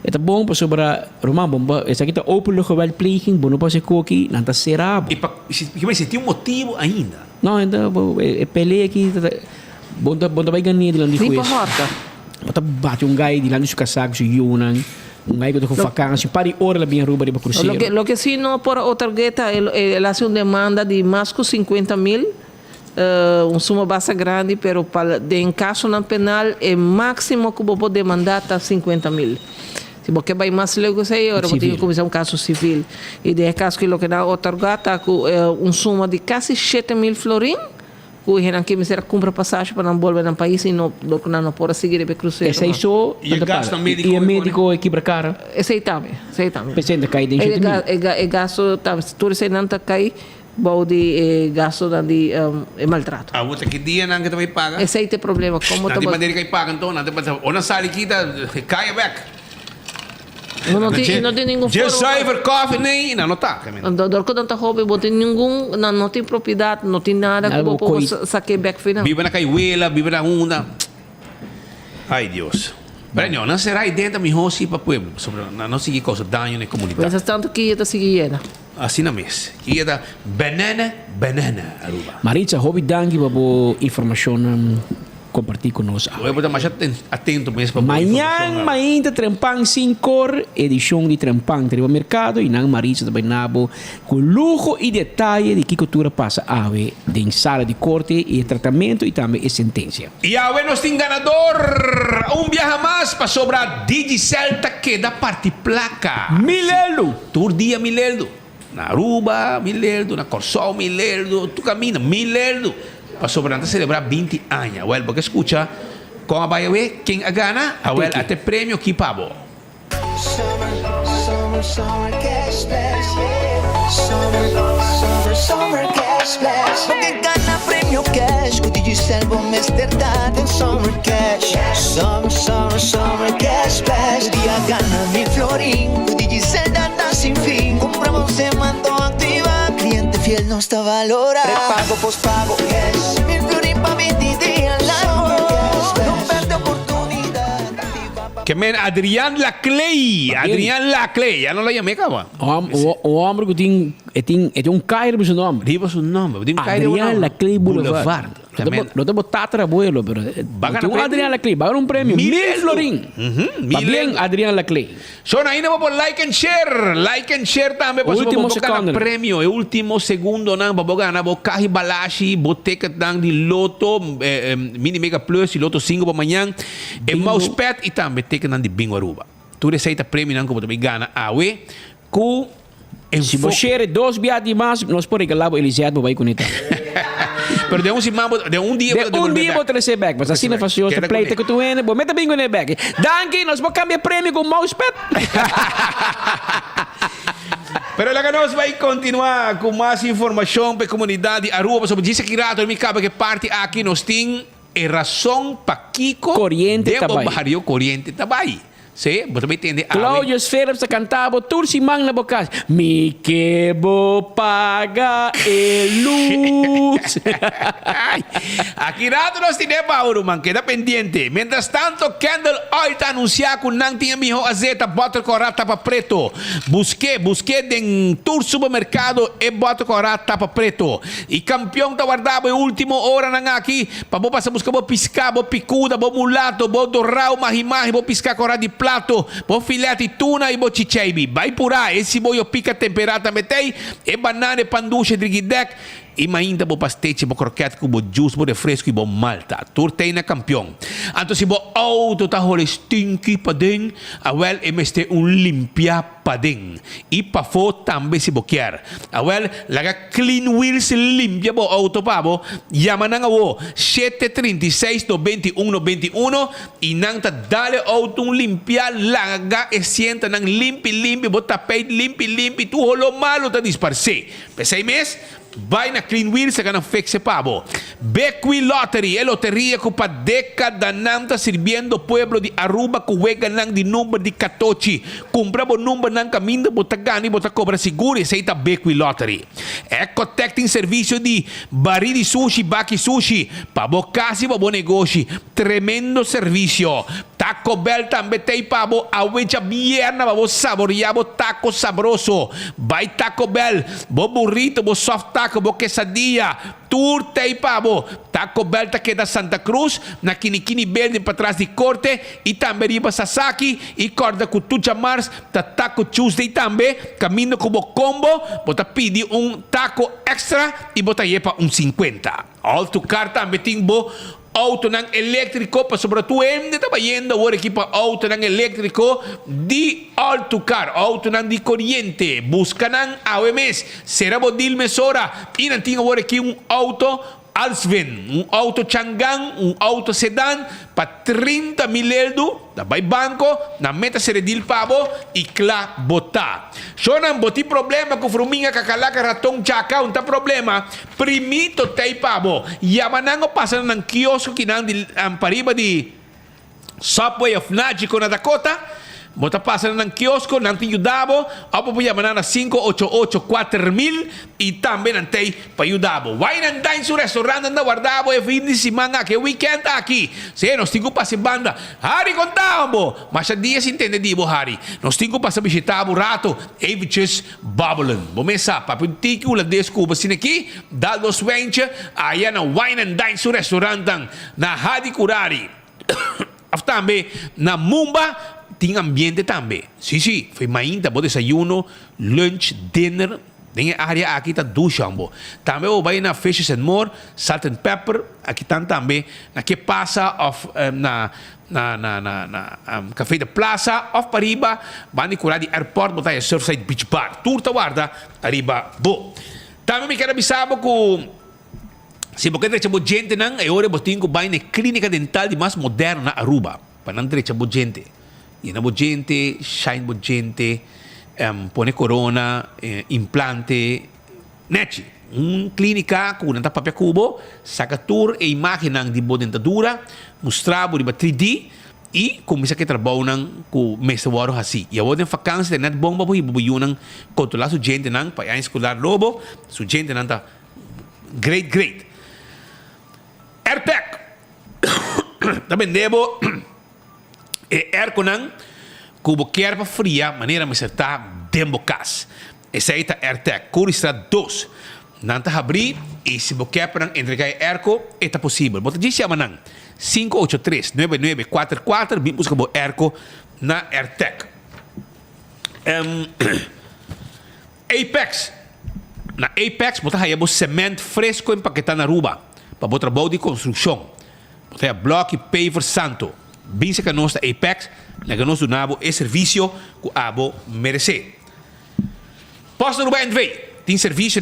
É bom para sobre Romão, bom. Essa aqui tá open geweld pleeging, bom para ser coque, não tá será. E se tem motivo ainda? Não, ainda é peleia aqui. Bom vai ganhar de lá de juez. Limpa horta. Bota bate gai de lá no seu casaco, se Yunan. Gai que com facas, pari hora bem rouba de cruzeiro. Lo que si no por otra gueta, él hace una demanda de más que 50,000, suma bastante grande, pero en caso no penal, el máximo que puedo demandar está 50,000. Se você vai mais longe que aí, agora vou ter que começar caso civil. E de caso que lo que dá otorgata com suma de quase 7,000 florim, que a gente será compra passagem para não voltar ao país e não pode seguir para cruzeiro. Esse é só e o gasto médico e o médico quebra cara. Esse aí também. Pensando cai de 7,000. É gasto tudo isso não cai de gasto de maltrato. A outra que dia não que vai pagar. Esse aí tem problema como não tem maneira que paga então, não tem ou não sai quita cai back. Não tem nenhum foro. Cyber coffee nem não tá. Dor que não tá hobby, não tem propriedade, não tem nada que posso sacar back final. Vive na caiuela, vive na onda. Ai Deus. Pero não será ideia da minha para o povo, sobre não seguir coisa dano na comunidade. Mas tanto que ia seguir assim na mesa. Que ia banana Aruba. Maritza, hobby dangi para informação compartir conosco. Eu vou estar mais atento mesmo. Manhã, ainda Trempang 5 edição de Trempang Tribo Mercado e não Marisa também nabo com luxo e detalhe de que cultura passa ave de sala de corte e tratamento e também sentença. E a nos tem ganador. Viaja mais para sobrar Digicel queda parte placa. Milelo. Tour dia Milelo. Na Aruba, Milelo. Na Corsol, Milelo. Tu camina, Milelo. Para sobrar celebrar 20 anos. Well, porque escucha, com a Bayawe, quem a gana, well, até prêmio que pabo. Summer cash splash, yeah. Summer cash splash. Porque gana premio cash, com Digicel bom mesterdade em summer cash. Summer cash splash. Dia gana mi florín, com Digicel data sin fin. Compramos se mandou activar, cliente fiel no está valorado. Prepago, pospago, cash. Mi florín pa 20 días largo. No perde oportunidad. Que men Adrián Laclay. Adrián Laclay. Já não la llamei, cara. O homem que tem carro por seu nome. Riba seu nome. Adrián Laclay Boulevard. Não tem botado abuelo, pero tem Adrián Laclay. Vai um prêmio. 1000 florim. Bien Adrián Laclay. So, ainda vamos por like and share. Like and share também. Último segundo. Prêmio. É último segundo. Não, para ganhar. Vou carro balashi. Boteca de loto. Mini Mega Plus. Loto 5 para amanhã. E mousepad. E também teca de bingo Aruba. Tu receita prêmio. Não, como também ganha. Awe. Com... Se você 2 viagens mais, nós podemos regalar o Elisiado para ir conectar. Pero de um dia vou trazer back. Mas assim não faz o pleito que tu vende. Vou meter bingo no back. Danke, nós vamos cambiar prêmio com mousepad. Pero lá que nós vai continuar com mais informação para a comunidade Aruba. Sobre disso aqui, rato, me cabe que parte aqui nós tem razão para Kiko. Corriente também. Barrio Corriente também. Sí, você vai entender. Claudio Esfera se cantava Tursimang na boca. Mi que bo paga luz. Aqui rato nós temos Paulo, man, queda pendiente. Mientras tanto, Candle Oil está anunciando que não tinha melhor azeite, bota corata tapa preto. Busquei em tour supermercado e bota corata tapa preto. E campeão tá guardado em última hora na aqui, para você passar buscar bo piscar, bo picuda, bo mulato, bo dorrau, mahi, bo piscar corata de plato, bo filete tuna e bo chicheibi. Vai por aí, esse boio pica temperata metei, e banana e panduche driguidec, e ainda bo pastete, bo croquete, bo juice, bo refresco e bo malta. Turtei na campeão. Então se bo auto tá role stinky pa din, awel emeste limpia pa din. E pa fo também se bo quer. Awel laga clean wheels limpia bo auto pa bo, yaman nga wo 736 91 91 e nang ta dale auto limpia laga e sienta nang limpi bo tapete limpi tu holo malo ta disparse. Pesai mes vai na Clean Wheels e ganham fixe pavo. Bequi Lottery, é loteria que para década não está servindo o pueblo de Aruba que juega não de número de 14. Comprava o número não caminho, bota ganha e bota cobra seguro e aceita Bequi Lottery. Ecotec tem serviço de baril de sushi, baki sushi, para casa e para negócio. Tremendo serviço. Taco Bell também tem pavo, a huecha bierna, para saborear o taco sabroso. Vai Taco Bell, bo burrito, bo soft taco, bo quesadilla, turta e pavo. Taco Bell tá aqui da Santa Cruz, na Kinikini Verde para trás de corte, e também riba Sasaki, e corda com Tucha Mars, tá Taco Tuesday também, caminho com o combo, bota pedir taco extra e bota yepa 50. Alto car também tem bo auto ng elétrico, para sobre tu ende trabalhando agora aqui para auto ng elétrico de alto car, auto ng de corriente, busca ng AWMS, será bodil mesora, e não tinha agora aqui auto Alsven, auto Chang'an, auto sedan, para 30 mil euros, da vai banco, na meta seredil pavo, e clá botar. So não boti problema com fruminha, cacalaca, ratong, tchaka, não tá problema, primito tei pavo, yamanango passa ng kiosco que não de ampariba de Subway of Nagico na Dakota, Bota passa ng kiosco, nang tiyudabo, apo po yaman na 588-4000 e também nantay payudabo. Wine and dine sa restaurant na guardabo e fin de semana que weekend aqui. Se nos tingo pa si banda, Hari contabo, mas sa dias intendedibo Hari. Nos tingo pa sa bisitabo rato, evitches babbelen. Bomesa, papintiki ula descuba sineki, dalos wenche, ayan na wine and dine sa restaurant na Hadi Kurari. Aftambe, na Mumba, tem ambiente também. Sim, foi mainda, bom desayuno, lunch, dinner. Tem área aqui tá duchambo. Também o vai na Fishes and More, Salt and Pepper, aqui tá também na que passa of na Café da Plaza, of Pariba, bani curadi airport, botar a Surfside Beach Bar. Turta guarda, arriba, bo. Também me quero avisar com se você direito gente não, é hora botinho vai na clínica dental de mais moderna na Aruba, para não direito gente. E na gente, shine gente, pone corona, implante, neti. Clínica com uma papel cubo, saca tour e imagem de boa dentadura, mostrar por 3D e começa a trabalhar com mês de waro assim. E agora em vacância, net bom para ir controlar sua gente não, para ir escolar lobo, sua gente não tá great. AirTag. Também devo airconan cubo kerpa fria maneira me acertar dembocas. Essa aí tá AirTag. Cura está 2. Nanta abrir e se você quer entregar airco, é possível. Bota disso amanhã. 583-9944. Bim busca o airco na AirTag. Apex. Na Apex, bota aí o cimento fresco empaquetado na Aruba. Para botar trabalho de construção. Bota aí bloco e paver santo. Binse que nós da Apex, na que nós donamos é serviço que abo merece. Posto Aruba NV tem serviço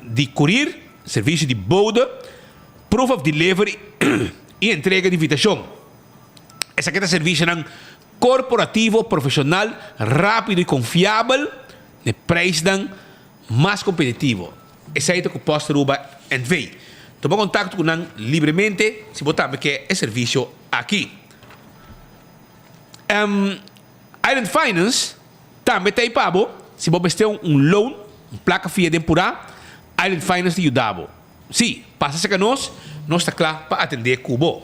de courier, serviço de bode, proof of delivery e entrega de invitação. Essa aqui é serviço corporativo, profissional, rápido e confiável, de preço mais competitivo. Essa é o que Posto Aruba NV. Toma contato com nós livremente, se botar que é serviço aqui. Island Finance também tem pabo. Se você tem loan, placa fia temporária, Island Finance te ajuda. Sim, passa que nós está claro para atender Cubo.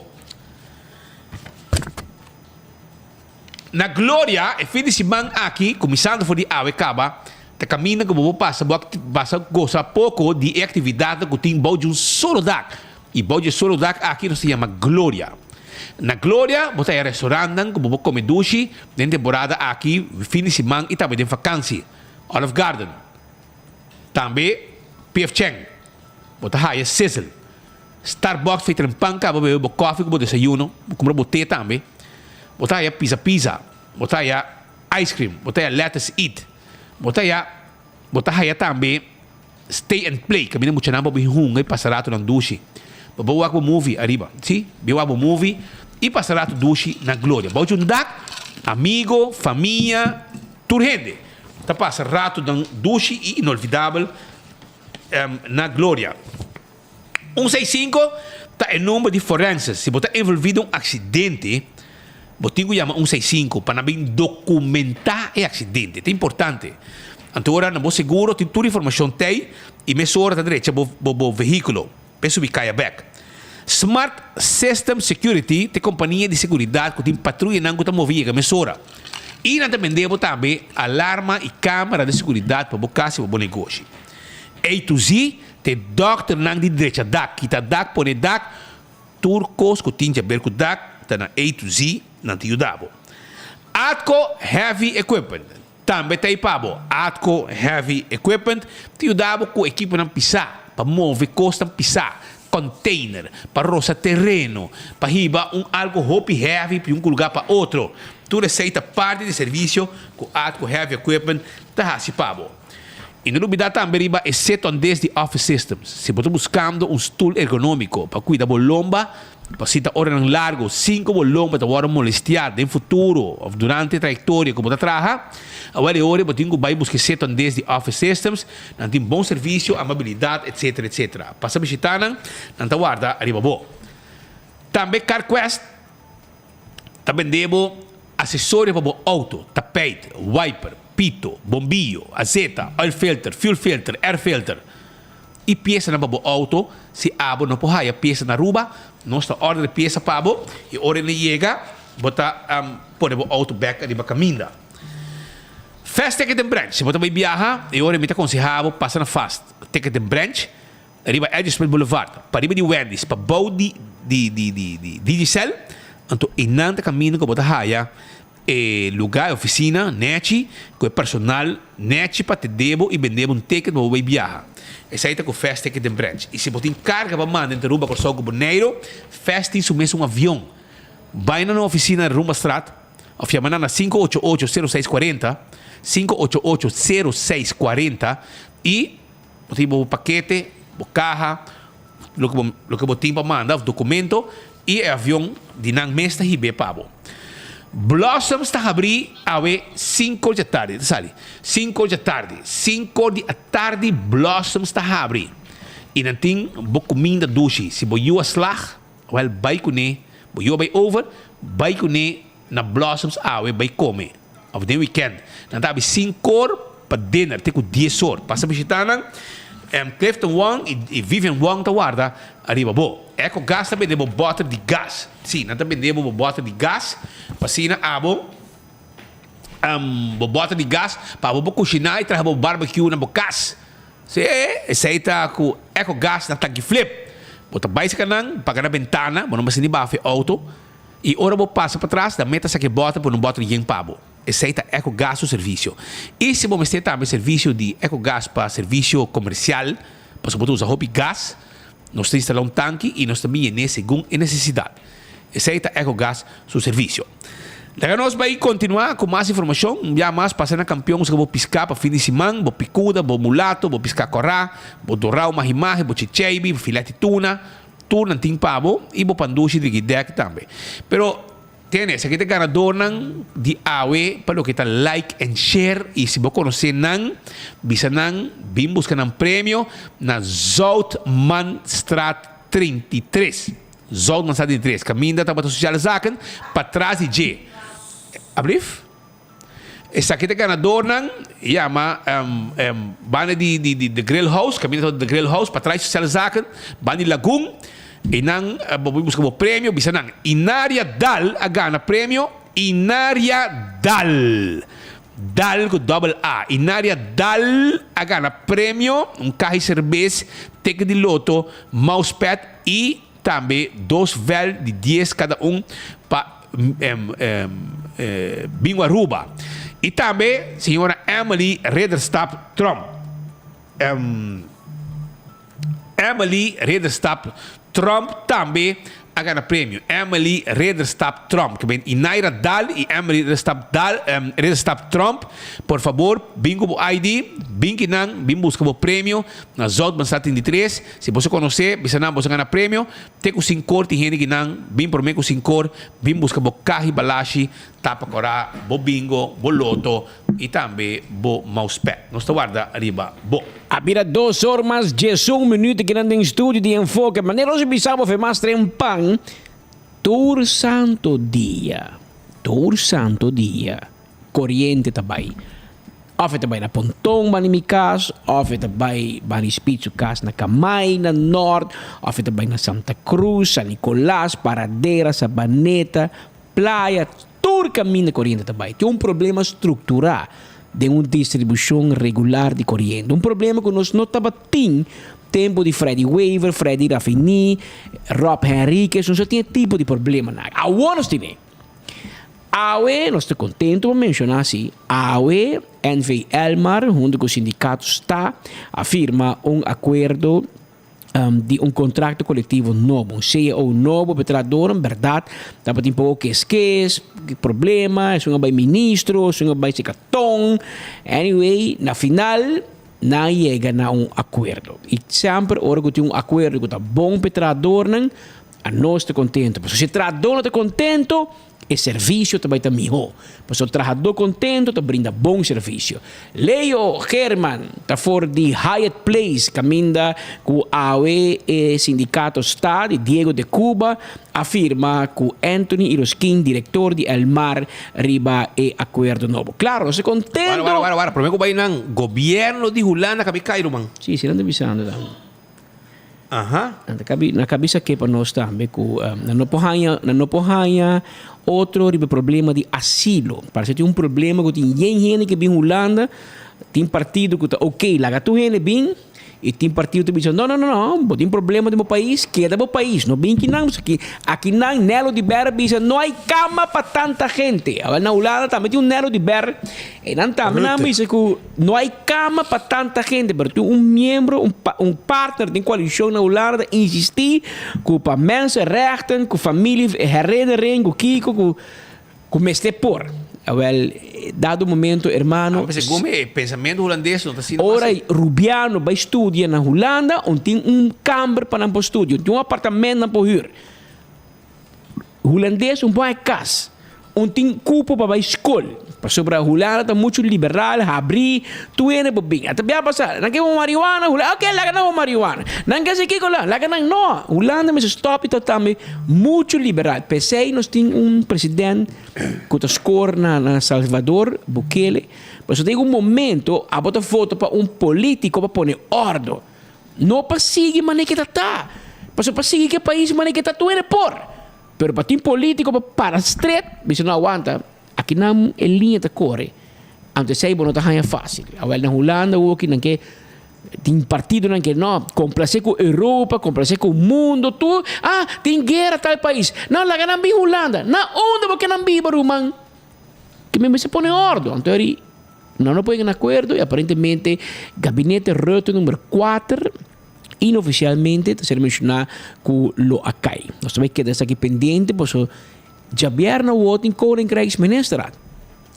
Na Glória, é fim de semana aqui, começando por de Avecaba, te caminha que você passa gostar pouco de atividade que tem de um solo DAC. E de solo DAC aqui se chama Glória. Na Glória, você tem restaurante que você come sushi, na temporada aqui, fim de semana e também tem vacância. Olive Garden. Também, P.F. Cheng. Você tem Sizzle. Starbucks fez panca, você bebe coffee, você desayuno, você compra té também. Você tem pizza. Você tem ice cream. Você tem lettuce eat. Você tem também stay and play. Caminha muito na bobi hung e passarato ng sushi. Bawa ko movie arriba, sim? Bawa ko movie e passará tu dushi na Glória. Bawa um dak, amigo, família, tur gente. Tá passa rato ng dushi e inolvidável na Glória. 165 tá em número de forenses. Se você envolvido um acidente, você tem que chamar 165 para bem documentar o acidente. É importante. Agora, no seguro, tem toda a informação tem e mesura da direita do veículo. Penso que caia back. Smart System Security tem companhia de segurança que tem patrulha não que movia que mesura. E não também também alarma e câmera de segurança para o caso para o negócio. A to Z tem doctor não de direita DAC, que tá DAC põe DAC, turcos que tem que ver com DAC, tá na A to Z não te ajudava. Atco Heavy Equipment também tem pabo. Atco Heavy Equipment te ajudava com a equipe não pisar. Para mover costa pisar, container, para roça terreno, para riba algo hope heavy para lugar para outro. Tu receita parte de serviço com Atco Heavy Equipment da Hasipabo. E não novidade também riba é seton desde Office Systems. Se você buscando stool ergonômico para cuidar da lomba, para citar horas largo, 5 lomba para você molestar no futuro ou durante a trajetória como você trabalha, agora é hora de você buscar seton desde Office Systems, não tem bom serviço, amabilidade, etc. Passa a visitar, não guarda, arriba bom. Também CarQuest, também devo a acessório para o auto, tapete, wiper, pito, bombillo, azeta, oil filter, fuel filter, air filter. E peça na babo auto, se abo não porra, a peça na ruba, nós tá ordem de peça para abo, e hora ele chega, bota pôr o auto back ali para caminho. Fast ticket and branch, se você vai viajar, e hora me tá aconselhado passa na fast ticket and branch, arriba Edgefield Boulevard, para arriba de Wendy's, para bau de Digicel, então inante caminho que você haya lugar, oficina, net, com personal, net para te debo e vender ticket para vai viajar. Essa aí tá com fast ticket and branch. E se você carga para mandar entre Rumba com o boneiro, fast isso mesmo avião. Vai na oficina Rumba Strat, ou chamando na 588-0640, 588-0640 e você tem o paquete, o carro, o que você tem para mandar, o documento e o avião de não mês hibe pabo. Blossom está a abrir a 5 da tarde, sabe? 5 da tarde. 5 da tarde, Blossom está a abrir. E não tem comida doce. Se você vai slag, vai com ele, vai over, vai com ele na Blossoms, vai comer. Of the weekend. Não está a 5 para dinner, tem com 10 horas. Passa a visitar, Clifton Wong e Vivian Wong está guarda, arriba, bo. Ecco gas também debo bota de gás. Sim, nós também debo bota de gás. Passina abo, bota de gás para abo cozinhar e trazer barbecue na gás. Se esse aí tá com eco gás na tanque flip. Bota baixa canang, paga na ventana, não mas nem bafe auto e ora bo passa para trás, da meta sa que bota por não bota ninguém pabo. Esse aí tá eco gás o serviço. E se você também serviço de eco gás para serviço comercial, para você usar hobby gás. Nós temos instalado tanque e nós também é segundo a necessidade. Esse aí é o gás, seu serviço. Daí nós vamos continuar com mais informação. Já mais passando a campeão, você vai piscar para fim de semana, vai picuda, vai mulato, vai piscar corá, vai dourar uma imagem, vai chicheibe, vai filete tuna, tuna tem pavo e vai pandushi de guidec também. Pero, tienes, aqui tem ganador de AWE para o que está like and share e se você conhecer não, bisa não, vim buscar um prêmio na Zoutmanstraat 33. Zoutmanstraat 33. Caminho da tabata social zaken para trás de G. Abrief? Essa aqui tem ganador não, chama banda de Grill House, caminho da Grill House para trás social zaken, banda de Lagoon. E nang busca o prêmio, bisa nang Inaria Dal a gana prêmio, Inaria Dal com double A, Inaria Dal a gana prêmio, carro de cerveja, teca de loto, mousepad e também 2 vel de 10 cada para Bingo Aruba. E também senhora Emily Rederstap Trump. Emily Rederstap Trump também a ganhar prêmio. Emily Rederstap Trump, que vem Inaira Dal e Emily Rederstap Trump. Por favor, bingo o ID, bingo não, bingo busca o prêmio na Zoutmanstraat 33. Se você conhecer, você não você ganhar prêmio. Tem com 5 cor, tem gente que não, bingo por mim com 5 cor, bingo busca o carro balashi, tapa corá, bo bingo, bo loto e também bo mousepad. Nós guarda arriba, bo. A vira 2 horas mais 11 minutos que não tem estúdio de enfoque. Maneira nós precisamos fazer mais trempang. Tur santo dia. Corriente também. Of também na Pontong, bani mi casa. Of também bani Spitzu casa na Camay, na Norte. Of também na Santa Cruz, San Nicolás, Paradera, Sabaneta, Playa. Tur caminho corriente também. Tem problema estrutural de uma distribuição regular de corriente. Problema que nós não estamos tempo de Freddy Waver, Freddy Raffini, Rob Henriquez, não tem tipo de problema. Agora nós temos. AWE, nós estamos contentos de mencionar assim, AWE, NV Elmar, junto com o sindicato está, afirma acordo de contrato coletivo novo, um CEO novo, betrador, em verdade, dá para ter um pouco que problema, é um ministro, é um secatão, anyway, na final, não chega a acordo. E sempre, hora que tem acordo que está bom betrador, a nós está contente. Se o betrador não está contente, serviço também está melhor. Porque o trabalhador contento te brinda bom serviço. Leo Herman está fora de Hyatt Place, caminha com a AOE Sindicato Estado de Diego de Cuba, afirma que Anthony Iroskin, diretor de Elmar, riba e acordo novo. Claro, se contento. Para, problema ko ba yun ng gobyerno di Hulana kami kayo man? Sì, si non avisando da. Aha. Na cabeça que para nós também que não pohanya outro problema de asilo. Parece que tem problema que tem gente que vem Holanda, tem partido que está ok, lá tu gente vem e tem partido que diz não, tem problema do meu país, queda do país, não vem aqui não Nelo de Ber diz não há cama para tanta gente. Agora na Holanda também tem Nelo de Ber e não também diz que não há cama para tanta gente, mas tem membro, partner de coalição na Holanda insistir que para mensenrechten, que família herinnering, que Kiko, que meste por. Well, dado o momento, hermano. Pensamento holandês não está sendo. Ora, Rubiano vai estudar na Holanda, onde tem câmara para não estudar, tem apartamento para huur. Holandês vai casa, onde tem cupo para escola. Para sobre a Holanda está muito liberal, abrir, tu é bem. Até bem passar, não quer marihuana, ok, lá não marihuana. Não quer se que lá não. Holanda mas stop está também muito liberal. Pensei nós tem presidente que está score na Salvador, Bukele. Mas tem momento a botar foto para político para pôr ordem. Não para seguir maneira que está. Para seguir que país maneira que está tu é por. Pero para tem político para street, você não aguanta. Aqui não é linha de corre. Antes sei não está fácil. Agora na Holanda o que não que tem partido não que não complacer com a Europa, complacer com o mundo, tu tem guerra tal país. Não lá não vi Holanda. Não onde porque não vi Barumang. Que me se põe ordem. Então não põe em acordo e aparentemente gabinete Rutte número 4 inoficialmente se mencionar que lo acai. Nós também quedamos aqui pendente, porque já vieram o outro em cor em Krijgsminister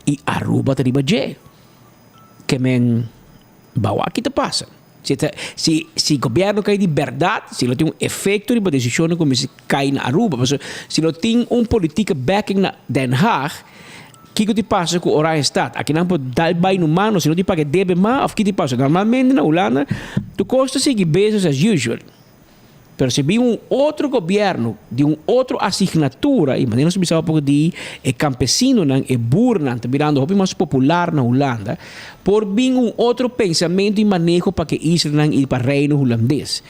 e Aruba triba je que men bawa aqui te passa. Se o governo cai de verdade, se ele tem um efeito de decisão como se cai na Aruba, se ele tem política backing na Den Haag, que te passa com o Oranje Stad? Aqui não pode dar bem no mano, se não te paga debe mais, o que te passa? Normalmente na Holanda, tu custa seguir business as usual. Pero se viu outro governo de outra assinatura, e maneira se um pouco de campesino e burro virando mais popular na Holanda, por vir outro pensamento e manejo para que Israel e para o reino holandês.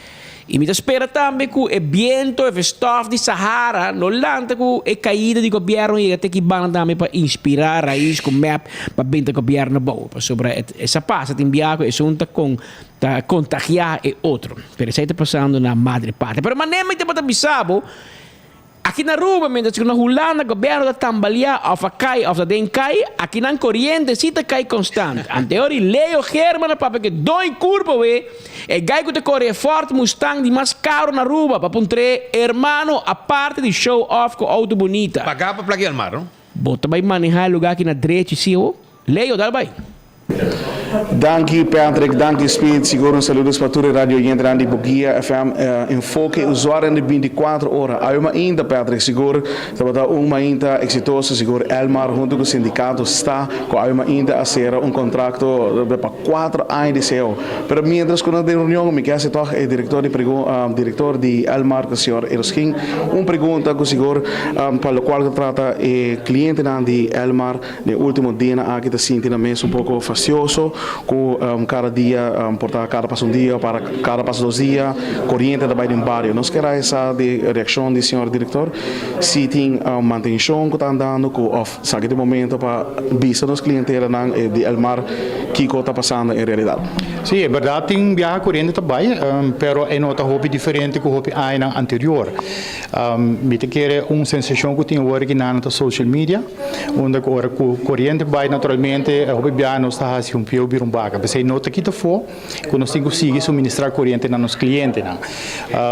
E me espera também que o vento, o stof de Sahara, na Holanda, que a caída do governo e até que van também para inspirar a raiz com map para bem o governo bom. Sobre essa passa, tem viajo, é junta com contagiar e outro. Pero isso está passando na madre parte. Pero maneira te pode bisabo, aqui na Aruba, mentre que na Holanda, o governo está tambalear, ou cai, ou den cai, aqui na corrente, se está cai constante. Anterior, Leo Herman, para que dois curvas, e gai que te corre forte Mustang de mais caro na Aruba, para pontre, hermano, a parte de show off com auto bonita. Pagar para plaquear, não? Bota vai manejar lugar aqui na direita, sim, Leo, dá vai. Danke Patrick, danke Speed, seguro um saludos para toda a rádio entrando de Bugia FM, enfoque usuário de 24 horas. Há uma ainda Patrick, seguro, está uma ainda exitosa, seguro Elmar junto com o sindicato está, com há uma ainda a ser contrato para 4 anos de céu. Pero mientras que na reunião me quer se toca o diretor de Elmar, o senhor Eroskin, pergunta que o seguro para o qual trata o cliente de Elmar, no último dia aqui está sentindo mesmo pouco facioso, com cada dia, portar cada passo dia, para cada passo 2 dias, corrente da bairro em barrio. Nós queremos essa reação do senhor diretor, se tem manutenção que está andando, sabe de momento para vista nos clientes de Elmar que está passando em realidade. Sim, é verdade, tem viagem corrente também, pero é nota hobby diferente do hobby ano anterior. Me te quer sensação que tem agora na social media, onde agora corrente vai naturalmente, hobby viagem está fazendo Birumbaca. Porque não está aqui for, quando nós temos que suministrar corrente para os clientes.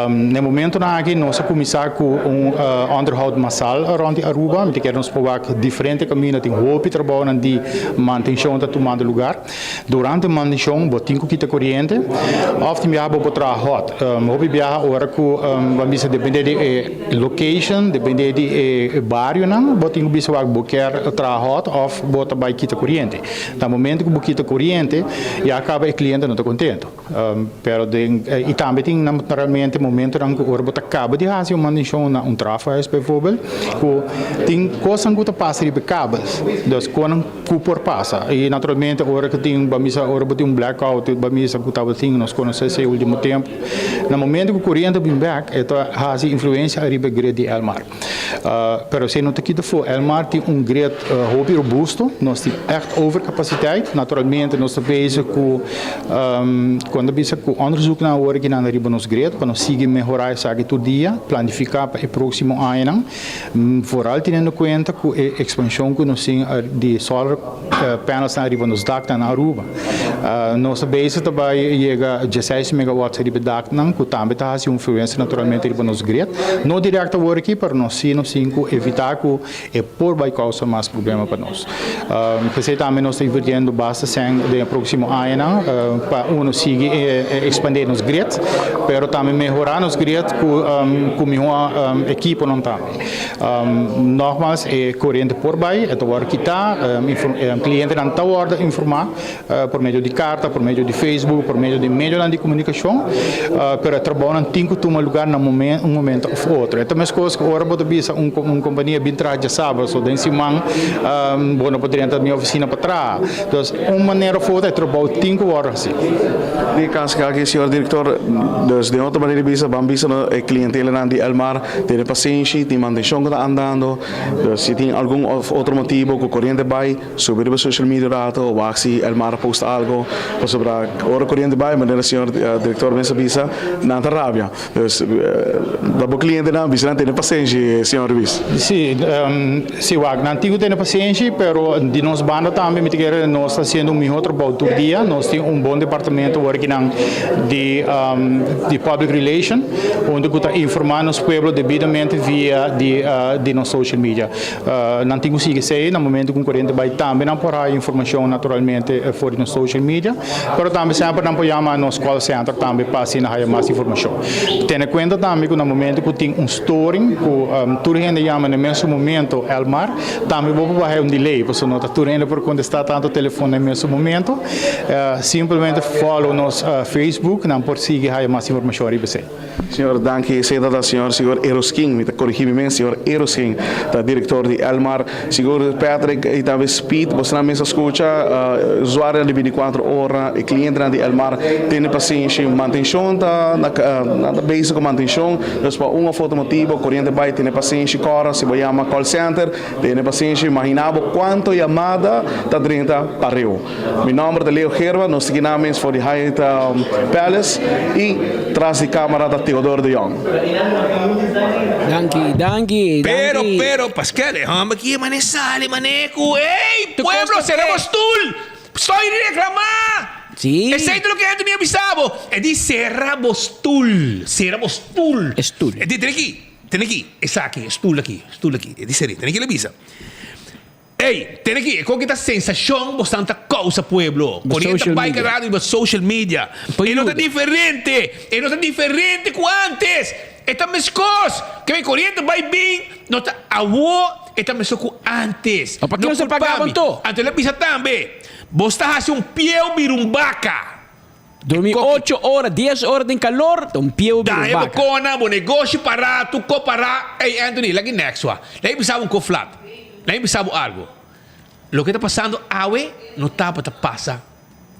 No momento aqui, nós começar com onderhoud massal rond Aruba, met que nós podemos diferente caminhos, tem roupa trabalho de manutenção da tomada lugar. Durante a manutenção, botinho que corrente, ofte viaja para trabalhar. Hobby viaja ora com vamos depender de location, depender de bairro, não, botinho bisa wag boquer trabalhar of bota by kita corrente. No momento que boquita corrente, e acaba o cliente não está contente. Pero e também tem naturalmente momento em que ora bota acaba de fazer uma manutenção na trafas, bijvoorbeeld, tem coisas que passa de cabos, dus quando por passa e naturalmente ora que tem bamisa ora botar blackout, bamisa que estava assim nós conhecemos o último tempo, no momento que o corrente vem back, então faz influência a riba grade de Elmar. Pero se não te quita for Elmar tem grade hobby robusto, nós tem echt overcapaciteit, naturalmente nós bezig com quando bezig com onderzoek naar ora que na riba nos grade, para nós seguir melhorar essa todo dia, planificar para o próximo ano, vooral tendo conta com a expansão que nós temos de solar panels na riba nos dak na Aruba. Nós bezig também chega 16 megawatts riba dak nan, que também está a influência naturalmente riba nos grid. Não direto agora aqui para nós sim evitar que é por vai causar mais problema para nós. Porque também nós estamos invertendo basta sem de próximo ano para uno seguir expandir nos grid, pero também melhorar nos grid com melhor equipo não tá. Nogmaals, corrente por vai, é agora que está, cliente não está a informar por meio de carta, por meio de Facebook, por meio de comunicação, para trabalhar tem que tomar lugar num momento ou outro. Então, mas coisas que agora pode vir uma companhia bem trabalhada sábado, so dentro simão, não poderia entrar na minha oficina para trás. Então, uma maneira ou outra é trabalhar 5 horas assim. De caso que aqui, senhor diretor, de outra maneira bisa, bambisa no clientela de Elmar, tem paciência, tem manutenção que está andando, se tem algum outro motivo que o corrente vai subir para social media rato, ou se Elmar posta algo, sobre a hora corrente vai, mas o senhor diretor pensa bisa, não está rabia. O cliente não bisa, não tem paciência, senhor Luís. Sim, Wag, não tenho paciência, pero de nós banda também, me quer nós está sendo melhor trabalho todo dia, nós temos bom departamento working de public relation, onde está informando os pueblos devidamente via de nos social media. Não tenho que seguir no momento que o corrente vai também não porá informação naturalmente fora nos social media, mas também sempre não podemos nos call center também para assinar mais informação. Tendo em conta também que no momento que tem storing, que tudo ainda chama no mesmo momento Elmar, também vou fazer delay, porque não está tudo ainda por contestar tanto telefone no mesmo momento, simplesmente follow nos Facebook, não por seguir mais informação aí você. Senhor, danke, seda da senhor Eroskin, me corrigir-me, senhor Eroskin, da diretor de Elmar, senhor Patrick, e talvez Speed, você não me escuta, usuário de 24 horas, e cliente de Elmar, tem paciência, manutenção, na base com manutenção, depois uma foto motivo, corrente vai, tem paciência, cora, se vai chamar call center, tem paciência, imaginava quanto chamada está dentro para eu. Meu nome é Leo Gerva, nós seguimos for the Hyatt Palace, e traz de câmera da Theodore de Jong. Danke. Pero, Pascal, déjame aquí, mané, sale, maneco. ¡Ey, pueblo, cerramos tul! ¡Estoy a reclamar! Sí. ¿Es esto lo que antes me avisaba? Es de cerramos tul. Estul. Es de, ten aquí. Exacto, estul aquí. Es de serio, ten aquí la visa. Ei, tem aqui, qual que é a sensação bastante coisa, pueblo? Corriente vai carado e social media. E não é diferente com antes. Esta mescos, que vem corriente vai bem, não está avô, esta mescos com antes. Para que não se pagavam to? Antes da pisa também. Você faz pieu birumbaca. Dormir 8 horas, 10 horas de calor, pieu birumbaca. Daí bacana, bom negócio para, tu comparar. Ei, Anthony, lagi next one. Daí precisava flat. Daí precisava algo. Lo que está passando, não está para passar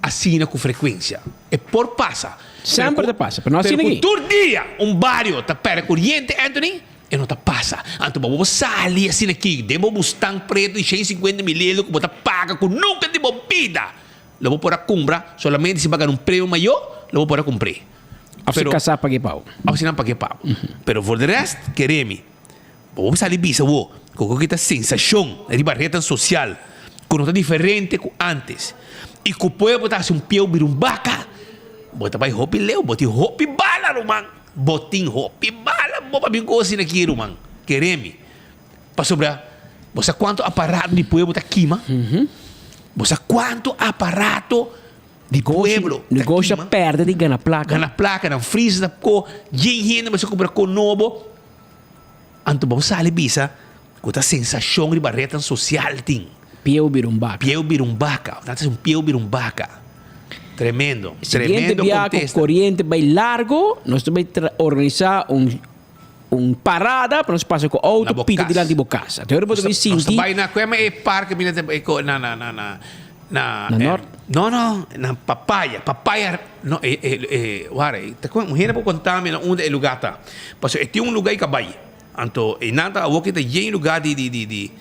assim com frequência. É por passa. Sempre te passa, mas não assim ninguém. Todo dia, barrio está para corrente, Anthony, e não está passa. Então, vamos sair assim aqui, demos Mustang preto e 150 mil que você paga com nunca de bebida. Lo vou pôr a comprar, solamente se pagar prêmio maior, lo vou pôr a comprar. Se casar, paguei pau. Se não paguei pau. Pero for the rest, queremos. Vamos sair bisa, com esta sensação de barreira social, que não está diferente com antes. E que o povo está um piau birumbaca. Bota vai hopi leu, boti hopi bala, rumang. Botin hopi bala, bopa bingosi na aqui, rumang. Quereme. Para sobrar, você quanto aparato de povo está aqui, man? Você quanto aparato de pueblo. Negócio perde de ganhar placa. Ganhar placa, não freeze da co, gente, mas compra com novo. Anto bom sale bisa, com a sensação de barreta social ting. Piau birumbaca. Piau birumbaca. Nada um piau birumbaca. Tremendo. Siguiente Tremendo viaje contexto. corriente bem largo, nós vamos organizar parada para nós passar com auto pita diante da casa. Então, eu vou Nós vai na Cuema e parque na norte? No, na papaya. Papaya, no, ware. Te ko muhina po contame na onde é lugar tá. Paso tem lugar que vai. Anto e nada a que tem lugar de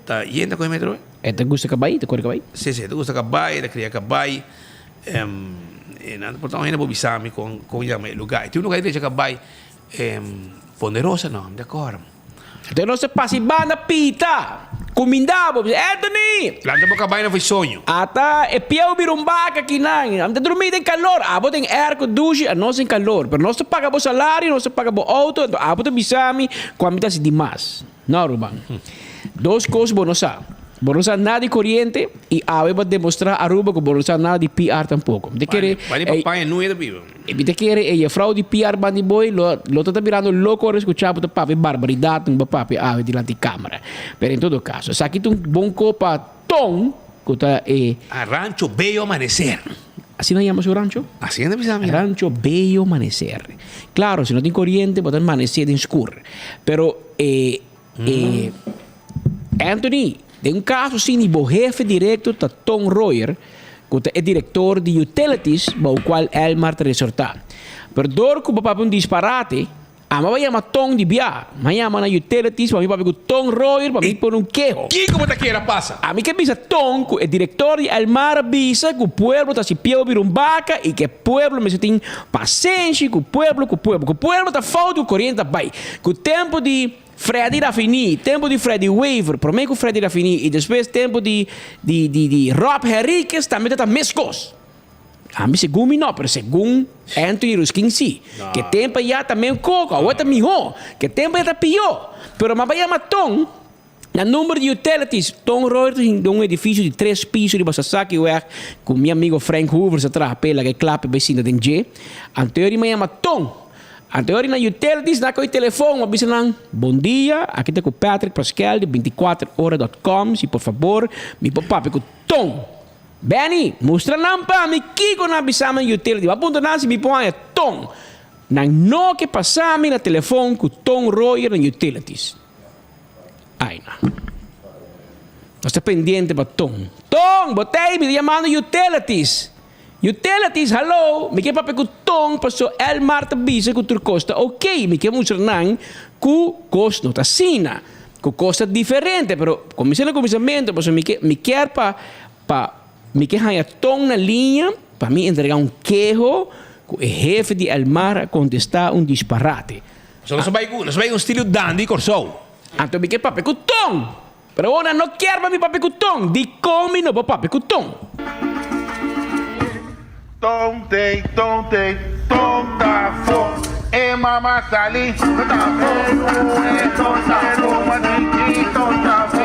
tá yendo com metro. Te gusta cabai, te corre cabai? Sim, te gusta cabai, te cria cabai. E nada, portanto, ainda vou bisar-me com lugar. Tem lugar de cabai ponderosa, não, de acordo. Então, nós passamos na pita. Comindavo, Anthony! Planta mo cabai na foi sonho. Ata, e piau birumbaca aqui não. Anda dormir em calor. Abo tem air com duche, a nós em calor. Pero nós paga o salário, nós paga o auto. Então, abo tem bisami, quando está se demais. Não, Ruban. Duas coisas bonosas. Bonosas nada de corriente e abo vai demonstrar a Ruba que bonosas nada de PR tampouco. De querer. Vai papai não é da biba. E de querer, e a fraude PR bandi boy, lo tá virando louco a escuchar para papi barbaridade, um papi ave diante de câmera. Pero em todo caso, aqui tem um bom copa tom, que tá a Rancho Bello Amanecer. Assim não chama o rancho? Assim não precisa. Rancho Bello Amanecer. Claro, se não tem corriente, pode amanecer em escuro. Pero, Anthony, tem caso sim de jefe direto da Tom Royer, que é diretor de utilities, o qual Elmar está resortando. Pero dor que o papai disparate, a mim vai chamar Tom de Bia, mas chama na utilities, para mim papai com Tom Royer, para mim por um quejo. Que como te queira passa? A mim que pensa Tom, que é diretor de Elmar avisa que o povo está se piau birumbaca e que o povo me tem paciência com o povo está falta o corrente vai, que o tempo de Freddy Raffini, tempo de Freddy Waver, prometo Freddy Raffini, e depois tempo de Rob Henriquez, também está mescos. A mim, segundo não, mas segundo Anthony Ruskin, sim. Que tempo já também coco, a outra melhor, que tempo já está pior. Mas vai chamar Tom, na número de utilities, Tom Royer tem um edifício de 3 pisos de Basasaki, com meu amigo Frank Hoover, se atrás pela que clape vecina de G. Anterior, me chama Tom. Anterior na utilities, na coi telefone, avisa lang, bom dia, aqui está com o Patrick Pascal de 24horas.com, se por favor, me papapi com Tom. Benny, mostra lang pa, me kiko na avisa na utilities, apunta na si me põe Tom. Nang no que passami na telefone com Tom Royer na utilities. Ai, na. Nós está pendiente para Tom. Tom, botei, me chamando utilities. Utilities, hello, mi che papi con passo el Marta bisa con tur costa, ok, mi che mucho nan cu costa nota sina, cu costa differente, però cominciamento, passo mi che haya ton na linha para mi entregar un quejo cu el jefe de Elmar a contestar un disparate. Non vai un stile dandy corso. Anto mi che papi con però ora non chiaro mi papi con di come no papi con Tonte, tonta fo. E mama sali, tonta fo. Tonta fo.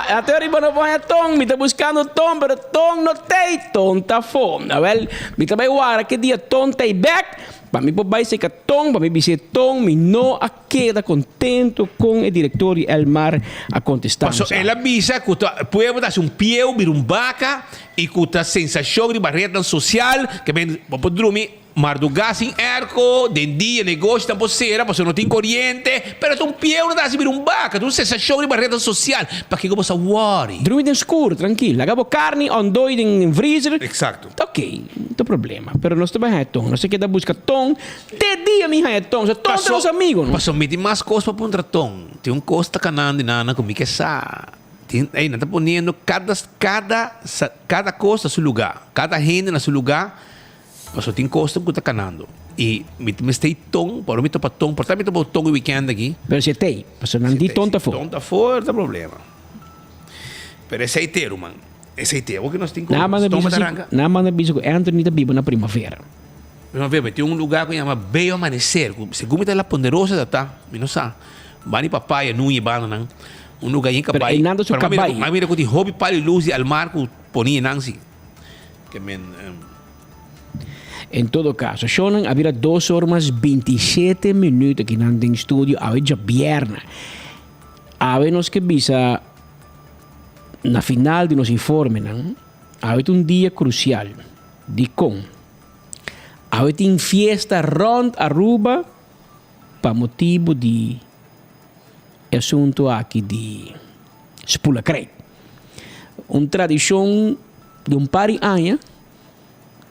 Até arriba no põe Tom, me está buscando Tom, pero Tom não tem, Tom tá fome. Well, me também guarda que dia Tom tem back. Para mim, vai ser que Tom, para mim, vai ser Tom, me não queda contento com o diretor de Elmar a contestar. Passo, ela avisa que puede dar um pieu, vir um vaca, e que a sensação de barreira social, que vem, pode dormir, mar do gás em erco, de dia, negócio, tampo sera, passo não tem corrente, pero tu um pieu não dá se vir um vaca, tu sensação de barreira social, para que você worry. Dormir no escuro, tranquilo. Acabou carne, andou em freezer. Exato. Ok, não tem problema. Pero nós também é Tom, nós queda buscar Tom, te dia minha é Tom, Tom é nosso amigo. Passo, me tem mais coisa para pôr Tom. Tem costa canando nana comigo que sa. Aí não está ponendo cada coisa no seu lugar, cada gente no seu lugar. Paso tem costa que tá canando. E me stay tong, para me topa tong, portanto me topa tong o weekend aqui. Pero se tem, paso não di tonta fo. Tonta for, tá problema. Pero esse inteiro, man. Esse inteiro que nós temos. Na manda bicho que Anthony tá vivo na primavera. Primavera, tem um lugar que chama Bello Amanecer. Segundo tá lá ponderosa tá, me não sabe. Bani papaya, nui banana. Um lugar em Cabay. Pero nando su Cabay. Mas mira que tem hobby para luz al mar que ponia Nancy. Que men em todo caso, Shonan havia 2 horas 27 minutos aqui no estúdio, hoje viernes. Ave nos que visa na final de nos informe, não? Ave um dia crucial de com. Ave tem fiesta rond Aruba para motivo de assunto aqui de Spula Creek. Uma tradição de par de anos.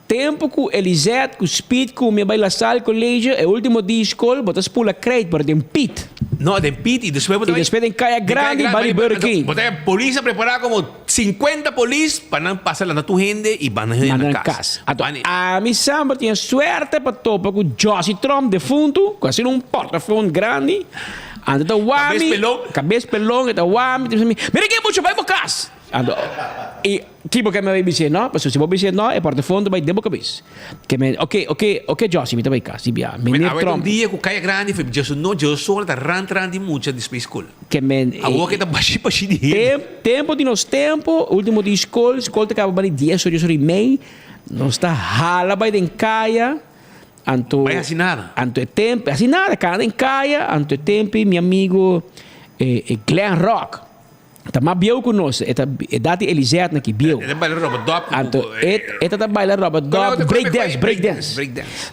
Tempo que Elisete, que Speed, que me vai lá sal colégio, é o último dia de escola, botas pula crédito para dem pit. Não, dem pit e depois em Caia Grande, vai Burger King. Botar a polícia preparar como 50 polícia para não passar lá na tua gente e van na casa. A mim sempre tinha sorte para topar com Josie Trump defunto, quase um portafone grande. Anda da Wami, cabeça pelão, da Wami, mira que muito vai para casa. E tipo que me vai dizer não, mas se vou dizer não, é portafone vai debo cabeça. Que me, ok, Josie, me vai casa, bia. Menino Trump. Um dia que caia grande, foi Jesus não, Jesus só tá rand de muita de space school. Que me, agora que tá baixi de tempo de nos tempo, último de escola te acaba bem 10 horas e meia, nós está hala vai den caia. Anto, vai assinada. Anto é tempo, assinada, cada em caia, anto é tempo, meu amigo Glenn Rock. Tá mais biel conosco, é dati Elisete aqui, biel. É bailar roupa dop. Anto, tá bailar roupa dop, breakdance.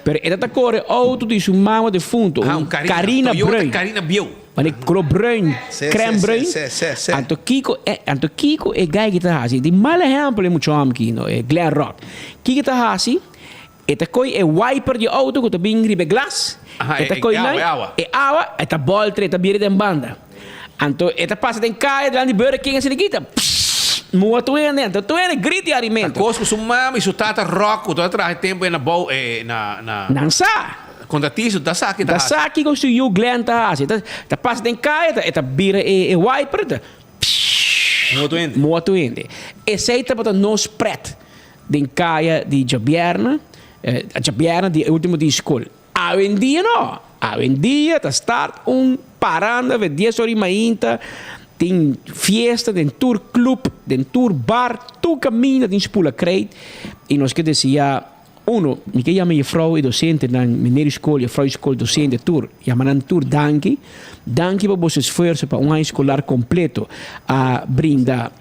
Pero tá corre auto de sua mama de fundo, Carina Bruin. Carina biel. Mas color brun, creme brun. Anto Kiko é gai que tá assim, de mal exemplo é muito homem aqui, no, é Glenn Rock. Kiko tá assim. Eta koi é wiper de auto que tá bem gripe glass. Eta koi não é água, eta boltre, eta bira de banda. Anto eta passa tem caia de Burger King assim aqui. Mua tu é dentro, tu é grite alimento. Cosco sumama e su tata rock, tu atrás tempo na boa na Nansa. Contratiso da saque da saque com su you Glenn tá assim. Tá passa tem caia, eta bira é wiper. Mua tu ende. Esse aí tá para nós preto. Den caia de Jabierna. A Jabiana de último de escola. Hoje em dia não. Hoje em dia está paranda de 10 horas e meia. Tem fiesta, tem tour club, tem tour bar, tu caminha, tem Spula Creek. E nós que dizia, me que chama a vrouw e docente na minha escola, a vrouw escola docente tour, chamam tour Danke. Danke para você esforço para um escolar completo a brindar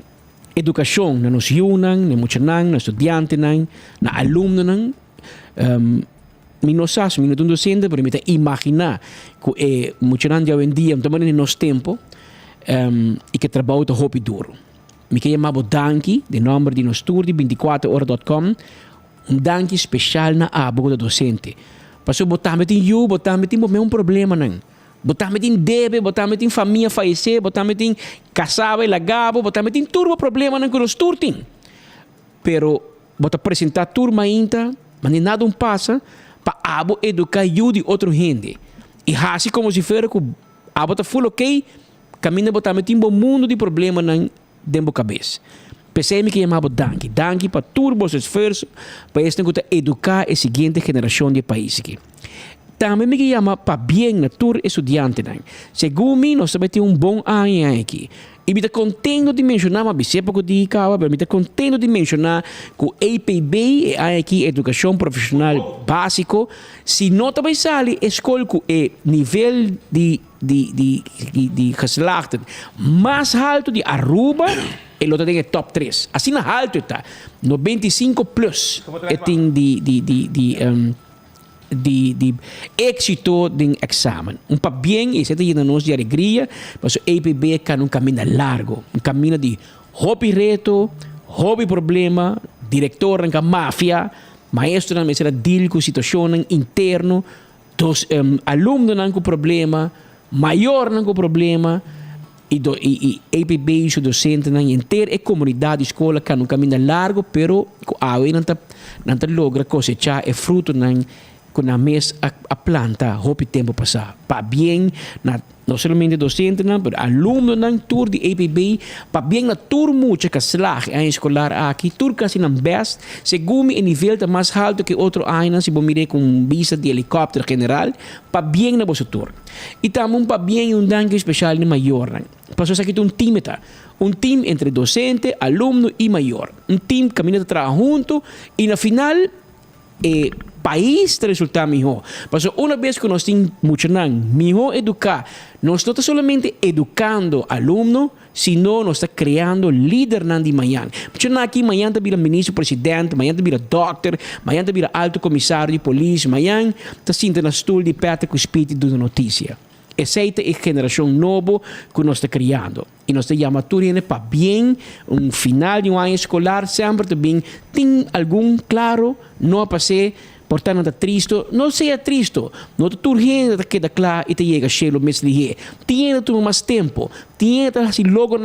educação na nos yunan, na muchanan, na estudiante na aluno minosas, minuto un docente, pero me imaginar que muchanan de hoje em dia, também no nosso tempo, e que trabalha hobby duro. Me que chamava Danke, de número de nosso tour de 24horas.com, Danke especial na abo do docente. Passou botar me tem you, botar me tem um problema não. Botar me tem debe, botar me tem família falecer, botar me tem casava e lagabo, botar me tem turbo problema não que nos tour tem. Pero botar apresentar turma ainda, mas nada passa para abo educar you de outro gente. E assim como se fosse que abo tá full ok, caminha botar me tem mundo de problema não dentro da cabeça. Pensei que chamava Danke. Danke para turbo esforço para educar a seguinte geração de país aqui. Também me chama para bem na tour estudante. Segundo mim, nós também temos bom ano aqui. E me está contente de mencionar, mas você pouco de cá, mas me está contente de mencionar que o APB é aqui Educação Profissional Básico. Se não também sale, escola que é nível de geslaagd mais alto de Aruba. E lo tem top 3. Assim na alto está. No 25 plus. E tem de êxito do exame. Para bem, isso é nos de alegria, mas o APB é um caminho largo. Um caminho de hobby reto, hobby problema, diretor na máfia, maestro na mesa deal com situação interno, dos alunos com problema, maior com problema, e APB, os docentes, na inteira a comunidade de escola que não caminha largo, pero a não logra cosechar é fruto com a mês a planta, hope tempo passar. Para bem, não somente docente, mas aluno na tour de APB, para bem na tour muito que slag em escolar aqui, tour kasi na best, segundo o nível tá mais alto que outro ano, se bomire com visa de helicóptero general, para bem na vossa tour. E também para bem danke especial no maior. Passou aqui um time entre docente, aluno e maior. Um time que caminha trabalhar junto e na final país te resulta melhor. Porque uma vez que nós temos muito melhor educar, nós não estamos somente educando aluno, sino nós estamos criando líder de amanhã. Porque aqui amanhã te vira ministro, presidente, amanhã te vira doctor, amanhã te vira alto comissário de polícia, amanhã te sinta na stoel de peta com o espírito de notícia. Essa é a geração nova que nós estamos criando. E nós estamos chamando para bem, final de ano escolar, sempre também tem algum, claro, não passar. Portanto, não é triste, não seja triste. Não te urgente que queda claro e te chega a cheiro mês de Tinha que tomar mais tempo. Tinha que se logo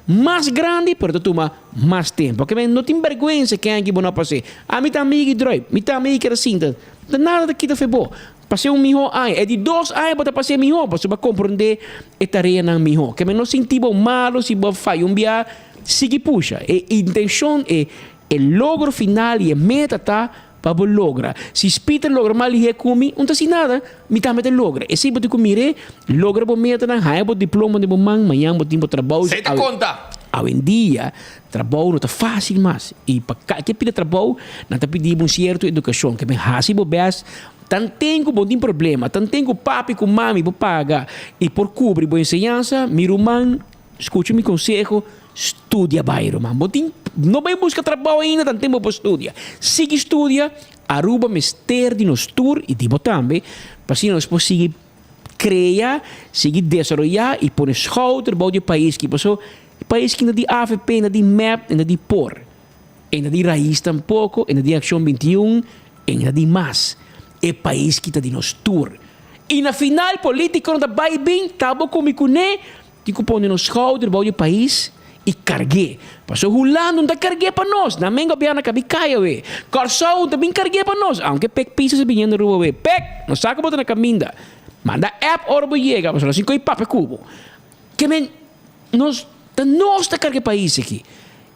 mais grande, mas tomar mais tempo. Porque não tem vergonha que alguém não passe. A mim também que drive, me também que assim, nada daqui te foi bom. Passei melhor ano, é de 2 anos para passar melhor, para compreender a tarefa melhor. Que não sentimos malo se você faz dia, siga puxa. A intenção é o logro final e a meta tá para logra. Se Peter logra mal e comi, não tem nada, me também logra. E se você comer, logra por meta, há o diploma de mamãe, amanhã você tem trabalho. Você te conta? Hoje em dia, trabalho não está fácil mais. E para qualquer pedir trabalho, não está pedindo certa educação, que é fácil, bobés. Tanto bom tem problema, tanto papi com mami para pagar e por cobrir boa ensinança, meu irmão, escute meu conselho, estudia bem, irmão. Não vai buscar trabalho ainda, tanto tempo para estudar. Siga estudia, Aruba mestre de nos tour e tipo também, para assim nós possamos criar, seguir desenvolver e pôr escola trabalho de país que passou, país que não de AFP, não de MAP, não de POR, não de raiz tampouco, não de Ação 21, não de mais. É país que está de nos tour. E na final, político não está bem, está bom comigo, né? Que põe nos escola trabalho de país e carguei. Passou rolando, não está carguei para nós. Na minha governa que caia, we. Corsão também carguei para nós. Aunque pec pisas se vinha na rua, we. Pec, não saca botar na caminda. Manda app hora para chegar, mas assim coi papo cubo. Que men nós está carguei país aqui.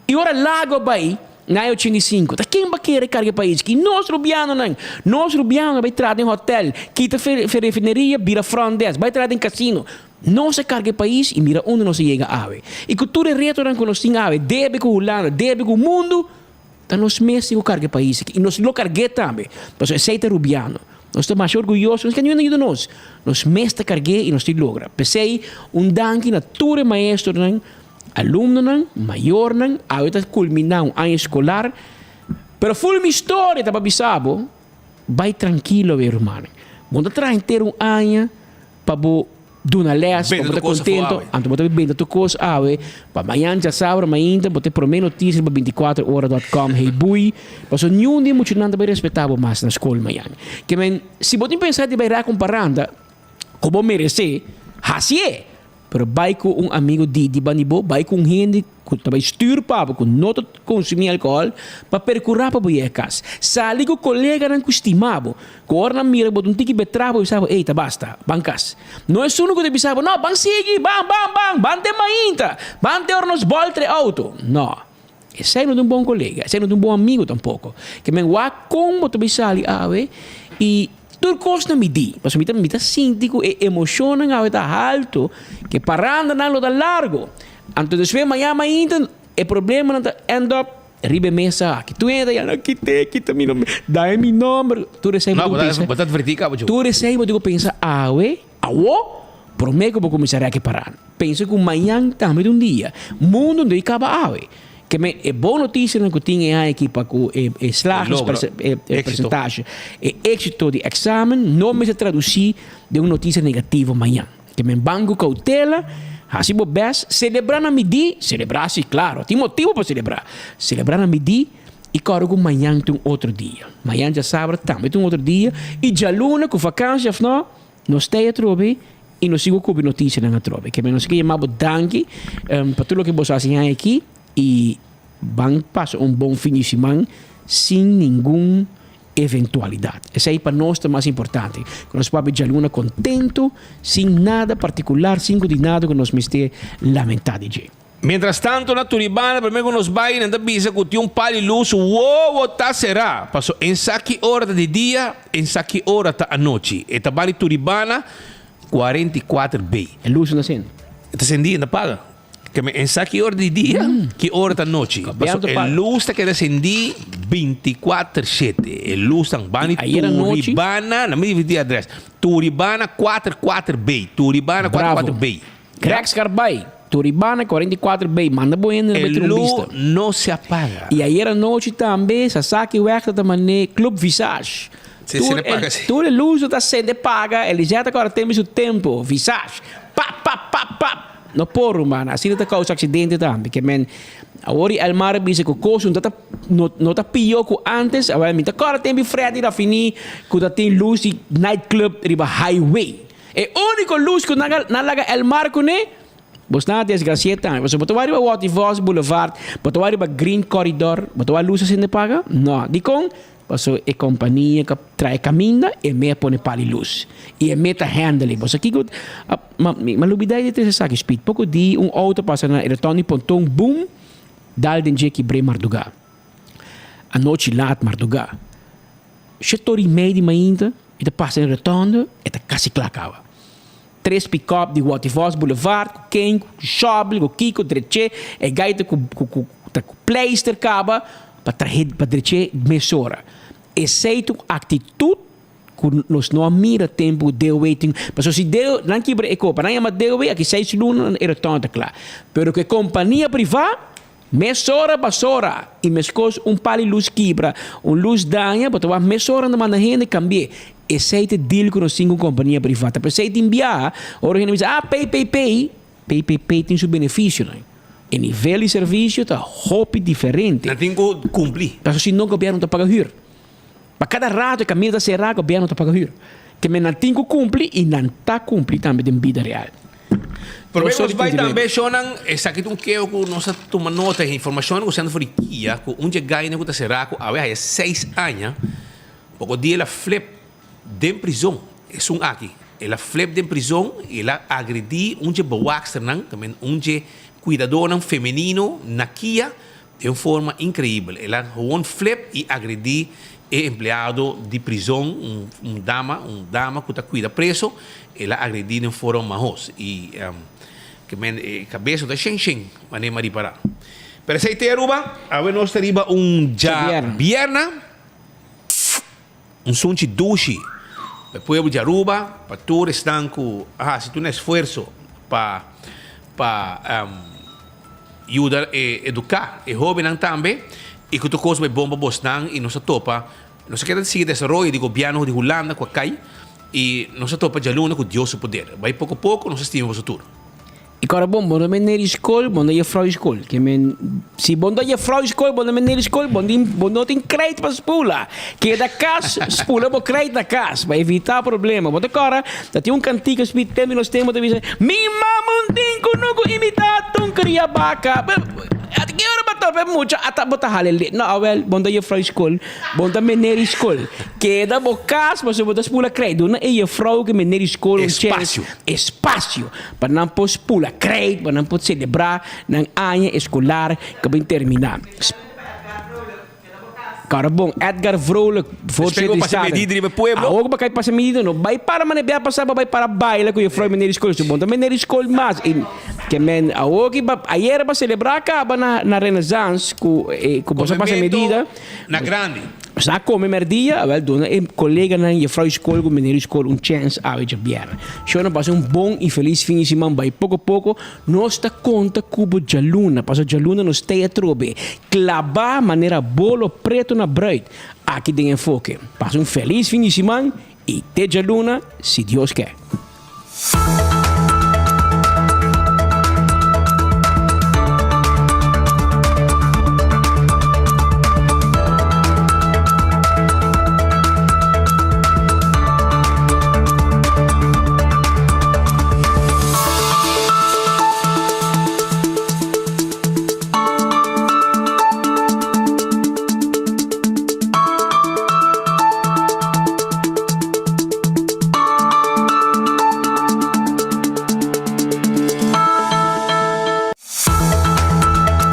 E ora lago vai na 85. Tá quem vai querer carregar país que nós rubiano não. Nós rubiano vai entrar em hotel, quita refineria, vira front desk, vai entrar em casino. Não se carga país e mira onde não se chega a ave. E cultura reto não conhece a ave, deve com o lado, deve com o mundo. Então nós mesmo carga país e nós lo carga também. Mas é seita rubiano. Nós estamos mais orgulhosos que nenhum de nós. Nós mesmo carguei e nós te logra. Pensei danke na ture maestro não, aluno não, maior não, agora culminar ano escolar. Pero full mi história tá babisabo. Vai tranquilo, meu irmão. Vamos trazer ter ano para Duna les, para estar contento, antes de bem da coisa, para amanhã já sabe, amanhã você prometer notícias para 24horas.com, hey bui, para só nenhum dia muito nada bem respeitável mais na escola amanhã. Que men, se você pensar de vai comparando, como merece, assim é. Pero vai com amigo de Banibo, vai com gente que também estuda para que não consumir álcool, para percorrer para a casa. Sali com colega não estimado, que ora mira, botam tiki betrabo e sabe, eita, basta, bancas. Não é só que te pensava, não, bang sigue, bang te mainta, bang te ornos voltre auto. Não. Esse não é bom colega, esse não é bom amigo tampouco. Que men wa como te pensali e tudo costa me di, mas me tá síntico e emoção não é alto, que parando não é largo. Antes de ver amanhã ainda, o problema não end up ribe mesa, que tu entra e quita meu nome, dá meu número, tu recebe o pensa. Não, botar verificar, tu recebe o pensa, prometo que vou começar a parar. Penso que amanhã também dia, mundo não acaba que é boa notícia que tinha aqui para o slags percentagem e êxito de exame não me se traduzir de uma notícia negativa amanhã. Que me banco cautela, assim vou best celebrar na midi, celebrar sim, claro, tem motivo para celebrar na midi e cargo amanhã tem outro dia. Amanhã já sabe também tem outro dia e já luna com vacância não está a trobe e não sigo com notícia na trove. Que menos que chamava danke para tudo que você fazem aqui e vão passar bom fim de semana sem nenhum eventualidade. Essa aí para nós é mais importante. Que nós podemos já luna contento, sem nada particular, sem de nada que nós me esteja lamentado. Mientras tanto, na Turibana, primeiro nos vai na bisa que tinha pali luz, tá será. Passou em saki hora de dia, em saki hora da noite. E tabali Turibana 44 B. A luz não acende. Está acendida, paga. Que em saki hora de dia, que hora da noite. Passou a luz que acendi 24/7. A luz tá bani Turibana, na minha dia adresse. Turibana 44 B. Turibana 44 B. Grex Carbay. Turibana 44B, manda boiando na luz não se apaga. E aí à noite também, Sasaki Werchter também Club Visage. Tudo a luz está sendo paga, ele já agora temos o tempo, Visage. Pá. No porro, mano, assim não causa acidente também, porque men agora o mar bisa que coisa não tá pior que antes, agora me agora tem Freddy da fini, que tem luz de nightclub riba highway. É único luz que não laga el mar com né. Bosna desgraciada, você botou ali para Waterfalls Boulevard, botou ali para Green Corridor, botou a luz assim de paga? Não, de com, passou a companhia que traz caminho e me põe para a luz. E me tá handle. Você aqui good, mas lubidade de ter essa speed. Pouco de auto passa na retorno pontão boom, dal den que bre Marduga. A noite lat Marduga. Chetori meio ainda, e te passa na retorno, e te quase clacava. 3 pick-up de Waterfalls Boulevard, com quem, com Schauble, com Kiko, Dreche, e gaita com pleister caba, para Dreche, mesora. Exceto atitude, que nós não mira tempo de waiting. Mas se deu, não quebra ecopa, não é deu aqui 6 lunas, era tonta, claro. Pero que companhia privada, mesora, basora, e mescos pali luz quebra, luz danha, botar mesora na manda renda cambie. Exceto deal com a companhia privada. Para você enviar, a organização, pay tem seu benefício, não é? E nível de serviço está hope diferente. Não tem que cumprir. Mas se não, o governo está pagando hir. Para cada rato, a caminho da serra, o governo está pagando hir. Que não tem que cumprir e não está cumprindo também em vida real. Problemas vai também, Shonan, essa aqui que eu não sei tomar nota de informação, que sendo friquia, que dia ganha que está será, que há 6 anos, pouco dia ela flip de prisão, é aqui. Ela flip de prisão, ela agredi dia bawaxer também dia cuidador feminino naquia de uma forma incrível. Ela flip e agredi o empregado de prisão, dama que está cuida preso, ela agredi de uma forma marros e que cabeça da Shen, maneira de parar. Pero se te aruba, a ver nós teriba vierna, sunchi dushi. El pueblo de Aruba, para todos están con, si tú un esfuerzo para ayudar a educar a jóvenes también, y que tu cosa me bomba bostan y no se topa, no se queda seguir desarrollo de gobierno de Holanda, Kwakay, y no se topa ya luna con Dios su poder. Va poco a poco, no se estima su futuro. E agora, bom na minha escola, bom na frau escola. Que se bom na frau escola, bom na minha escola, bom não tem crédito para spula. Que da casa, spula por crédito da casa, para evitar problema. Bom agora, tem cantigo que tem nos temas de dizer, minha mamãe não imitar tão cria vaca. Que hora bato muito, até botar halele. Não, well, bom da frau escola, bom da minha escola. Que da casa, mas botar spula crédito. Não é frau que minha escola espaço para não pôr spula crédito, para não poder celebrar na ano escolar que vai terminar. Cara bom, Edgar Vrolijk, voorzitter de Estado. Ook bij passar medida, não vai para mas bem passar, vai para baile com o Freud Mineiro Escola, bom, também Mineiro Escola mais. Que men, ook ayer para celebrar acaba na Renaissance com passar medida na grande. Sa come merdia, wel dona colega na juffrouw escola com Mineiro Escola chance a ver biar. Shona passa bom e feliz fim de semana, vai pouco a pouco nós está conta cubo jaluna, passa jaluna nos teatrobe, clavar maneira bolo preto na bread. Aqui tem enfoque. Passa feliz fim de semana e te jaluna, se Deus quer.